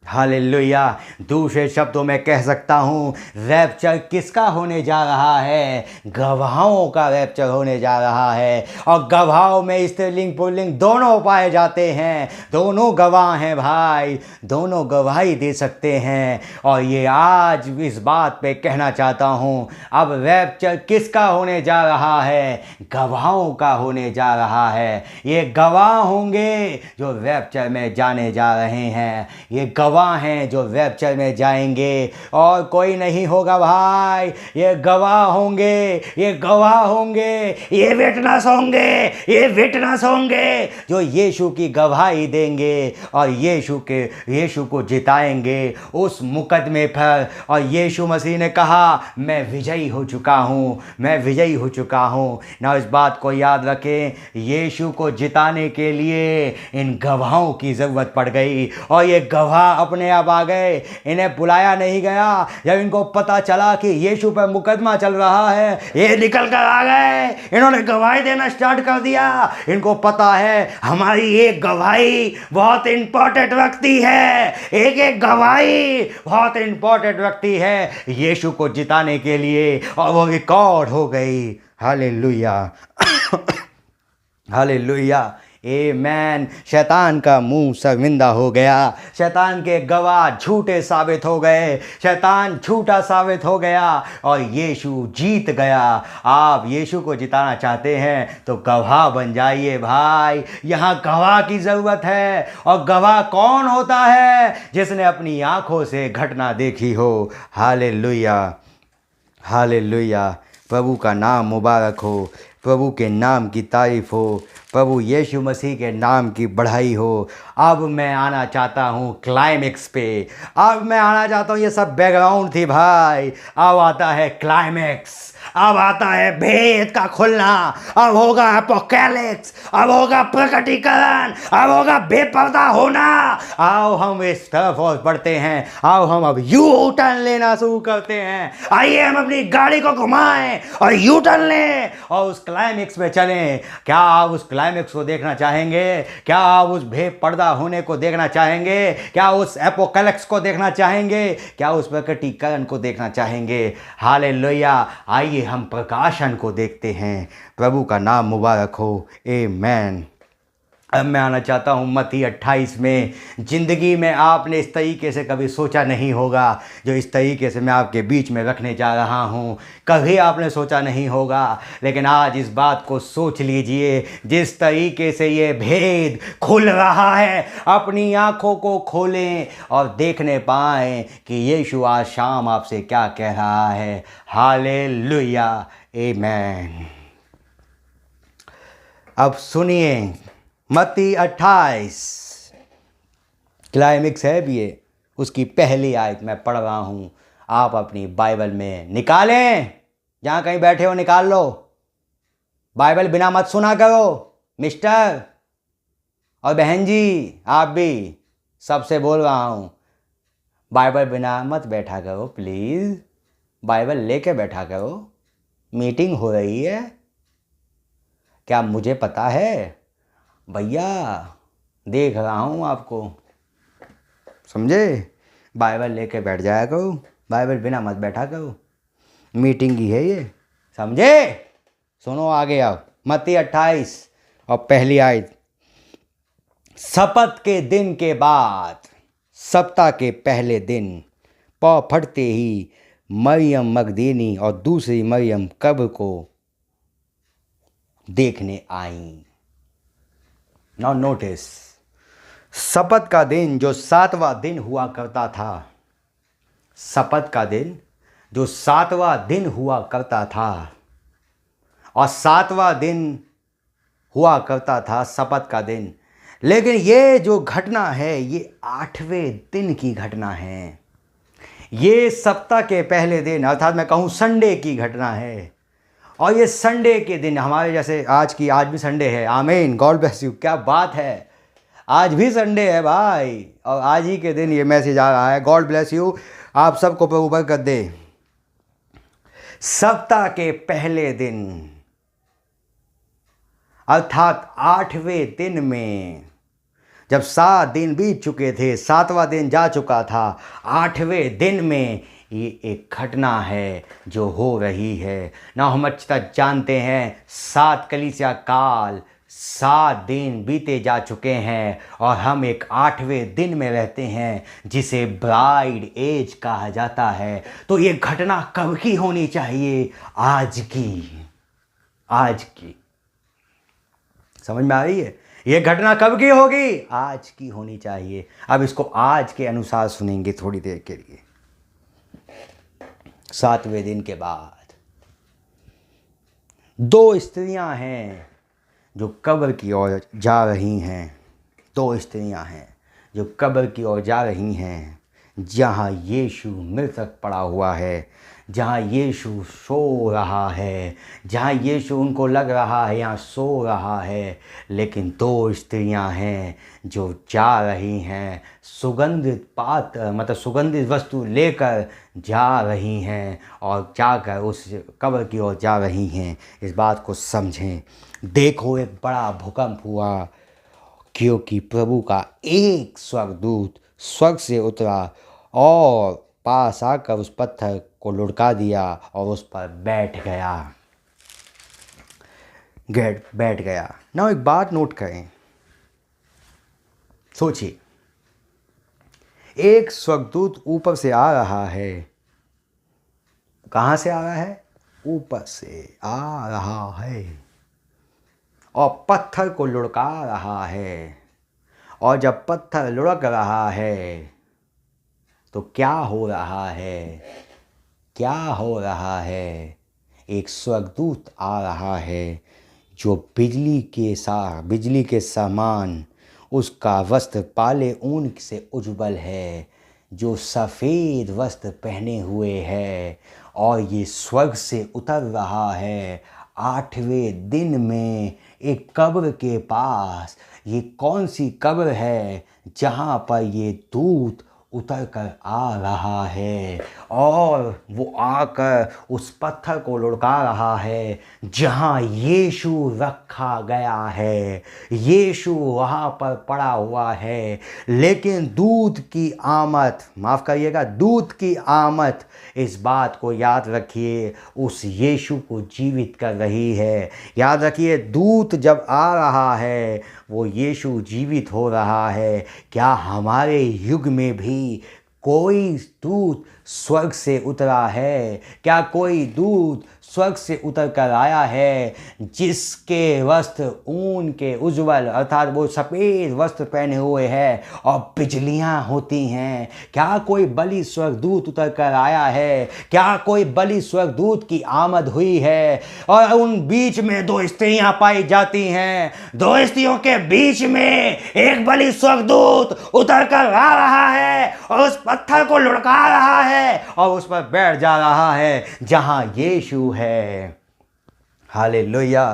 hallelujah. दूसरे शब्दों में कह सकता हूँ, रैप्चर किसका होने जा रहा है? गवाहों का रैप्चर होने जा रहा है। और गवाहों में स्त्रीलिंग पुल्लिंग दोनों पाए जाते हैं, दोनों गवाह हैं भाई, दोनों गवाही दे सकते हैं। और ये आज इस बात पे कहना चाहता हूँ, अब रैप्चर किसका होने जा रहा है? गवाहों का होने जा रहा है। ये गवाह होंगे जो रैप्चर में जाने जा रहे हैं, ये गवाह हैं जो रैप्चर में जाएंगे, और कोई नहीं होगा भाई। ये गवाह होंगे, ये गवाह होंगे, ये विटनेस होंगे, ये विटनेस होंगे जो यीशु की गवाही देंगे और यीशु को जिताएंगे उस मुकदमे पर। और यीशु मसीह ने कहा, मैं विजयी हो चुका हूँ, मैं विजयी हो चुका हूँ ना। इस बात को याद रखें, यीशु को जिताने के लिए इन गवाहों की ज़रूरत पड़ गई। और ये गवाह अपने आप आ गए, इन्हें बुलाया नहीं गया। जब इनको पता चला कि यीशु पर मुकदमा चल रहा है, ये निकल कर आ गए, इन्होंने गवाही देना स्टार्ट कर दिया। इनको पता है हमारी एक गवाही बहुत इंपॉर्टेंट रखती है, एक एक गवाही बहुत इंपॉर्टेंट रखती है यीशु को जिताने के लिए, और वो रिकॉर्ड हो गई। Hallelujah hallelujah amen. शैतान का मुंह शर्मिंदा हो गया, शैतान के गवाह झूठे साबित हो गए, शैतान झूठा साबित हो गया और यीशु जीत गया। आप यीशु को जिताना चाहते हैं तो गवाह बन जाइए भाई। यहाँ गवाह की ज़रूरत है। और गवाह कौन होता है? जिसने अपनी आंखों से घटना देखी हो। Hallelujah hallelujah. प्रभु का नाम मुबारक हो, प्रभु के नाम की तारीफ़ हो, प्रभु यीशु मसीह के नाम की बढ़ाई हो। अब मैं आना चाहता हूँ क्लाइमेक्स पे, अब मैं आना चाहता हूँ। ये सब बैकग्राउंड थी भाई, अब आता है क्लाइमेक्स, अब आता है भेद का खुलना, अब होगा एपोकैलिप्स, अब होगा प्रकटीकरण, अब होगा बेपर्दा होना। आओ हम इस तरफ और बढ़ते हैं, आओ हम अब यू टर्न लेना शुरू करते हैं। आइए हम अपनी गाड़ी को घुमाएं और यू टर्न लें और उस क्लाइमेक्स में चलें। क्या आप उस क्लाइमेक्स को देखना चाहेंगे? क्या आप उस बेपर्दा होने को देखना चाहेंगे? क्या उस एपोकैलिप्स को देखना चाहेंगे? क्या उस प्रकटीकरण को देखना चाहेंगे? हालेलुया। आइए हम प्रकाशन को देखते हैं। प्रभु का नाम मुबारक हो। आमीन। अब मैं आना चाहता हूँ मत्ती 28 में। ज़िंदगी में आपने इस तरीके से कभी सोचा नहीं होगा जो इस तरीके से मैं आपके बीच में रखने जा रहा हूँ। कभी आपने सोचा नहीं होगा, लेकिन आज इस बात को सोच लीजिए। जिस तरीके से ये भेद खुल रहा है, अपनी आँखों को खोलें और देखने पाएँ कि यीशु आज शाम आपसे क्या कह रहा है। हालेलुया, आमीन। अब सुनिए मत्ती 28 क्लाइमिक्स है भी ये, उसकी पहली आयत मैं पढ़ रहा हूँ। आप अपनी बाइबल में निकालें, जहाँ कहीं बैठे हो निकाल लो। बाइबल बिना मत सुना करो मिस्टर और बहन जी, आप भी सबसे बोल रहा हूँ, बाइबल बिना मत बैठा करो प्लीज़। बाइबल लेके बैठा करो, मीटिंग हो रही है। क्या मुझे पता है भैया, देख रहा हूँ आपको, समझे। बाइबल लेके बैठ जाया करो, बाइबल बिना मत बैठा करो, मीटिंग ही है ये, समझे। सुनो आगे आओ, मत्ती 28 और पहली आयत। शपथ के दिन के बाद सप्ताह के पहले दिन पौ फटते ही मरियम मगदलीनी और दूसरी मरियम कब्र को देखने आई। नाउ नोटिस, शपथ का दिन जो 7वां दिन हुआ करता था, शपथ का दिन जो 7वां दिन हुआ करता था, और 7वां दिन हुआ करता था शपथ का दिन, लेकिन ये जो घटना है ये 8वें दिन की घटना है। ये सप्ताह के पहले दिन अर्थात मैं कहूँ संडे की घटना है। और ये संडे के दिन हमारे जैसे आज भी संडे है। आमीन, गॉड ब्लेस यू। क्या बात है, आज भी संडे है भाई, और आज ही के दिन ये मैसेज आ रहा है। गॉड ब्लेस यू, आप सबको प्रभु बरकत दे। सप्ताह के पहले दिन अर्थात 8वें दिन में, जब 7 दिन बीत चुके थे, 7वां दिन जा चुका था, 8वें दिन में ये एक घटना है जो हो रही है ना। हम अच्छा जानते हैं 7 कलीसिया काल, 7 दिन बीते जा चुके हैं और हम एक 8वें दिन में रहते हैं जिसे ब्राइड एज कहा जाता है। तो ये घटना कब की होनी चाहिए? आज की। समझ में आ रही है? ये घटना कब की होगी? आज की होनी चाहिए। अब इसको आज के अनुसार सुनेंगे थोड़ी देर के लिए। 7वें दिन के बाद 2 स्त्रियां हैं जो कब्र की ओर जा रही हैं। 2 स्त्रियां हैं जो कब्र की ओर जा रही हैं, जहां यीशु मृतक पड़ा हुआ है, जहाँ यीशु सो रहा है, जहाँ यीशु उनको लग रहा है यहाँ सो रहा है। लेकिन 2 स्त्रियां हैं जो जा रही हैं, सुगंधित पात्र मतलब सुगंधित वस्तु लेकर जा रही हैं और जाकर उस कब्र की ओर जा रही हैं। इस बात को समझें। देखो, एक बड़ा भूकंप हुआ क्योंकि प्रभु का एक स्वर्गदूत स्वर्ग से उतरा और पास आकर उस पत्थर को लुढ़का दिया और उस पर बैठ गया। ना एक बात नोट करें, सोचिए, एक स्वर्गदूत ऊपर से आ रहा है। कहाँ से आ रहा है? ऊपर से आ रहा है और पत्थर को लुढ़का रहा है। और जब पत्थर लुढ़क रहा है तो क्या हो रहा है? एक स्वर्गदूत आ रहा है जो बिजली के समान, उसका वस्त्र पाले ऊन से उज्ज्वल है, जो सफ़ेद वस्त्र पहने हुए है, और ये स्वर्ग से उतर रहा है 8वें दिन में एक कब्र के पास। ये कौन सी कब्र है जहाँ पर ये दूत उतर कर आ रहा है और वो आकर उस पत्थर को लुढ़का रहा है जहाँ यीशु रखा गया है। यीशु वहाँ पर पड़ा हुआ है, लेकिन दूत की आमद, माफ़ करिएगा, दूत की आमद इस बात को याद रखिए, उस यीशु को जीवित कर रही है। याद रखिए, दूत जब आ रहा है वो यीशु जीवित हो रहा है। क्या हमारे युग में भी कोई दूत स्वर्ग से उतरा है? क्या कोई दूत स्वर्ग से उतर कर आया है जिसके वस्त्र ऊन के उज्ज्वल, अर्थात वो सफ़ेद वस्त्र पहने हुए हैं और बिजलियां होती हैं? क्या कोई बलि स्वर्गदूत उतर कर आया है? क्या कोई बलि स्वर्गदूत की आमद हुई है? और उन बीच में दो स्त्रियां पाई जाती हैं। दो स्त्रियों के बीच में एक बलि स्वर्गदूत उतर कर आ रहा है और उस पत्थर को लुढ़का रहा है और उस पर बैठ जा रहा है जहां यीशु है। हालेलुया।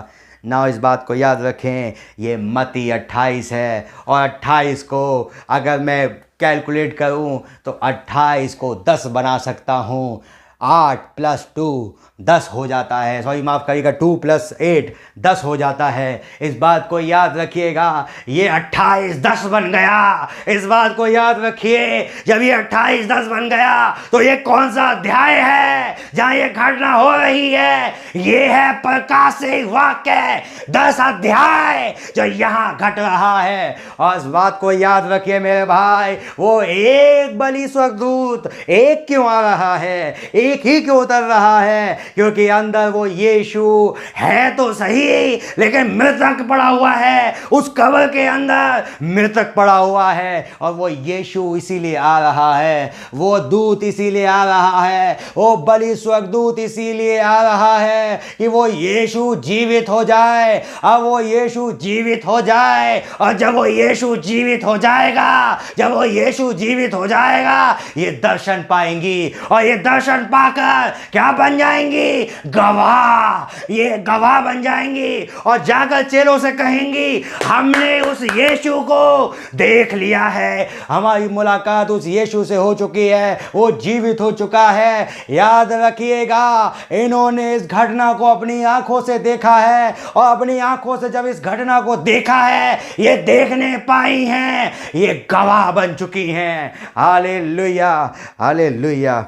ना इस बात को याद रखें, ये मत्ती 28 है और 28 को अगर मैं कैलकुलेट करूं तो 28 को 10 बना सकता हूं। 8 + 2 10 हो जाता है, सॉरी माफ़ करिएगा, 2 + 8 10 हो जाता है। इस बात को याद रखिएगा, ये 28 10 बन गया। इस बात को याद रखिए, जब ये 28 10 बन गया तो ये कौन सा अध्याय है जहाँ ये घटना हो रही है? ये है प्रकाशित वाक्य 10 अध्याय जो यहाँ घट रहा है। और इस बात को याद रखिए मेरे भाई, वो एक बलि स्वर्गदूत एक क्यों आ रहा है, एक ही क्यों उतर रहा है? क्योंकि अंदर वो यीशु है तो सही, लेकिन मृतक पड़ा हुआ है। उस कब्र के अंदर मृतक पड़ा हुआ है और वो यीशु इसीलिए आ रहा है, वो दूत इसीलिए आ रहा है, वो बलि स्वर्गदूत इसीलिए आ रहा है कि वो यीशु जीवित हो जाए। अब वो यीशु जीवित हो जाए और जब वो यीशु जीवित हो जाएगा, जब वो यीशु जीवित हो जाएगा, ये दर्शन पाएंगी और ये दर्शन पाकर क्या बन जाएंगी? गवाह। ये गवाह बन जाएंगी और जाकर चेलों से कहेंगी, हमने उस यीशु को देख लिया है, हमारी मुलाकात उस यीशु से हो चुकी है, वो जीवित हो चुका है। याद रखिएगा, इन्होंने इस घटना को अपनी आंखों से देखा है और अपनी आंखों से जब इस घटना को देखा है, ये देखने पाई हैं, ये गवाह बन चुकी हैं। हालेलुया, हालेलुया,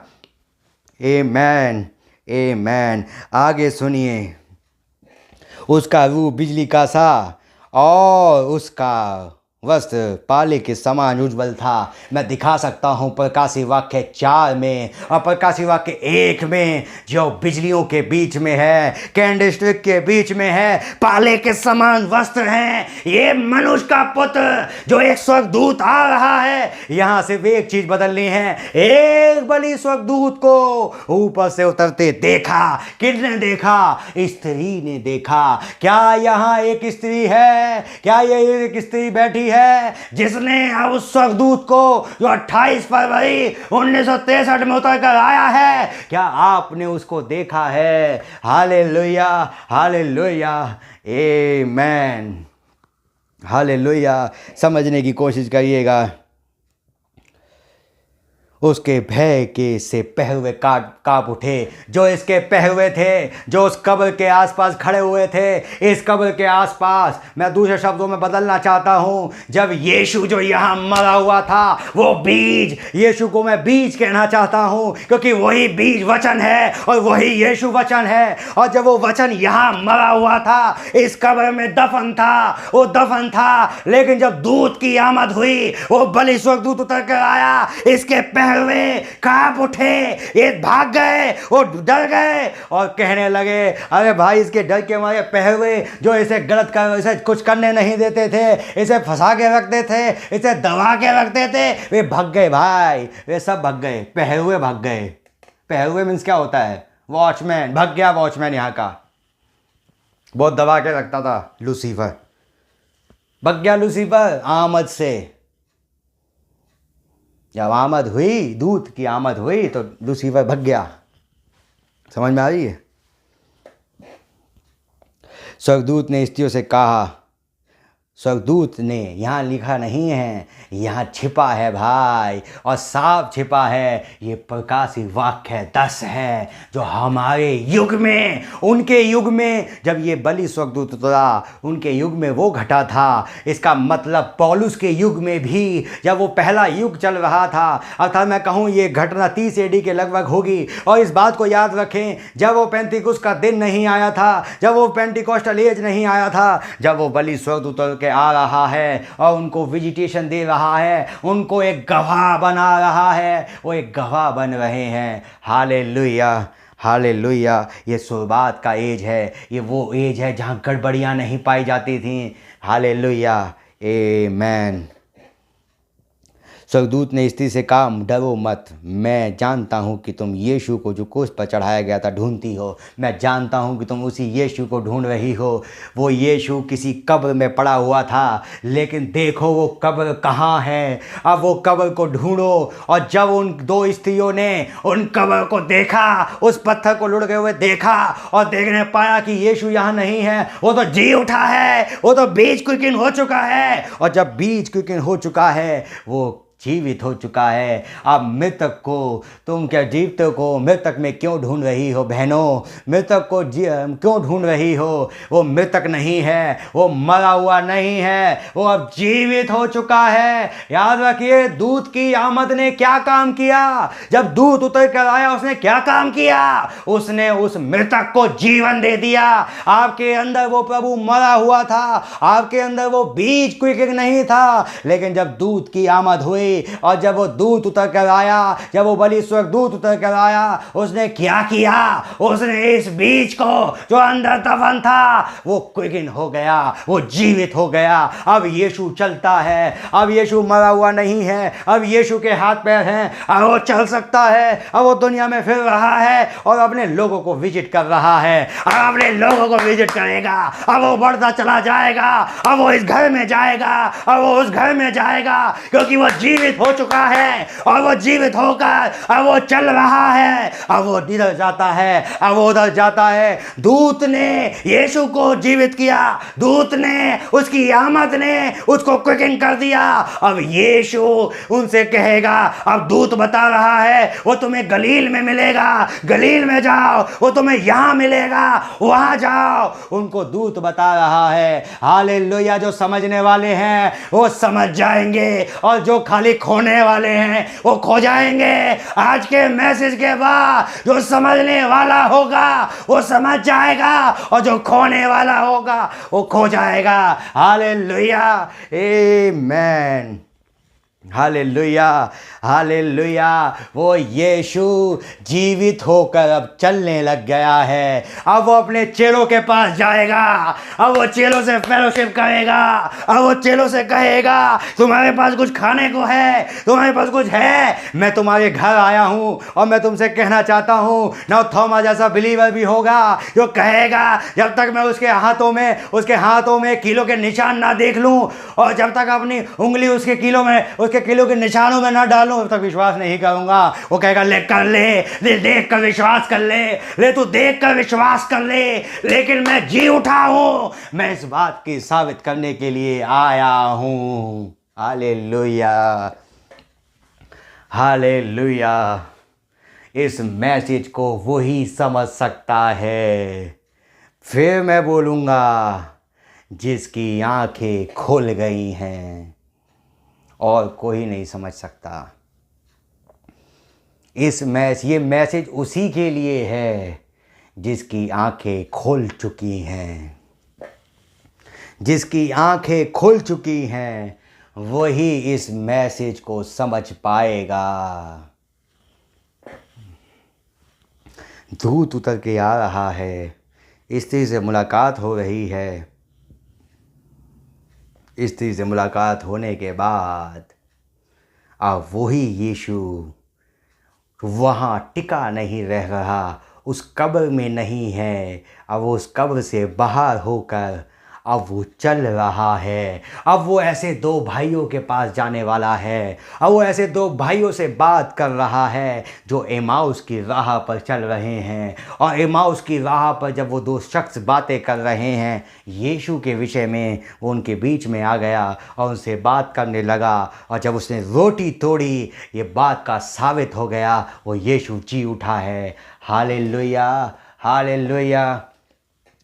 आमेन, आमेन। आगे सुनिए, उसका रूप बिजली का सा और उसका वस्त्र पाले के समान उज्ज्वल था। मैं दिखा सकता हूँ प्रकाशी वाक्य 4 में और प्रकाशी वाक्य 1 में, जो बिजलियों के बीच में है, कैंडलस्टिक के बीच में है, पाले के समान वस्त्र हैं। ये मनुष्य का पुत्र जो एक स्वर्गदूत आ रहा है। यहाँ सिर्फ एक चीज बदलनी है, एक बलि स्वर्गदूत को ऊपर से उतरते देखा। किसने देखा? स्त्री ने देखा। क्या यहाँ एक स्त्री है? क्या ये एक स्त्री बैठी है जिसने अब उस स्वर्गदूत को जो 28 फरवरी 1963 में उतर कर आया है, क्या आपने उसको देखा है? हालेलुया, हालेलुया, आमेन, हालेलुया। समझने की कोशिश करिएगा। उसके भय के से पहरुए कांप उठे। जो इसके पहरुए थे, जो उस कब्र के आसपास खड़े हुए थे, इस कब्र के आसपास, मैं दूसरे शब्दों में बदलना चाहता हूँ, जब यीशु जो यहाँ मरा हुआ था, वो बीज, यीशु को मैं बीज कहना चाहता हूँ क्योंकि वही बीज वचन है और वही यीशु वचन है। और जब वो वचन यहाँ मरा हुआ था, इस कब्र में दफन था, वो दफन था, लेकिन जब दूत की आमद हुई, वो बलि स्वर्गदूत उतर कर आया, इसके पहरुए कांप उठे, ये भाग गए, वो डर गए और कहने लगे, अरे भाई, इसके डर के मारे पहरुए जो इसे गलत कर, इसे कुछ करने नहीं देते थे, इसे फंसा के रखते थे, इसे दबा के रखते थे, वे भाग गए भाई, वे सब भाग गए, पहरुए भाग गए। पहरुए मीन्स क्या होता है? वॉचमैन भाग गया। वॉचमैन यहाँ का बहुत दबा के रखता था। लूसीफर भाग गया। लूसीफर आमद से, जब आमद हुई, दूत की आमद हुई, तो लूसीफर भाग गया। समझ में आ रही है? स्वर्गदूत ने स्त्रियों से कहा, स्वर्गदूत ने, यहाँ लिखा नहीं है, यहाँ छिपा है भाई, और साफ छिपा है। ये प्रकाशित वाक्य 10 है, जो हमारे युग में, उनके युग में जब ये बलि स्वर्गदूत उतरा, उनके युग में वो घटा था। इसका मतलब पौलुस के युग में भी, जब वो पहला युग चल रहा था, अर्थात मैं कहूँ ये घटना 30 AD के लगभग होगी। और इस बात को याद रखें, जब वो पेंटिकुस्त का दिन नहीं आया था, जब वो पेंटिकोस्टल एज नहीं आया था, जब वो बलि स्वर्गदूत उतर के आ रहा है और उनको विजिटेशन दे रहा है, उनको एक गवाह बना रहा है, वो एक गवाह बन रहे हैं। Hallelujah, hallelujah. ये शुरुआत का एज है, ये वो एज है जहाँ गड़बड़ियाँ नहीं पाई जाती थी। हालेलुया, आमेन। स्वर्गदूत ने स्त्री से कहा, डरो मत, मैं जानता हूँ कि तुम यीशु को जो क्रूस पर चढ़ाया गया था ढूंढती हो। मैं जानता हूँ कि तुम उसी यीशु को ढूंढ रही हो। वो यीशु किसी कब्र में पड़ा हुआ था, लेकिन देखो वो कब्र कहाँ है। अब वो कब्र को ढूंढो। और जब उन 2 स्त्रियों ने उन कब्र को देखा, उस पत्थर को लुढ़के हुए देखा और देखने पाया कि यीशु यहाँ नहीं है, वो तो जी उठा है, वो तो बीज क्विकन हो चुका है। और जब बीज क्विकन हो चुका है, वो जीवित हो चुका है। अब मृतक को तुम क्या जीवित को मृतक में क्यों ढूंढ रही हो बहनों? मृतक को क्यों ढूंढ रही हो? वो मृतक नहीं है, वो मरा हुआ नहीं है, वो अब जीवित हो चुका है। याद रखिए, दूत की आमद ने क्या काम किया? जब दूत उतर कर आया, उसने क्या काम किया? उसने उस मृतक को जीवन दे दिया। आपके अंदर वो प्रभु मरा हुआ था, आपके अंदर वो बीज क्विक नहीं था, लेकिन जब दूत की आमद हुई और जब वो दूत उतर कर आया, जब वो बलि स्वर्गदूत उतर कर आया, उसने क्या किया? उसने इस बीज को जो अंदर दफन था, वो क्विकन हो गया, वो जीवित हो गया। अब यीशु चलता है, अब यीशु मरा हुआ नहीं है, अब यीशु के हाथ पैर हैं, अब वो चल सकता है, अब वो दुनिया में फिर रहा है और अपने लोगों को विजिट कर रहा है। अब अपने लोगों को विजिट करेगा, अब वो बढ़ता चला जाएगा, अब वो इस घर में जाएगा, अब वो उस घर में जाएगा, क्योंकि वो जीवित हो चुका है। और वो जीवित होकर अब वो चल रहा है, अब वो इधर जाता है, अब वो उधर जाता है। दूत ने यीशु को जीवित किया, दूत ने, उसकी आमद ने उसको क्विकन कर दिया। अब यीशु उनसे कहेगा, अब दूत बता रहा है वो तुम्हें गलील में मिलेगा, गलील में जाओ, वो तुम्हें यहां मिलेगा, वहां जाओ। उनको दूत बता रहा है। हालेलुया। जो समझने वाले हैं वो समझ जाएंगे, और जो खाली खोने वाले हैं वो खो जाएंगे। आज के मैसेज के बाद जो समझने वाला होगा वो समझ जाएगा, और जो खोने वाला होगा वो खो जाएगा। हालेलुया, आमेन, हालेलुया, हालेलुया। वो यीशु जीवित होकर अब चलने लग गया है। अब वो अपने चेलों के पास जाएगा, अब वो चेलों से फेलोशिप करेगा, अब वो चेलों से कहेगा, तुम्हारे पास कुछ खाने को है? तुम्हारे पास कुछ है? मैं तुम्हारे घर आया हूँ और मैं तुमसे कहना चाहता हूँ। ना थोमा जैसा बिलीवर भी होगा जो कहेगा, जब तक मैं उसके हाथों में कीलों के निशान ना देख लूँ, और जब तक अपनी उंगली उसके कीलों के निशानों में ना डालूं, तब तक विश्वास नहीं करूंगा। वो कहेगा, ले कर ले देख कर विश्वास कर ले तू देख कर विश्वास कर ले। लेकिन मैं जी उठा हूं, मैं इस बात की साबित करने के लिए आया हूं। Hallelujah, hallelujah. इस मैसेज को वही समझ सकता है। फिर मैं बोलूंगा, जिसकी आंखें खुल गई हैं, और कोई नहीं समझ सकता। ये मैसेज उसी के लिए है जिसकी आंखें खुल चुकी हैं। जिसकी आंखें खुल चुकी हैं वही इस मैसेज को समझ पाएगा। दूत उतर के आ रहा है, स्त्री से मुलाकात हो रही है। स्त्री से मुलाकात होने के बाद अब वही यीशु वहाँ टिका नहीं रह रहा, उस कब्र में नहीं है। अब वो उस कब्र से बाहर होकर अब वो चल रहा है। अब वो ऐसे दो भाइयों के पास जाने वाला है। अब वो ऐसे दो भाइयों से बात कर रहा है जो एमाउस की राह पर चल रहे हैं। और एमाउस की राह पर जब वो दो शख्स बातें कर रहे हैं यीशु के विषय में, वो उनके बीच में आ गया और उनसे बात करने लगा। और जब उसने रोटी तोड़ी ये बात का साबित हो गया, वो यीशु जी उठा है। Hallelujah, hallelujah.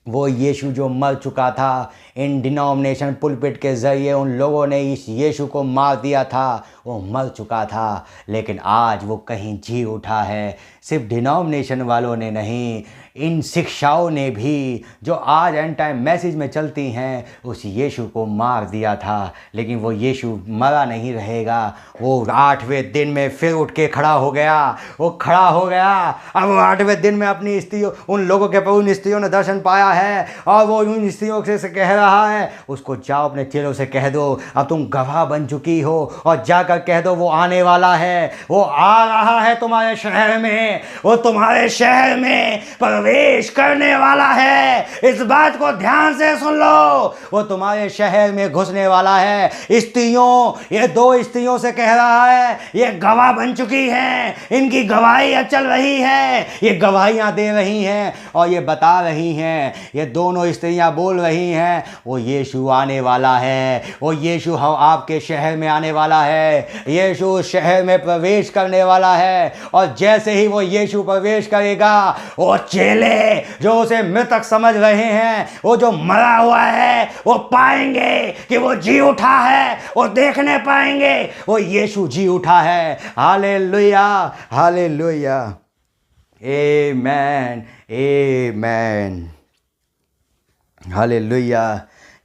वो यीशु जो मर चुका था, इन डिनोमिनेशन पुलपिट के ज़रिए उन लोगों ने इस यीशु को मार दिया था, वो मर चुका था, लेकिन आज वो कहीं जी उठा है। सिर्फ डिनोमिनेशन वालों ने नहीं, इन शिक्षाओं ने भी जो आज एंड टाइम मैसेज में चलती हैं उस यीशु को मार दिया था, लेकिन वो यीशु मरा नहीं रहेगा। वो 8वें दिन में फिर उठ के खड़ा हो गया। वो खड़ा हो गया। अब वो 8वें दिन में अपनी स्त्रियों, उन लोगों के पर उन स्त्रियों ने दर्शन पाया है और वो उन स्त्रियों से कह रहा है, उसको जाओ अपने चेलों से कह दो अब तुम गवाह बन चुकी हो, और जाकर कह दो वो आने वाला है, वो आ रहा है तुम्हारे शहर में, वो तुम्हारे शहर में प्रवेश करने वाला है। इस बात को ध्यान से सुन लो, वो तुम्हारे शहर में घुसने वाला है। स्त्रियों, ये दो स्त्रियों से कह रहा है, ये गवाह बन चुकी हैं, इनकी गवाही चल रही है, ये गवाहियां दे रही हैं और ये बता रही हैं, ये दोनों स्त्रियां बोल रही हैं वो यीशु आने वाला है, वो यीशु आपके शहर में आने वाला है, यीशु शहर में प्रवेश करने वाला है। और जैसे ही वो यीशु प्रवेश करेगा, वो चेले जो उसे मृतक समझ रहे हैं, वो जो मरा हुआ है, वो पाएंगे कि वो जी उठा है, वो देखने पाएंगे वो यीशु जी उठा है। हालेलुया, हालेलुया, आमेन, आमेन, हालेलुया।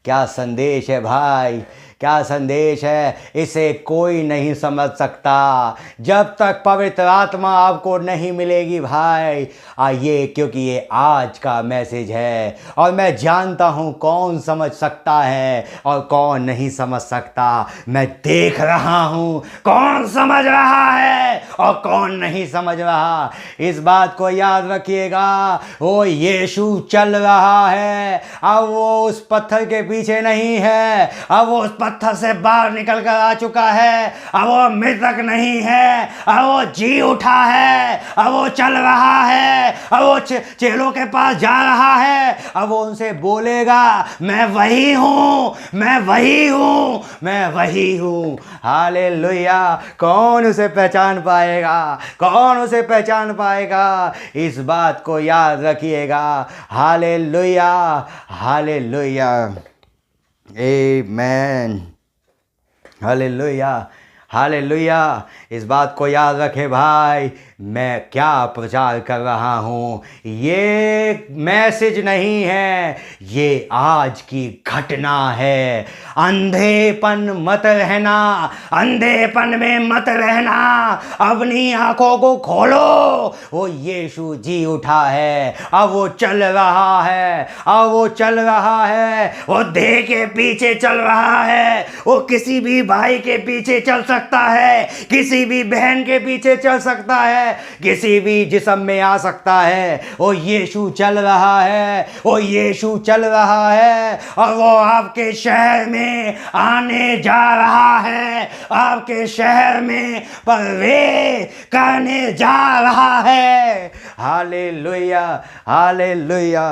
क्या संदेश है भाई, क्या संदेश है। इसे कोई नहीं समझ सकता जब तक पवित्र आत्मा आपको नहीं मिलेगी भाई। आइए, क्योंकि ये आज का मैसेज है और मैं जानता हूँ कौन समझ सकता है और कौन नहीं समझ सकता। मैं देख रहा हूँ कौन समझ रहा है और कौन नहीं समझ रहा। इस बात को याद रखिएगा, वो यीशु चल रहा है। अब वो उस पत्थर के पीछे नहीं है, अब वो उस पत्थर से बाहर निकल कर आ चुका है। अब वो मृतक नहीं है, अब वो जी उठा है, अब वो चल रहा है, अब वो चेलों के पास जा रहा है। अब वो उनसे बोलेगा, मैं वही हूँ, मैं वही हूँ, मैं वही हूँ। हालेलुया। कौन उसे पहचान पाएगा, कौन उसे पहचान पाएगा। इस बात को याद रखिएगा। हालेलुया, हालेलुया, आमेन, हालेलुया, हालेलुया। इस बात को याद रखे भाई, मैं क्या प्रचार कर रहा हूँ। ये मैसेज नहीं है, ये आज की घटना है। अंधेपन मत रहना, अंधेपन में मत रहना। अपनी आंखों को खोलो, वो यीशु जी उठा है। अब वो चल रहा है, अब वो चल रहा है। वो देह के पीछे चल रहा है। वो किसी भी भाई के पीछे चल सकता है, किसी भी बहन के पीछे चल सकता है, किसी भी जिस्म में आ सकता है। वो यीशु चल रहा है, वो यीशु चल रहा है और वो आपके शहर में आने जा रहा है, आपके शहर में प्रवेश करने जा रहा है। हालेलुया, हालेलुया,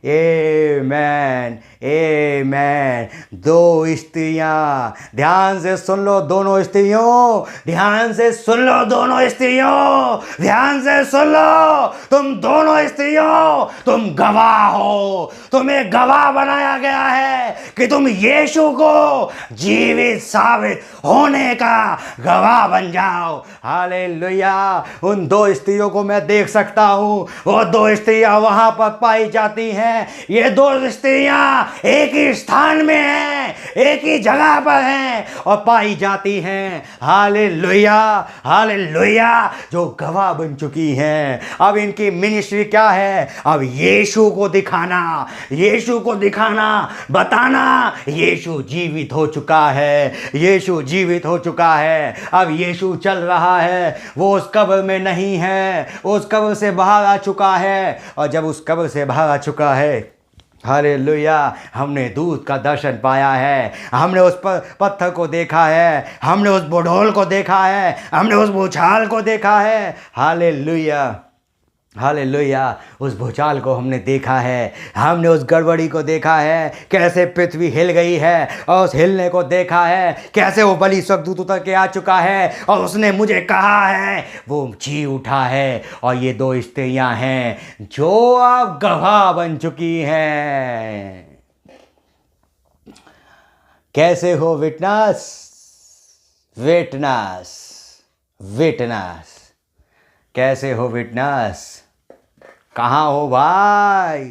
आमेन, आमेन। दो स्त्रियां, ध्यान से सुन लो दोनों स्त्रियों, ध्यान से सुन लो दोनों स्त्रियों, ध्यान से सुन लो। तुम दोनों स्त्रियों, तुम गवाह हो। तुम्हें गवाह बनाया गया है कि तुम यीशु को जीवित साबित होने का गवाह बन जाओ। हालेलुया। उन दो स्त्रियों को मैं देख सकता हूँ। वो दो स्त्रियां वहां पर पाई जाती हैं। ये दो स्त्रियां एक ही स्थान में हैं, एक ही जगह पर हैं और पाई जाती हैं। Hallelujah, hallelujah. जो गवाह बन चुकी हैं। अब इनकी मिनिस्ट्री क्या है? अब यीशु को दिखाना, यीशु को दिखाना, बताना यीशु जीवित हो चुका है, यीशु जीवित हो चुका है। अब यीशु चल रहा है। वो उस कब्र में नहीं है, उस कब्र से बाहर आ चुका है। और जब उस कब्र से बाहर आ चुका है हालेलुया। हमने दूत का दर्शन पाया है, हमने उस पत्थर को देखा है, हमने उस बुढ़ोल को देखा है, हमने उस भूचाल को देखा है। Hallelujah, hallelujah. उस भूचाल को हमने देखा है, हमने उस गड़बड़ी को देखा है, कैसे पृथ्वी हिल गई है, और उस हिलने को देखा है, कैसे वो बलि स्वर्गदूत उतर के आ चुका है और उसने मुझे कहा है, वो जी उठा है। और ये दो स्त्रियां हैं जो अब गवाह बन चुकी हैं। कैसे हो विटनेस? Witness, witness. कैसे हो विटनेस? कहाँ हो भाई?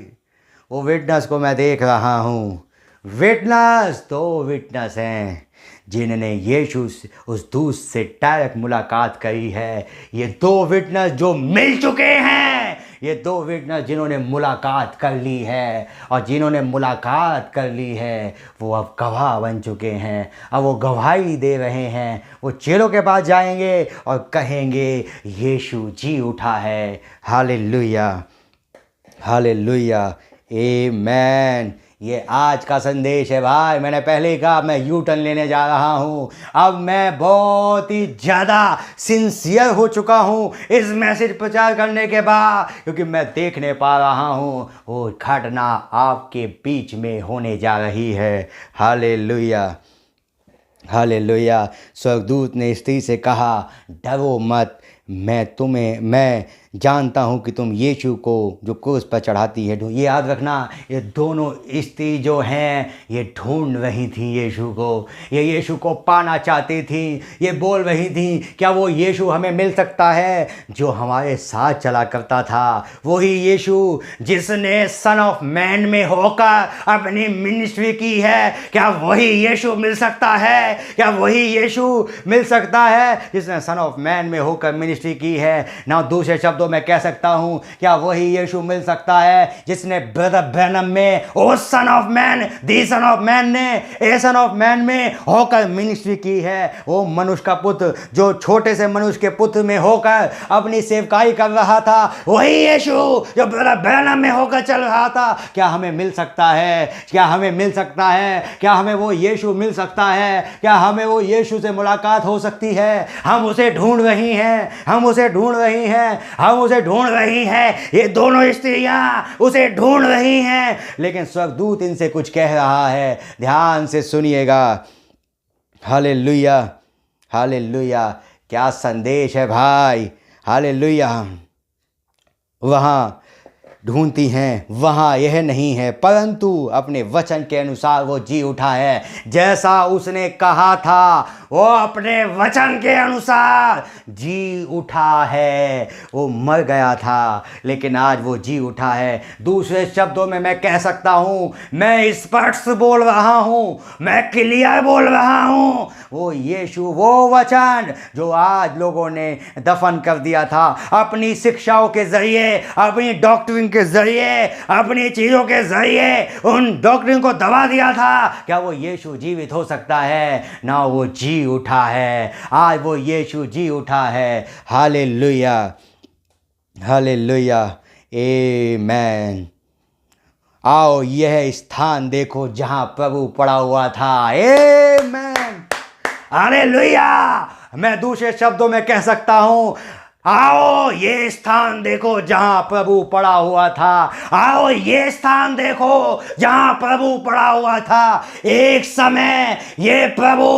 वो विटनेस को मैं देख रहा हूँ। विटनेस तो विटनेस हैं जिन्होंने यीशु उस दूत से डायरेक्ट मुलाकात करी है। ये दो विटनेस जो मिल चुके हैं, ये दो विटनेस जिन्होंने मुलाकात कर ली है, और जिन्होंने मुलाकात कर ली है वो अब गवाह बन चुके हैं। अब वो गवाही दे रहे हैं। वो चेलों के पास जाएंगे और कहेंगे यीशु जी उठा है। हालेलुया, हालेलुया, आमेन। ये आज का संदेश है भाई। मैंने पहले ही कहा मैं यू टर्न लेने जा रहा हूँ। अब मैं बहुत ही ज़्यादा सिंसियर हो चुका हूँ इस मैसेज प्रचार करने के बाद, क्योंकि मैं देखने पा रहा हूँ वो घटना आपके बीच में होने जा रही है। Hallelujah, hallelujah. स्वर्गदूत ने स्त्री से कहा, डरो मत, मैं जानता हूँ कि तुम यीशु को जो क्रूस पर चढ़ाती है। ये याद रखना, ये दोनों स्त्री जो हैं ये ढूंढ रही थी यीशु को, ये यीशु को पाना चाहती थी। ये बोल रही थी क्या वो यीशु हमें मिल सकता है जो हमारे साथ चला करता था, वही यीशु जिसने सन ऑफ मैन में होकर अपनी मिनिस्ट्री की है। क्या वही यीशु मिल सकता है? क्या वही यीशु मिल सकता है जिसने सन ऑफ मैन में होकर मिनिस्ट्री की है? ना दूसरे शब्दों में कह सकता हूं, क्या वही यीशु मिल सकता है जिसने ब्रदर ब्रैनम में O son of man, the son of man ने ए सन ऑफ मैन में होकर मिनिस्ट्री की है? वो मनुष्य का पुत्र जो छोटे से मनुष्य के पुत्र में होकर अपनी सेवकाई कर रहा था, वही यीशु जो ब्रदर ब्रैनम में होकर चल रहा था। क्या हमें मिल सकता है? क्या हमें मिल सकता है? क्या हमें वो यीशु मिल सकता है? क्या हमें वो यीशु से मुलाकात हो सकती है? हम उसे ढूंढ रही हैं, हम उसे ढूंढ रही हैं, हम उसे ढूंढ रही हैं। ये दोनों स्त्रियां उसे ढूंढ रही हैं, लेकिन स्वर्गदूत इनसे कुछ कह रहा है। ध्यान से सुनिएगा। Hallelujah, hallelujah. क्या संदेश है भाई। हालेलुया। वहाँ ढूंढती हैं, वहाँ यह नहीं है, परंतु अपने वचन के अनुसार वो जी उठा है। जैसा उसने कहा था वो अपने वचन के अनुसार जी उठा है। वो मर गया था लेकिन आज वो जी उठा है। दूसरे शब्दों में मैं कह सकता हूँ, मैं स्पष्ट बोल रहा हूँ, मैं क्लियर बोल रहा हूँ, वो यीशु, वो वचन जो आज लोगों ने दफन कर दिया था अपनी शिक्षाओं के जरिए, अपनी डॉक्ट्रिन के जरिए, अपनी चीज़ों के जरिए उन डॉक्ट्रिन को दबा दिया था। क्या वो यीशु जीवित हो सकता है? ना, वो जी उठा है। आज वो यीशु जी उठा है। हालेलुया, हालेलुया, आमेन। आओ यह स्थान देखो जहां प्रभु पड़ा हुआ था। आमेन, हालेलुया। मैं दूसरे शब्दों में कह सकता हूं, आओ ये स्थान देखो जहां प्रभु पड़ा हुआ था। आओ ये स्थान देखो जहां प्रभु पड़ा हुआ था। एक समय ये प्रभु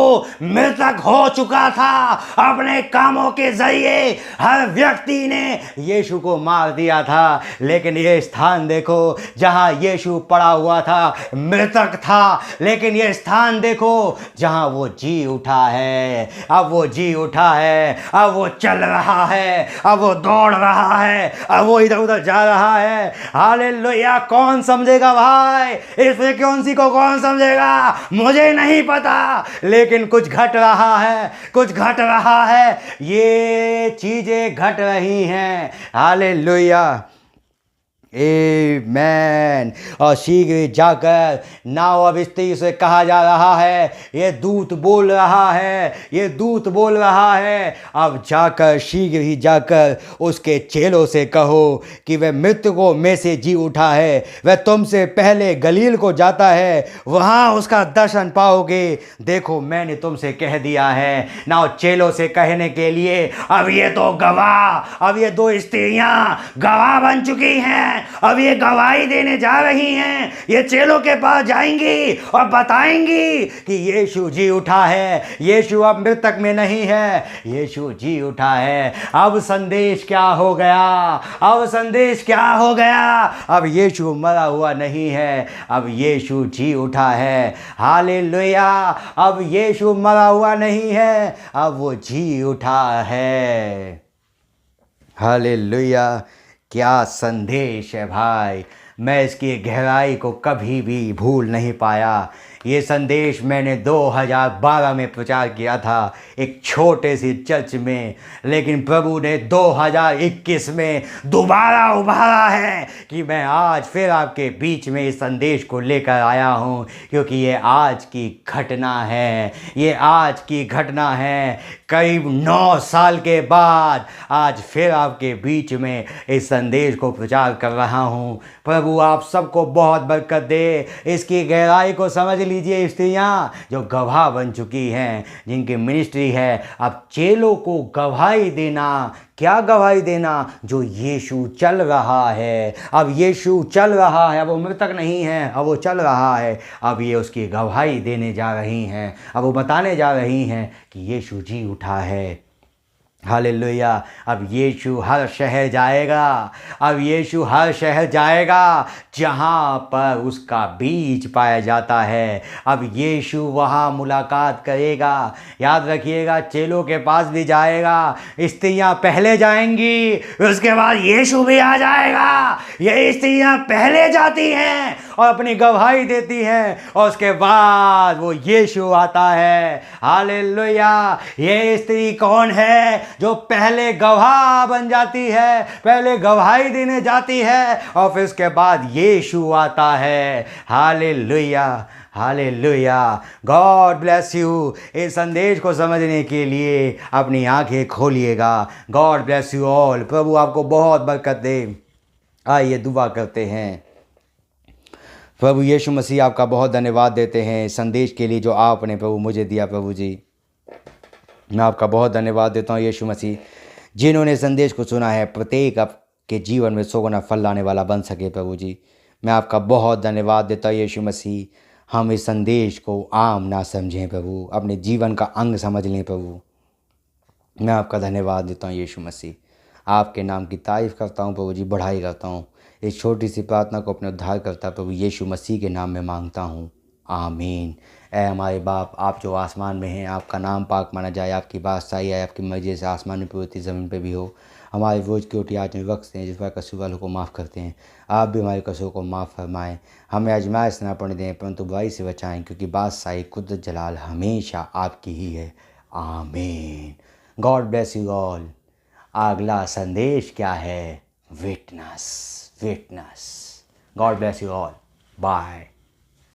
मृतक हो चुका था। अपने कामों के जरिए हर व्यक्ति ने यीशु को मार दिया था, लेकिन ये स्थान देखो जहां यीशु पड़ा हुआ था, मृतक था, लेकिन ये स्थान देखो जहां वो जी उठा है। अब वो जी उठा है, अब वो चल रहा है, अब वो दौड़ रहा है, अब वो इधर उधर जा रहा है। हालेलुया। कौन समझेगा भाई? इस फ्रीक्वेंसी को कौन समझेगा? मुझे नहीं पता, लेकिन कुछ घट रहा है, कुछ घट रहा है। ये चीजें घट रही हैं। हालेलुया, आमेन। और शीघ्र ही जाकर नाव अब स्त्री से कहा जा रहा है, ये दूत बोल रहा है, ये दूत बोल रहा है, अब जाकर शीघ्र ही जाकर उसके चेलों से कहो कि वह मृतकों में से जी उठा है, वह तुमसे पहले गलील को जाता है, वहाँ उसका दर्शन पाओगे। देखो मैंने तुमसे कह दिया है। नाउ चेलों से कहने के लिए अब ये तो गवाह, अब ये दो स्त्रियां गवाह बन चुकी हैं, अब ये गवाही देने जा रही हैं। ये चेलों के पास जाएंगी और बताएंगी कि यीशु जी उठा है, यीशु अब मृतक में नहीं है, यीशु जी उठा है। अब संदेश क्या हो गया, अब संदेश क्या हो गया, अब यीशु मरा हुआ नहीं है, अब यीशु जी उठा है। हालेलुया। अब यीशु मरा हुआ नहीं है, अब वो जी उठा है। हालेलुया। क्या संदेश है भाई, मैं इसकी गहराई को कभी भी भूल नहीं पाया। ये संदेश मैंने 2012 में प्रचार किया था एक छोटे सी चर्च में, लेकिन प्रभु ने 2021 में दोबारा उभारा है कि मैं आज फिर आपके बीच में इस संदेश को लेकर आया हूँ, क्योंकि ये आज की घटना है, ये आज की घटना है। करीब 9 साल के बाद आज फिर आपके बीच में इस संदेश को प्रचार कर रहा हूँ। प्रभु आप सबको बहुत बरकत दे। इसकी गहराई को समझ लीजिए। स्त्रियाँ जो गवाह बन चुकी हैं, जिनकी मिनिस्ट्री है अब चेलों को गवाही देना। क्या गवाही देना? जो यीशु चल रहा है, अब यीशु चल रहा है, अब वो मृतक नहीं है, अब वो चल रहा है। अब ये उसकी गवाही देने जा रही हैं, अब वो बताने जा रही हैं कि यीशु जी उठा है। हालेलुया। अब यीशु हर शहर जाएगा, अब यीशु हर शहर जाएगा जहाँ पर उसका बीज पाया जाता है। अब यीशु वहाँ मुलाकात करेगा। याद रखिएगा, चेलों के पास भी जाएगा, स्त्रियाँ पहले जाएंगी, उसके बाद यीशु भी आ जाएगा। ये स्त्रियाँ पहले जाती हैं और अपनी गवाही देती हैं, और उसके बाद वो यीशु आता है। हालेलुया। ये स्त्री कौन है जो पहले गवाह बन जाती है, पहले गवाही देने जाती है, और फिर उसके बाद यीशु आता है। Hallelujah, hallelujah. God bless you. इस संदेश को समझने के लिए अपनी आंखें खोलिएगा। God bless you all. प्रभु आपको बहुत बरकत दे। आइए दुआ करते हैं। प्रभु यीशु मसीह, आपका बहुत धन्यवाद देते हैं संदेश के लिए जो आपने प्रभु मुझे दिया। प्रभु जी, मैं आपका बहुत धन्यवाद देता हूँ यीशु मसीह, जिन्होंने संदेश को सुना है प्रत्येक आपके जीवन में 100 गुना फल लाने वाला बन सके। प्रभु जी, मैं आपका बहुत धन्यवाद देता हूँ यीशु मसीह। हम इस संदेश को आम ना समझें प्रभु, अपने जीवन का अंग समझ लें प्रभु। मैं आपका धन्यवाद देता हूँ यीशु मसीह। आपके नाम की तारीफ़ करता हूँ प्रभु जी, बढ़ाई करता हूँ। इस छोटी सी प्रार्थना को अपने उद्धार करता प्रभु यीशु मसीह के नाम में मांगता हूँ, आमीन। ऐ हमारे बाप, आप जो आसमान में हैं, आपका नाम पाक माना जाए, आपकी बादशाही आए, आपकी मर्जी जैसे आसमान में पूरी ज़मीन पे भी हो। हमारे रोज़ की रोटी आज में बख्शते हैं, जिस पर कसूर वालों को माफ़ करते हैं, आप भी हमारे कसूर को माफ़ फरमाएं। हमें आजमाइश ना पड़ने दें, परंतु बुराई से बचाएं, क्योंकि बादशाही कुदरत जलाल हमेशा आपकी ही है, आमीन। God bless you all. अगला संदेश क्या है? Witness, witness. God bless you all. Bye.